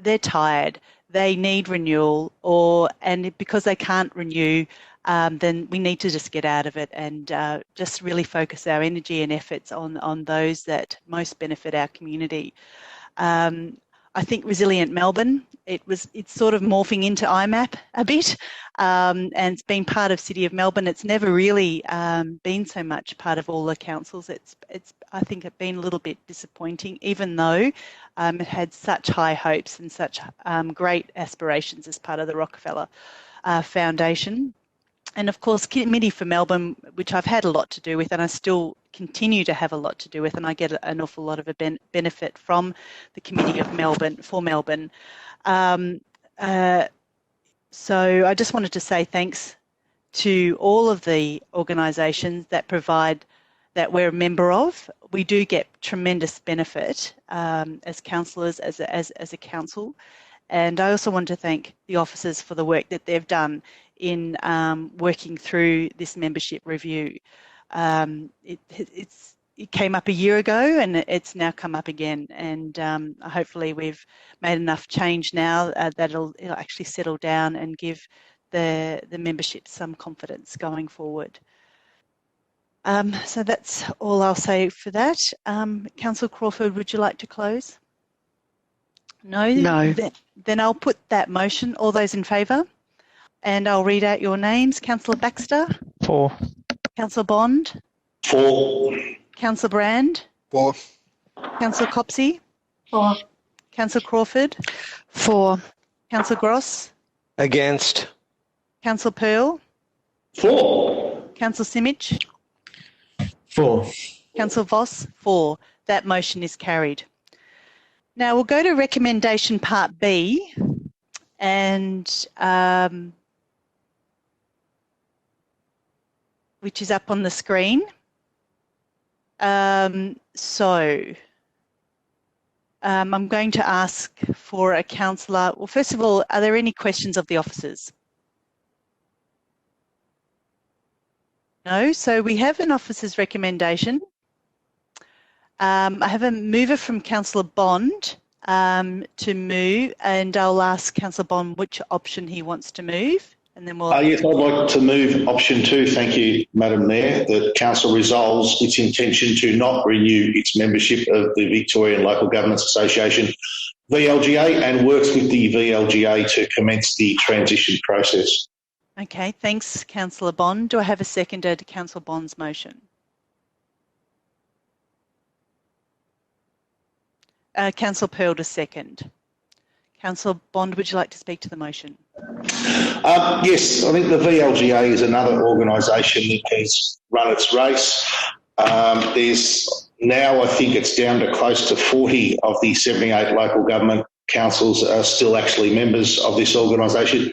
they're tired. They need renewal, and because they can't renew, then we need to just get out of it and just really focus our energy and efforts on those that most benefit our community. I think Resilient Melbourne, it's sort of morphing into IMAP a bit, and it's been part of City of Melbourne. It's never really been so much part of all the councils. I think it's been a little bit disappointing, even though it had such high hopes and such great aspirations as part of the Rockefeller Foundation. And of course, Committee for Melbourne, which I've had a lot to do with, and I still continue to have a lot to do with, and I get an awful lot of a benefit from the Committee of Melbourne for Melbourne. So I just wanted to say thanks to all of the organisations that provide, that we're a member of. We do get tremendous benefit as councillors, as a council. And I also want to thank the officers for the work that they've done in working through this membership review. It came up a year ago and it's now come up again, and hopefully we've made enough change now that it'll actually settle down and give the membership some confidence going forward. So that's all I'll say for that. Councillor Crawford, would you like to close? No? No. Then I'll put that motion. All those in favour? And I'll read out your names. Councillor Baxter? For. Councillor Bond? For. Councillor Brand? For. Councillor Copsey? For. Councillor Crawford? For. Councillor Gross? Against. Councillor Pearl? For. Councillor Simic? For. Councillor Voss? For. That motion is carried. Now we'll go to recommendation part B, and which is up on the screen. I'm going to ask for a councillor. Well, first of all, are there any questions of the officers? No, so we have an officer's recommendation. I have a mover from Councillor Bond to move, and I'll ask Councillor Bond which option he wants to move, and then we'll... Yes, I'd like to move option 2, thank you, Madam Mayor, that Council resolves its intention to not renew its membership of the Victorian Local Governments Association, VLGA, and works with the VLGA to commence the transition process. Okay, thanks, Councillor Bond. Do I have a seconder to Councillor Bond's motion? Councillor Pearl to second. Councillor Bond, would you like to speak to the motion? Yes, I think the VLGA is another organisation that has run its race. There's now, I think it's down to close to 40 of the 78 local government councils are still actually members of this organisation.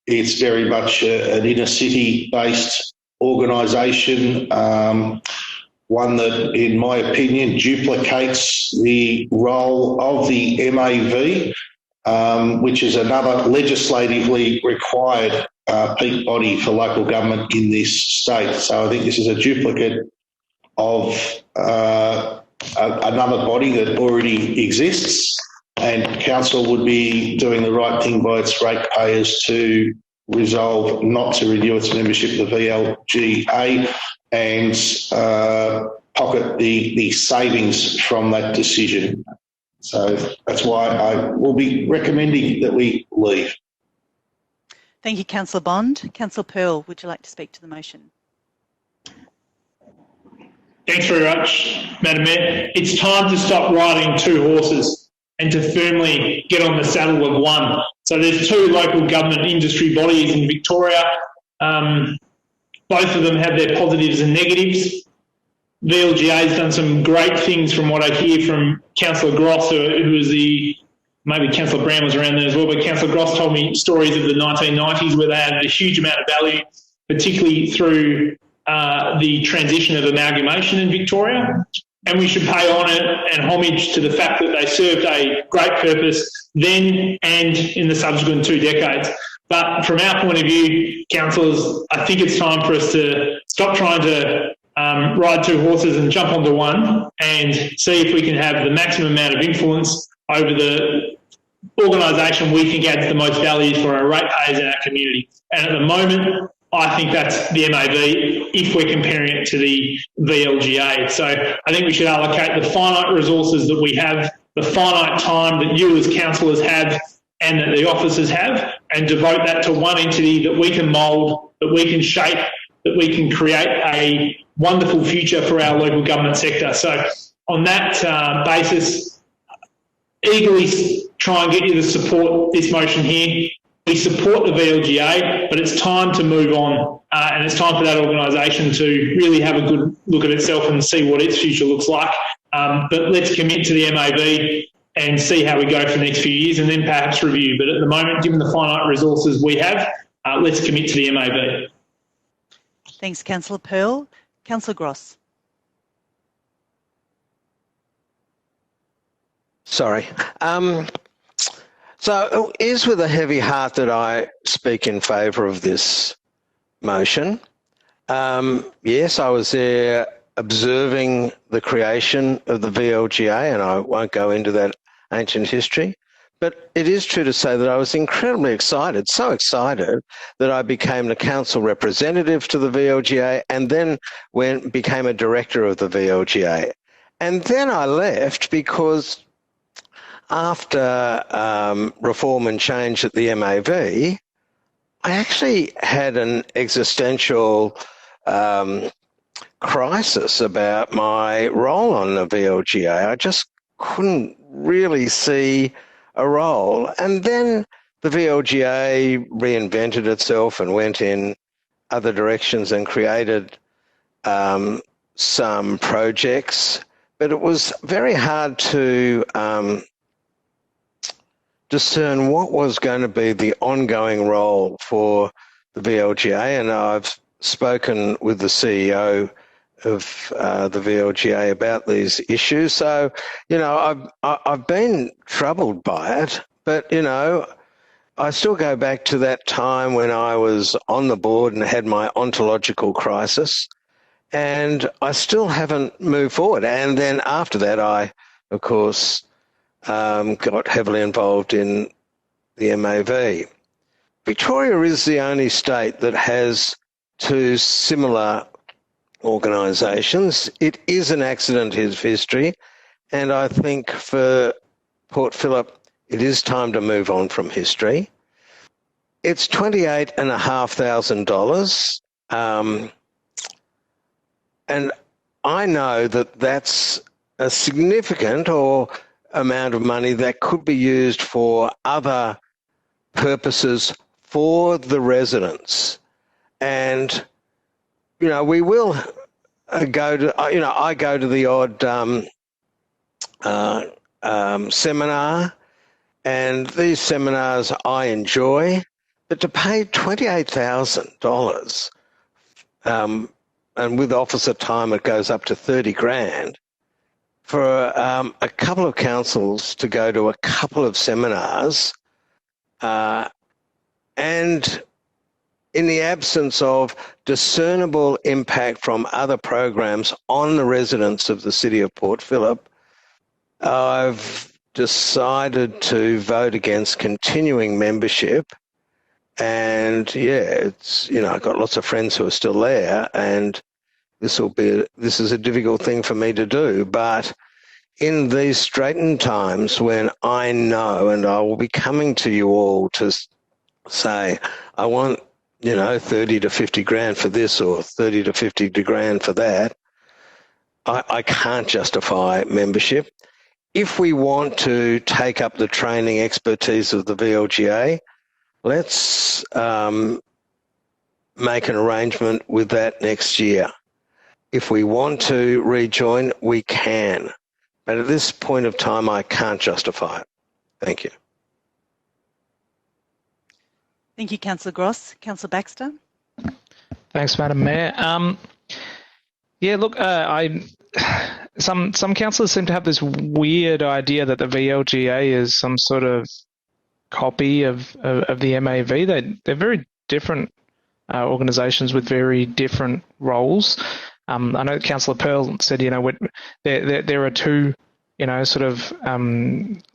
It's very much an inner city based organisation. One that, in my opinion, duplicates the role of the MAV, which is another legislatively required peak body for local government in this state. So I think this is a duplicate of another body that already exists, and council would be doing the right thing by its ratepayers to resolve not to renew its membership of the VLGA and pocket the savings from that decision. So that's why I will be recommending that we leave. Thank you, Councillor Bond. Councillor Pearl, would you like to speak to the motion? Thanks very much, Madam Mayor. It's time to stop riding 2 horses and to firmly get on the saddle of one. So there's two local government industry bodies in Victoria. Both of them have their positives and negatives. VLGA has done some great things from what I hear from Councillor Gross, who was maybe Councillor Brown was around there as well, but Councillor Gross told me stories of the 1990s where they added a huge amount of value, particularly through the transition of amalgamation in Victoria. And we should pay honour and homage to the fact that they served a great purpose then and in the subsequent 2 decades. But from our point of view, councillors, I think it's time for us to stop trying to ride 2 horses and jump onto one and see if we can have the maximum amount of influence over the organisation we think adds the most value for our ratepayers in our community. And at the moment, I think that's the MAV if we're comparing it to the VLGA. So I think we should allocate the finite resources that we have, the finite time that you as councillors have and that the officers have, and devote that to one entity that we can mould, that we can shape, that we can create a wonderful future for our local government sector. So on that basis, eagerly try and get you to support this motion here. We support the VLGA, but it's time to move on and it's time for that organisation to really have a good look at itself and see what its future looks like. But let's commit to the MAV and see how we go for the next few years and then perhaps review. But at the moment, given the finite resources we have, let's commit to the MAV. Thanks, Councillor Pearl. Councillor Gross. Sorry. So it is with a heavy heart that I speak in favour of this motion. Yes, I was there observing the creation of the VLGA, and I won't go into that ancient history. But it is true to say that I was incredibly excited, so excited that I became the council representative to the VLGA and then became a director of the VLGA. And then I left because after reform and change at the MAV, I actually had an existential crisis about my role on the VLGA. I just couldn't really see a role. And then the VLGA reinvented itself and went in other directions and created some projects. But it was very hard to discern what was going to be the ongoing role for the VLGA. And I've spoken with the CEO of the VLGA about these issues. So, you know, I've been troubled by it, but, you know, I still go back to that time when I was on the board and had my ontological crisis, and I still haven't moved forward. And then after that, I, of course, got heavily involved in the MAV. Victoria is the only state that has 2 similar organisations. It is an accident of history, and I think for Port Phillip, it is time to move on from history. It's $28,500, and I know that that's a significant amount of money that could be used for other purposes for the residents. And you know, we will go to, you know, I go to the odd seminar, and these seminars I enjoy, but to pay $28,000, and with officer time it goes up to 30 grand, for a couple of councils to go to a couple of seminars, and in the absence of discernible impact from other programs on the residents of the city of Port Phillip, I've decided to vote against continuing membership. And yeah, it's, you know, I've got lots of friends who are still there, and this is a difficult thing for me to do. But in these straitened times when I know, and I will be coming to you all to say, I want, you know, 30 to 50 grand for this or 30 to 50 grand for that, I can't justify membership. if we want to take up the training expertise of the VLGA, let's make an arrangement with that next year. If we want to rejoin, we can. But at this point of time, I can't justify it. Thank you. Thank you, Councillor Gross. Councillor Baxter. Thanks, Madam Mayor. Yeah, look, some councillors seem to have this weird idea that the VLGA is some sort of copy of the MAV. They're very different organisations with very different roles. I know Councillor Pearl said, there are two, sort of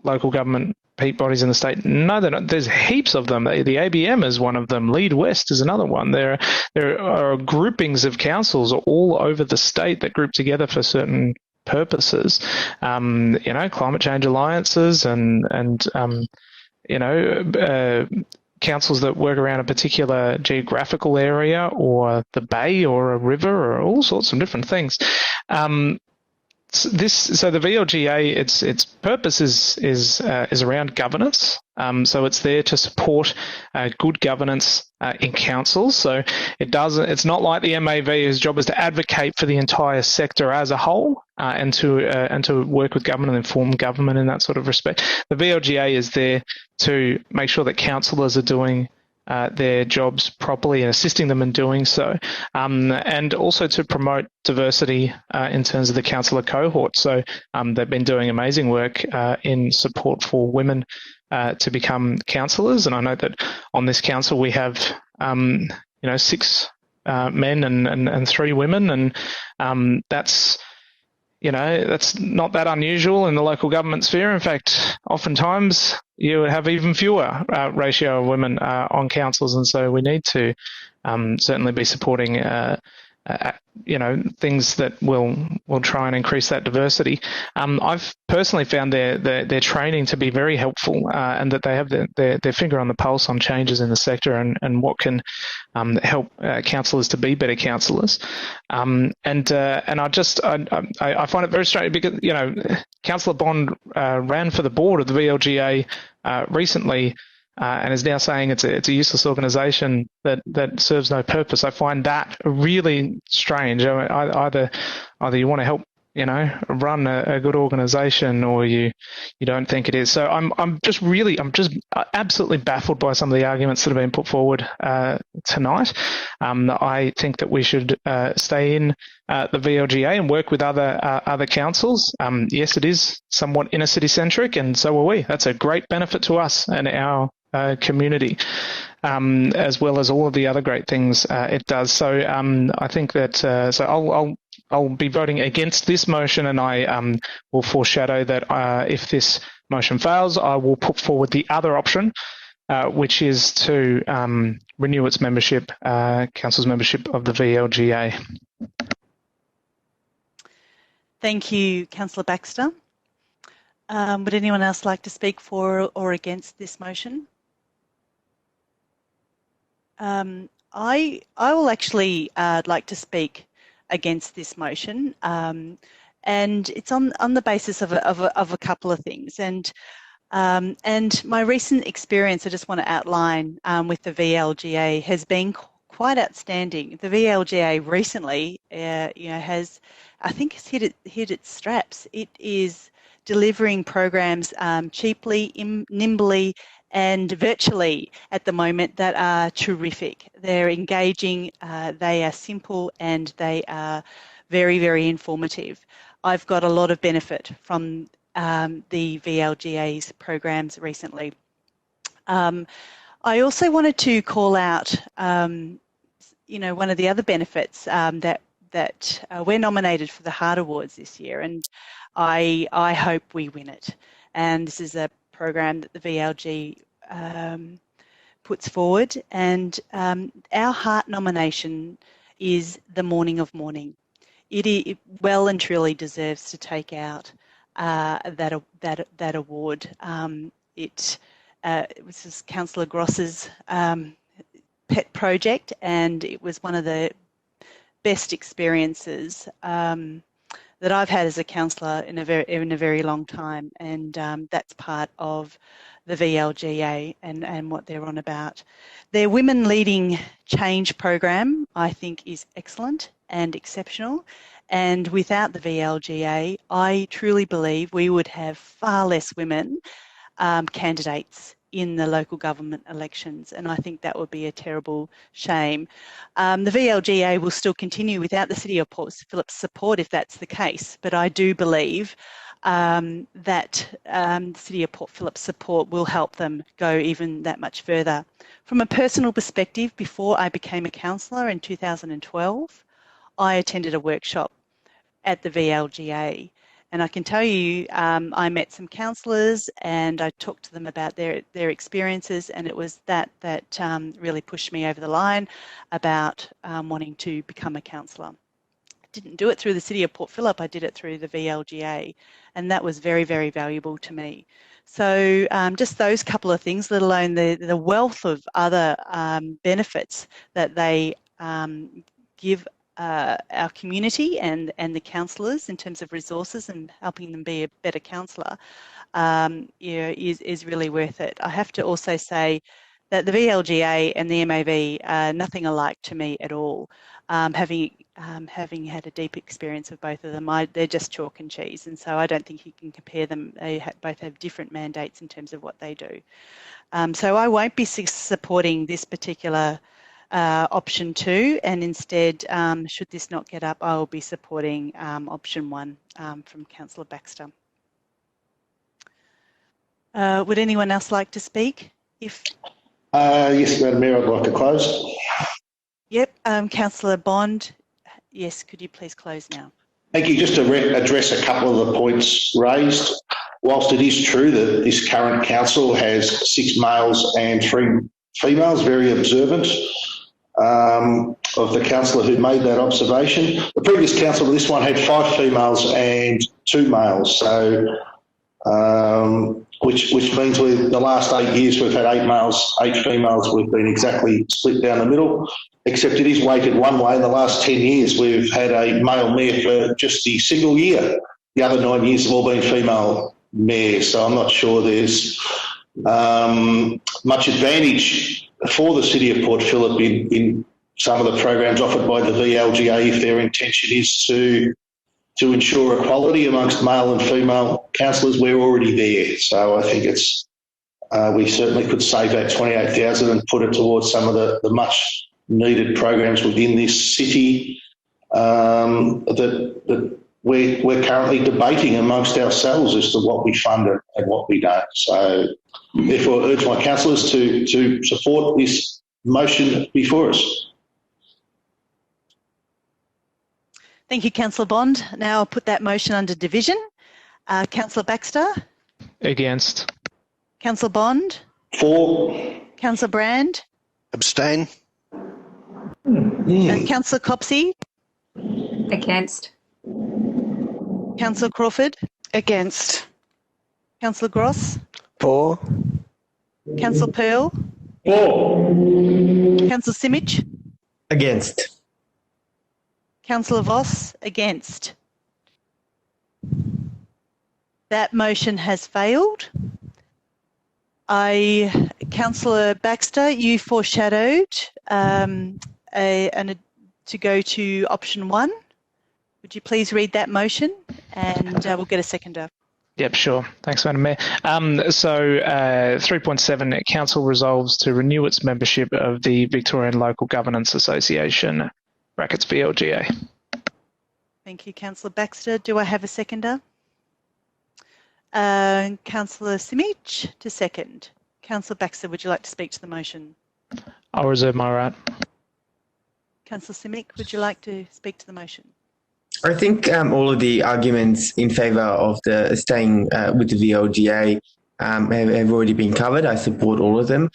local government peak bodies in the state. No, they're not. There's heaps of them. The ABM is one of them. Lead West is another one. There are groupings of councils all over the state that group together for certain purposes. Climate change alliances and councils that work around a particular geographical area or the bay or a river or all sorts of different things. So the VLGA, its purpose is around governance. So it's there to support good governance in councils. So it's not like the MAV, whose job is to advocate for the entire sector as a whole and to work with government and inform government in that sort of respect. The VLGA is there to make sure that councillors are doing their jobs properly and assisting them in doing so, and also to promote diversity in terms of the councillor cohort. So they've been doing amazing work in support for women to become councillors, and I know that on this council we have 6 men and 3 women, and that's not that unusual in the local government sphere. In fact, oftentimes you have even fewer ratio of women on councils, and so we need to certainly be supporting things that will try and increase that diversity. I've personally found their training to be very helpful, and that they have their finger on the pulse on changes in the sector and what can help councillors to be better councillors. And I find it very strange because Councillor Bond ran for the board of the VLGA recently. And is now saying it's a useless organisation that serves no purpose. I find that really strange. Either you want to help, run a good organisation, or you don't think it is. So I'm just absolutely baffled by some of the arguments that have been put forward tonight. I think that we should stay in the VLGA and work with other councils. Yes, it is somewhat inner city centric, and so are we. That's a great benefit to us and our community, as well as all of the other great things it does. So I think that so I'll be voting against this motion, and I will foreshadow that if this motion fails, I will put forward the other option, which is to renew its membership, council's membership of the VLGA. Thank you, Councillor Baxter. Would anyone else like to speak for or against this motion? I will actually like to speak against this motion, and it's on the basis of a couple of things. And my recent experience, I just want to outline with the VLGA, has been quite outstanding. The VLGA recently, has, I think, has hit its straps. It is delivering programs cheaply, nimbly, and virtually at the moment that are terrific. They're engaging, they are simple, and they are very, very informative. I've got a lot of benefit from the VLGA's programs recently. I also wanted to call out, one of the other benefits that we're nominated for the Heart Awards this year, and I hope we win it. And this is a program that the VLG puts forward, and our Heart nomination is the Morning of Morning. It well and truly deserves to take out that award. It was Councillor Gross's pet project, and it was one of the best experiences that I've had as a councillor in a very long time, and that's part of the VLGA and what they're on about. Their Women Leading Change program, I think, is excellent and exceptional, and without the VLGA, I truly believe we would have far less women candidates in the local government elections, and I think that would be a terrible shame. The VLGA will still continue without the City of Port Phillip's support if that's the case, but I do believe that the City of Port Phillip's support will help them go even that much further. From a personal perspective, before I became a councillor in 2012, I attended a workshop at the VLGA. And I can tell you, I met some councillors and I talked to them about their experiences, and it was that really pushed me over the line about wanting to become a councillor. I didn't do it through the City of Port Phillip, I did it through the VLGA, and that was very, very valuable to me. So just those couple of things, let alone the wealth of other benefits that they give our community and the councillors in terms of resources and helping them be a better councillor is really worth it. I have to also say that the VLGA and the MAV are nothing alike to me at all. Having had a deep experience of both of them, they're just chalk and cheese, and so I don't think you can compare them. They both have different mandates in terms of what they do. So I won't be supporting this particular option 2, and instead, should this not get up, I will be supporting option 1 from Councillor Baxter. Would anyone else like to speak? Yes, Madam Mayor, I'd like to close. Yep, Councillor Bond, yes, could you please close now? Thank you. Just to address a couple of the points raised, whilst it is true that this current council has 6 males and 3 females, very observant of the councillor who made that observation. The previous council, this one, had 5 females and 2 males, so which means the last 8 years we've had 8 males, 8 females. We've been exactly split down the middle, except it is weighted one way. In the last 10 years we've had a male mayor for just the single year. The other 9 years have all been female mayors, so I'm not sure there's much advantage for the City of Port Phillip in some of the programs offered by the VLGA if their intention is to ensure equality amongst male and female councillors. We're already there, so I think it's we certainly could save that 28,000 and put it towards some of the much needed programs within this city that we're currently debating amongst ourselves as to what we fund and what we don't. So therefore, I urge my councillors to support this motion before us. Thank you, Councillor Bond. Now I'll put that motion under division. Councillor Baxter? Against. Councillor Bond? For. Councillor Brand? Abstain. Councillor Copsey? Against. Councillor Crawford? Against. Councillor Gross? For. Councillor Pearl? For. Councillor Simic? Against. Councillor Voss? Against. That motion has failed. Councillor Baxter, you foreshadowed to go to option 1. Would you please read that motion, and we'll get a seconder. Yep, sure. Thanks, Madam Mayor. So 3.7, Council resolves to renew its membership of the Victorian Local Governance Association, brackets VLGA. Thank you, Councillor Baxter. Do I have a seconder? Councillor Simic to second. Councillor Baxter, would you like to speak to the motion? I'll reserve my right. Councillor Simic, would you like to speak to the motion? I think all of the arguments in favour of the staying with the VLGA have already been covered. I support all of them.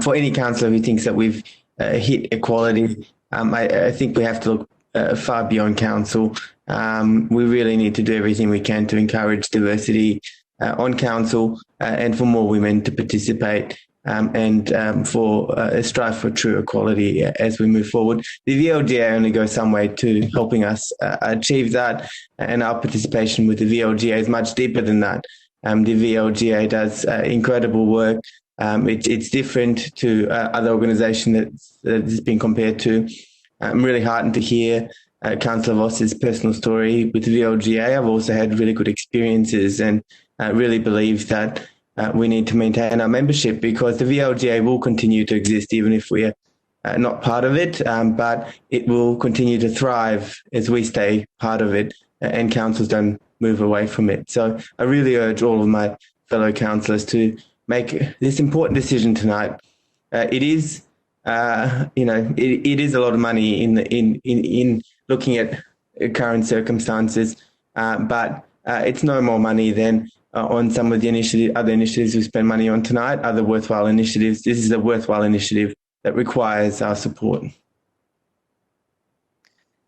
For any councillor who thinks that we've hit equality, I think we have to look far beyond council. We really need to do everything we can to encourage diversity on council and for more women to participate and for a strive for true equality as we move forward. The VLGA only goes some way to helping us achieve that, and our participation with the VLGA is much deeper than that. The VLGA does incredible work. It's different to other organisations that it's been compared to. I'm really heartened to hear Councillor Voss's personal story with the VLGA. I've also had really good experiences and really believe that we need to maintain our membership, because the VLGA will continue to exist even if we're not part of it, but it will continue to thrive as we stay part of it and councils don't move away from it. So I really urge all of my fellow councillors to make this important decision tonight. It is, it is a lot of money in looking at current circumstances, but it's no more money than on some of the other initiatives we spend money on tonight, other worthwhile initiatives. This is a worthwhile initiative that requires our support.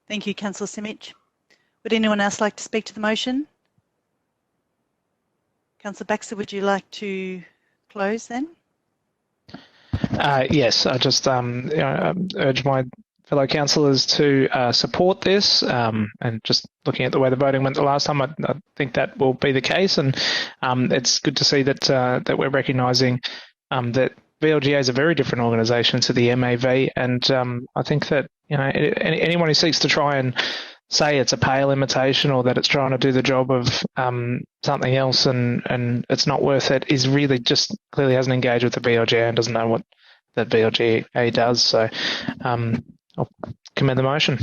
Thank you, Councillor Simic. Would anyone else like to speak to the motion? Councillor Baxter, would you like to close then? Yes, I just urge my fellow councillors to support this, and just looking at the way the voting went the last time, I think that will be the case, and it's good to see that that we're recognising that VLGA is a very different organisation to the MAV, and I think that anyone who seeks to try and say it's a pale imitation or that it's trying to do the job of something else and it's not worth it is really just clearly hasn't engaged with the VLGA and doesn't know what that VLGA does. So I'll commend the motion.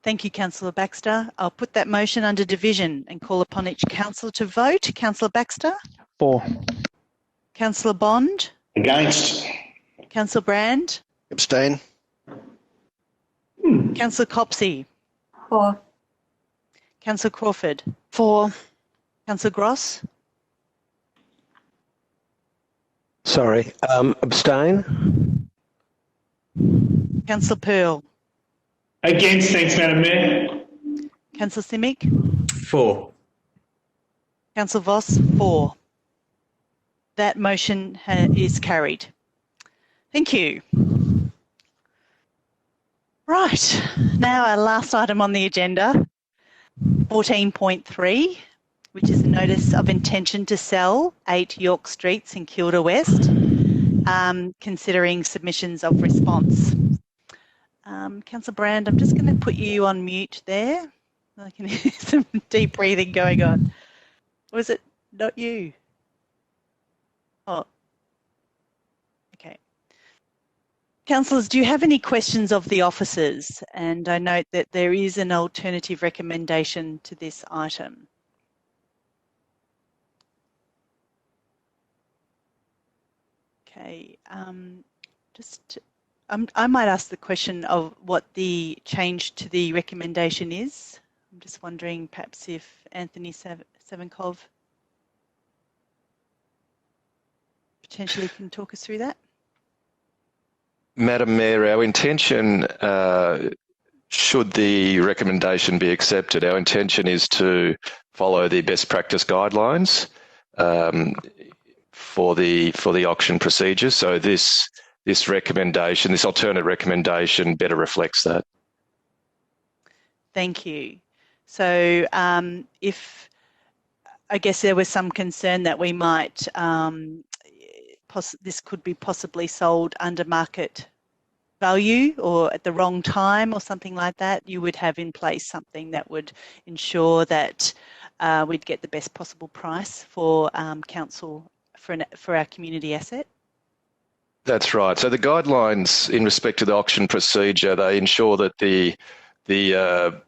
Thank you, Councillor Baxter. I'll put that motion under division and call upon each councillor to vote. Councillor Baxter? For. Councillor Bond? Against. Councillor Brand? Abstain. Councillor Copsey? For. Councillor Crawford? For. Councillor Gross? Sorry, abstain. Councillor Pearl? Against, thanks, Madam Mayor. Councillor Simic? For. Councillor Voss? For. That motion is carried. Thank you. Right, now our last item on the agenda, 14.3, which is a notice of intention to sell 8 York Streets in Kilda West, considering submissions of response. Councillor Brand, I'm just going to put you on mute there. I can hear some deep breathing going on. Was it not you? Oh, okay. Councillors, do you have any questions of the officers? And I note that there is an alternative recommendation to this item. Okay, I might ask the question of what the change to the recommendation is. I'm just wondering perhaps if Anthony Savinkov potentially can talk us through that. Madam Mayor, our intention, should the recommendation be accepted, our intention is to follow the best practice guidelines for the auction procedure. So this recommendation, this alternate recommendation, better reflects that. Thank you. So if I guess there was some concern that we might this could be possibly sold under market value or at the wrong time or something like that, you would have in place something that would ensure that we'd get the best possible price for council for our community asset? That's right. So the guidelines in respect to the auction procedure, they ensure that the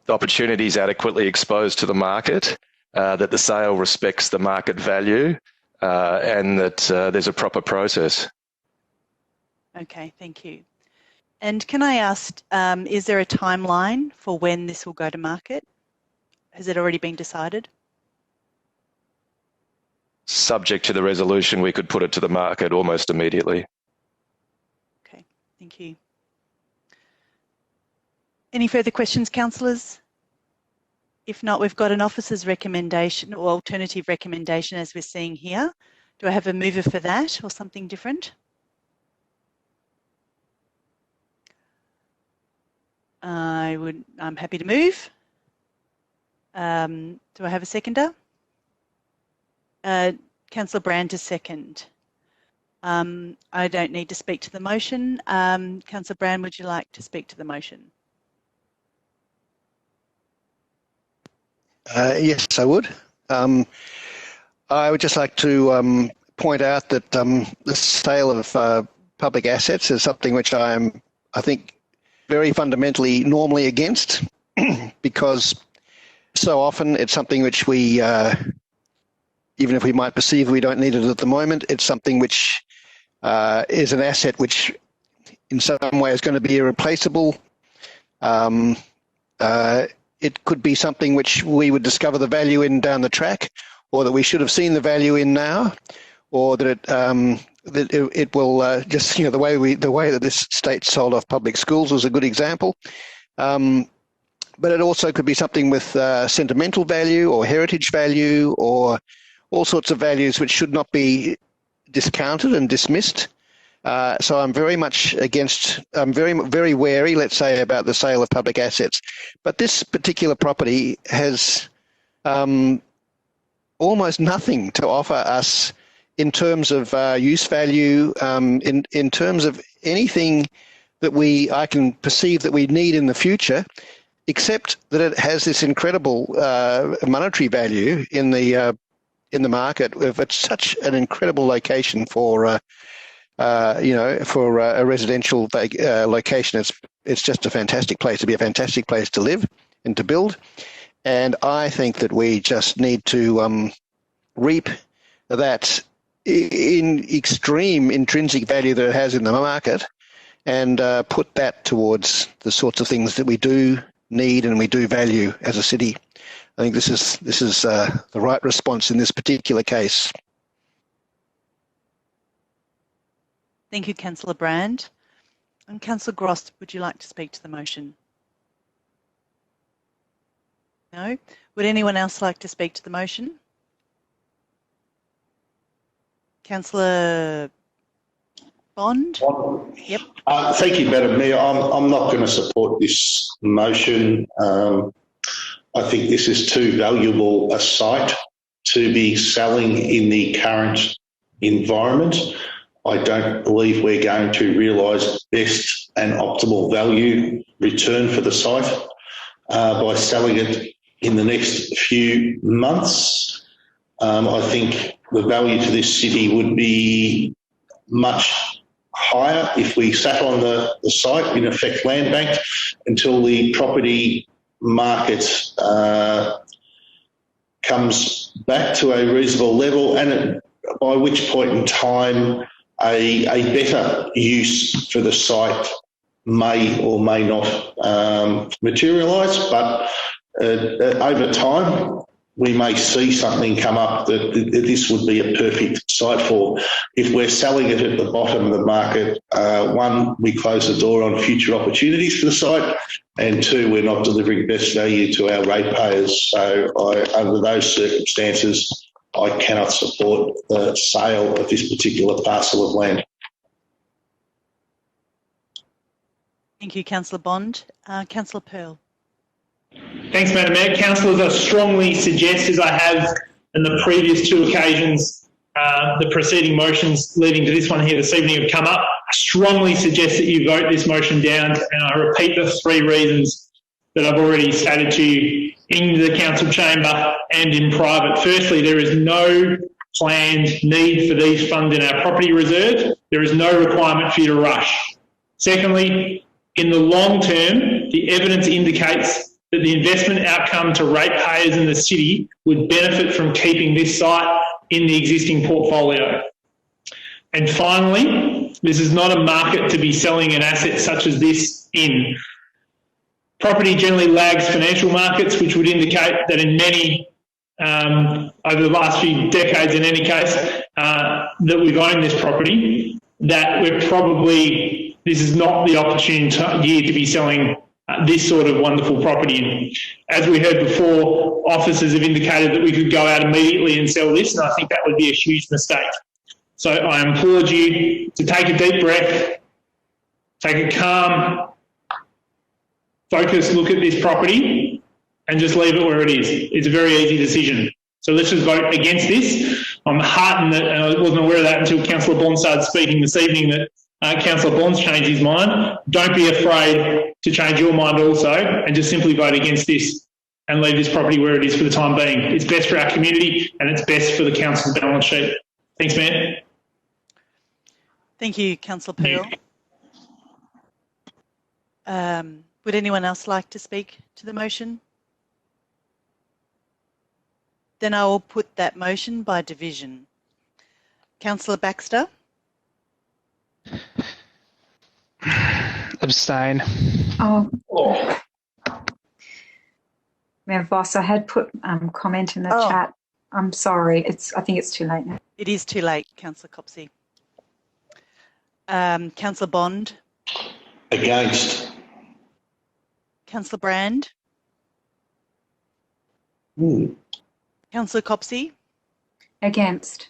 opportunity is adequately exposed to the market, that the sale respects the market value, and that there's a proper process. Okay, thank you. And can I ask, is there a timeline for when this will go to market? Has it already been decided? Subject to the resolution, we could put it to the market almost immediately. Okay, thank you. Any further questions, councillors? If not, we've got an officer's recommendation or alternative recommendation as we're seeing here. Do I have a mover for that or something different? I'm happy to move. Do I have a seconder? Councillor Brand to second. I don't need to speak to the motion. Councillor Brand, would you like to speak to the motion? Yes, I would. I would just like to point out that the sale of public assets is something which I think, very fundamentally normally against, because so often it's something which we, even if we might perceive we don't need it at the moment, it's something which is an asset which in some way is going to be irreplaceable. It could be something which we would discover the value in down the track, or that we should have seen the value in now, or that it will just, the way that this state sold off public schools was a good example. But it also could be something with sentimental value or heritage value or all sorts of values which should not be discounted and dismissed. So I'm very much against, I'm very wary, let's say, about the sale of public assets. But this particular property has almost nothing to offer us in terms of use value, in terms of anything that I can perceive that we need in the future, except that it has this incredible monetary value in the market. It's such an incredible location for a residential location. It's just a fantastic place to be, a fantastic place to live and to build. And I think that we just need to reap that in extreme intrinsic value that it has in the market, and put that towards the sorts of things that we do need and we do value as a city. I think this is the right response in this particular case. Thank you, Councillor Brand. And Councillor Gross, would you like to speak to the motion? No? Would anyone else like to speak to the motion? Councillor Bond? Yep. Thank you, Madam Mayor. I'm not going to support this motion. I think this is too valuable a site to be selling in the current environment. I don't believe we're going to realise best and optimal value return for the site by selling it in the next few months. I think the value to this city would be much higher if we sat on the site, in effect land banked, until the property market comes back to a reasonable level, and by which point in time a better use for the site may or may not materialise. But over time, we may see something come up that this would be a perfect site for. If we're selling it at the bottom of the market, one, we close the door on future opportunities for the site, and two, we're not delivering best value to our ratepayers. So under those circumstances, I cannot support the sale of this particular parcel of land. Thank you, Councillor Bond. Councillor Pearl. Thanks, Madam Mayor. Councillors, I strongly suggest, as I have in the previous two occasions, the preceding motions leading to this one here this evening have come up. I strongly suggest that you vote this motion down, and I repeat the three reasons that I've already stated to you in the council chamber and in private. Firstly, there is no planned need for these funds in our property reserve. There is no requirement for you to rush. Secondly, in the long term, the evidence indicates that the investment outcome to ratepayers in the city would benefit from keeping this site in the existing portfolio. And finally, this is not a market to be selling an asset such as this in. Property generally lags financial markets, which would indicate that in many, over the last few decades in any case, that we've owned this property, that we're probably, this is not the opportune year to be selling this sort of wonderful property. And as we heard before, officers have indicated that we could go out immediately and sell this, and I think that would be a huge mistake. So I implore you to take a deep breath, take a calm, focused look at this property and just leave it where it is. It's a very easy decision. So let's just vote against this. I'm heartened that, and I wasn't aware of that until Councillor Bond started speaking this evening, that Councillor Bond's changed his mind. Don't be afraid to change your mind also and just simply vote against this and leave this property where it is for the time being. It's best for our community and it's best for the council's balance sheet. Thanks, Mayor. Thank you, Councillor Pearl. Would anyone else like to speak to the motion? Then I will put that motion by division. Councillor Baxter? Abstain. Oh. Mayor Voss, I had put comment in the chat. I'm sorry. I think it's too late now. It is too late, Councillor Copsey. Councillor Bond? Against. Councillor Brand? Councillor Copsey? Against.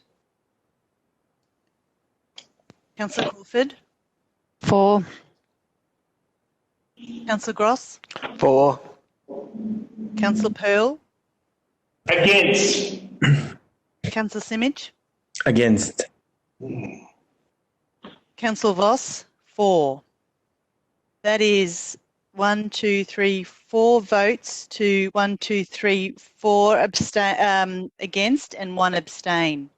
Councillor Crawford? For. Councillor Gross? For. Councillor Pearl? Against. Councillor Simic? Against. Councillor Voss? For. That is 1, 2, 3, 4 votes to 1, 2, 3, 4 abstain, against and 1 abstain.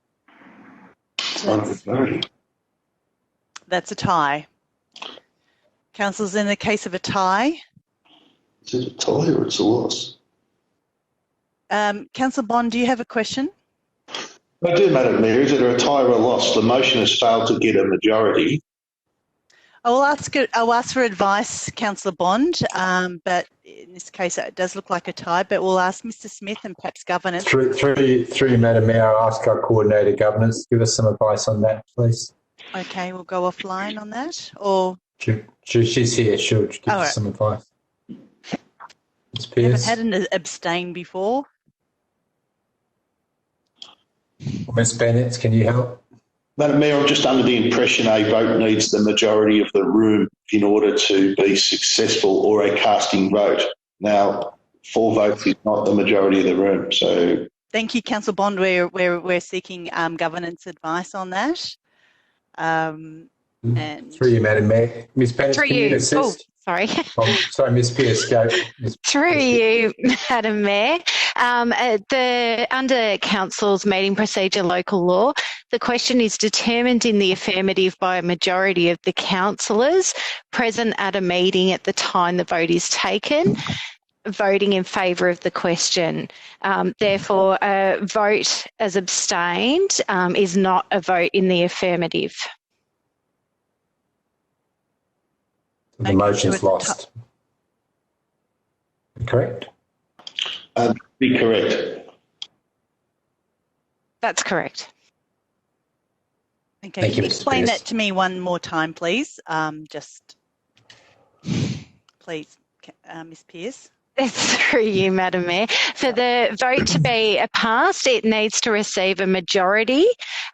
That's a tie. Councillors, in the case of a tie. Is it a tie or it's a loss? Councillor Bond, do you have a question? I do, Madam Mayor. Is it a tie or a loss? The motion has failed to get a majority. I'll ask for advice, Councillor Bond, but in this case it does look like a tie, but we'll ask Mr Smith and perhaps governance. Through Madam Mayor, I'll ask our coordinator governance to give us some advice on that, please. Okay, we'll go offline on that, or... She's here, she'll give us some advice. Ms. Pearce. Haven't had an abstain before. Ms Bennett, can you help? Madam Mayor, I'm just under the impression a vote needs the majority of the room in order to be successful, or a casting vote. Now, 4 votes is not the majority of the room, so... Thank you, Councillor Bond. We're seeking governance advice on that. And through you, Madam Mayor. Ms Bennett, can you assist? Oh, sorry. Sorry, Ms Pearce, go. Through you, Madam Mayor. Under Council's meeting procedure local law, the question is determined in the affirmative by a majority of the councillors present at a meeting at the time the vote is taken, voting in favour of the question. Therefore, a vote as abstained is not a vote in the affirmative. The motion's lost. Correct? Be correct. That's correct. Okay, Thank you, explain that to me one more time, please. Please, Ms Pearce. Through you, Madam Mayor. For the vote to be passed, it needs to receive a majority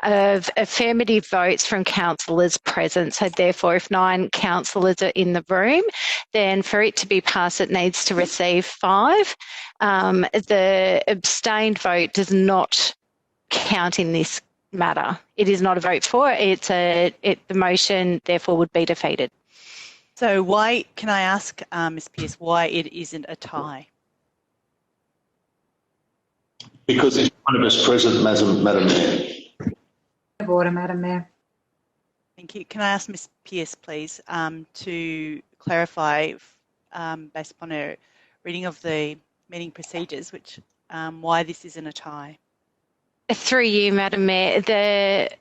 of affirmative votes from councillors present. So therefore, if 9 councillors are in the room, then for it to be passed, it needs to receive 5. The abstained vote does not count in this matter. It is not a vote for. The motion, therefore, would be defeated. So why, can I ask Ms Pearce, why it isn't a tie? Because there's one of us present, Madam Mayor. Of order, Madam Mayor. Thank you. Can I ask Ms Pearce, please, to clarify, based upon her reading of the meeting procedures, which why this isn't a tie? Through you, Madam Mayor, the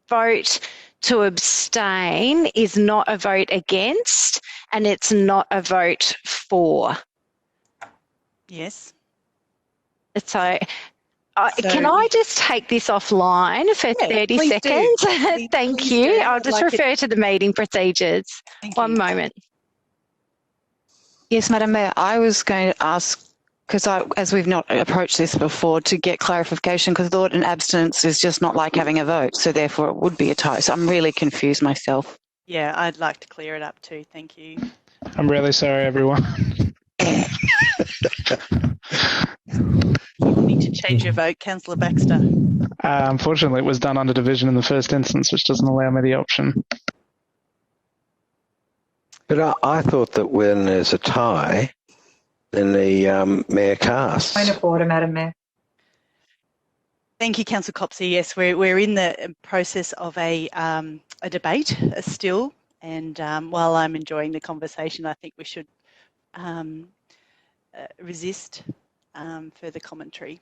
vote to abstain is not a vote against, and it's not a vote for. Yes. So can I just take this offline for 30 seconds? Thank you. I'll just refer to the meeting procedures. One moment. Yes, Madam Mayor, I was going to ask, because as we've not approached this before, to get clarification, because I thought an abstinence is just not like having a vote, so therefore it would be a tie. So I'm really confused myself. Yeah, I'd like to clear it up too. Thank you. I'm really sorry, everyone. You need to change your vote, Councillor Baxter. Unfortunately, it was done under division in the first instance, which doesn't allow me the option. But I thought that when there's a tie, then the mayor casts. Point of order, Madam Mayor. Thank you, Councillor Copsey. Yes, we're in the process of a debate still, and while I'm enjoying the conversation, I think we should resist further commentary.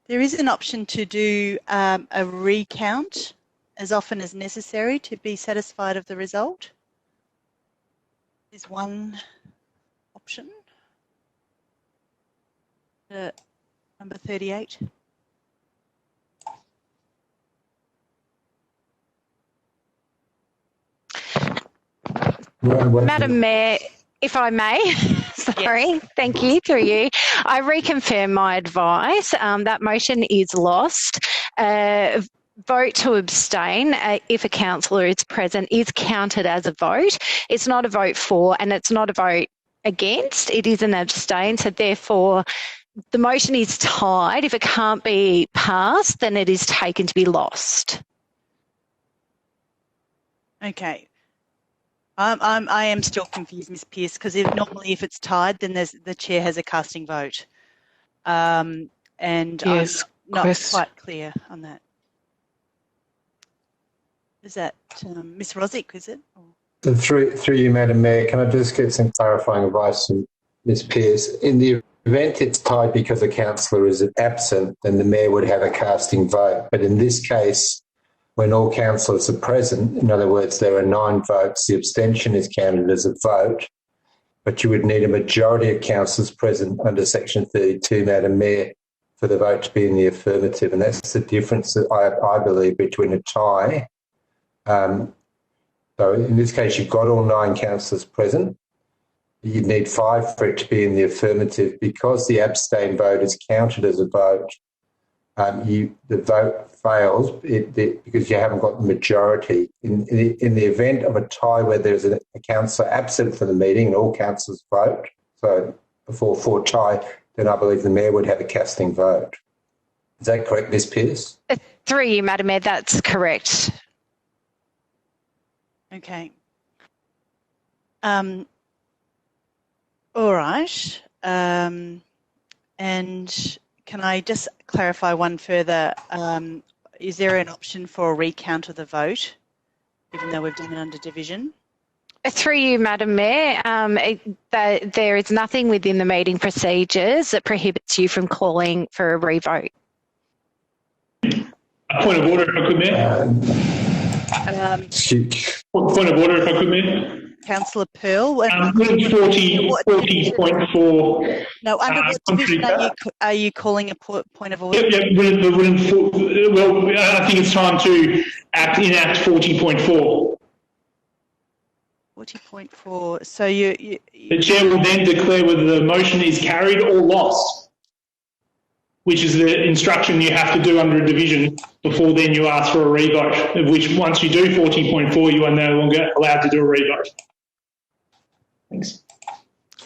There is an option to do a recount as often as necessary to be satisfied of the result. There's one option. Number 38. Madam Mayor, if I may, sorry, yes. Thank you, through you. I reconfirm my advice. That motion is lost. Vote to abstain if a councillor is present is counted as a vote. It's not a vote for and it's not a vote against. It is an abstain. So therefore, the motion is tied. If it can't be passed, then it is taken to be lost. Okay. I am still confused, Ms. Pearce, because normally if it's tied, then the chair has a casting vote, and yes, I'm not quite clear on that. Is that Ms. Rosick? Is it? Or? Through you, Madam Mayor, can I just get some clarifying advice from Ms. Pearce? In the event it's tied because a councillor is absent, then the mayor would have a casting vote. But in this case, when all councillors are present, in other words, there are 9 votes, the abstention is counted as a vote, but you would need a majority of councillors present under Section 32, Madam Mayor, for the vote to be in the affirmative. And that's the difference, that I believe, between a tie. So in this case, you've got all 9 councillors present. You'd need 5 for it to be in the affirmative. Because the abstain vote is counted as a vote, the vote fails because you haven't got the majority. In the event of a tie where there's a councillor absent from the meeting and all councillors vote, so a 4-4 tie, then I believe the mayor would have a casting vote. Is that correct, Ms. Pearce? Through you, Madam Mayor, that's correct. Okay. All right. And can I just clarify one further? Is there an option for a recount of the vote, even though we've done it under division? Through you, Madam Mayor, there is nothing within the meeting procedures that prohibits you from calling for a revote. Point of order, if I could, Mayor. Point of order, if I could, Mayor. Councillor Pearl. 40.4. No, under what division are you calling a point of order? Well, I think it's time to enact 40.4. 40.4. So the chair will then declare whether the motion is carried or lost, which is the instruction you have to do under a division. Before then, you ask for a revote, of which once you do 40.4, you are no longer allowed to do a revote. Thanks.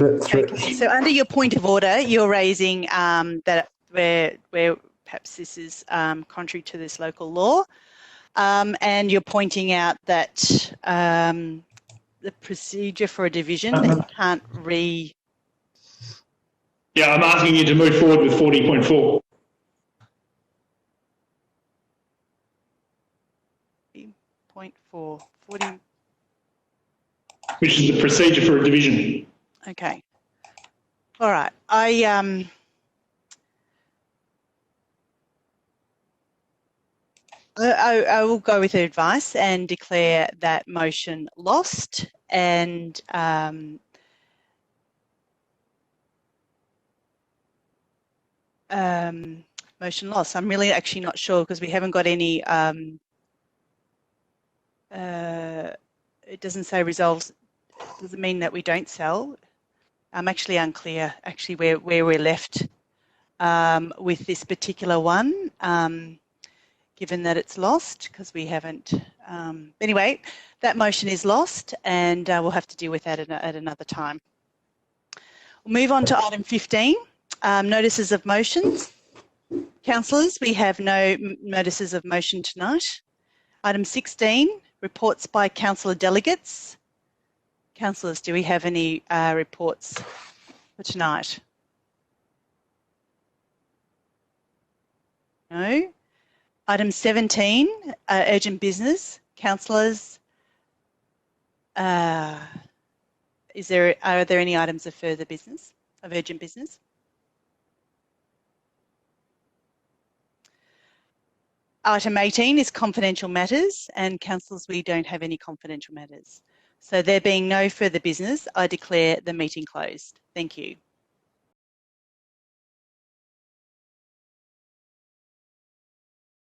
Okay. So under your point of order, you're raising that we're perhaps this is contrary to this local law. And you're pointing out that the procedure for a division that you can't Yeah, I'm asking you to move forward with 40.4. 40.4, which is the procedure for a division. Okay. All right. I will go with her advice and declare that motion lost, and motion lost. I'm really actually not sure because we haven't got any. It doesn't say resolves. Does it mean that we don't sell? I'm actually unclear actually where we're left with this particular one, given that it's lost because we haven't. Anyway, that motion is lost, and we'll have to deal with that at another time. We'll move on to item 15, notices of motions. Councillors, we have no notices of motion tonight. Item 16, reports by councillor delegates. Councillors, do we have any reports for tonight? No. Item 17, urgent business. Councillors, are there any items of further business, of urgent business? Item 18 is confidential matters, and councillors, we don't have any confidential matters. So there being no further business, I declare the meeting closed. Thank you.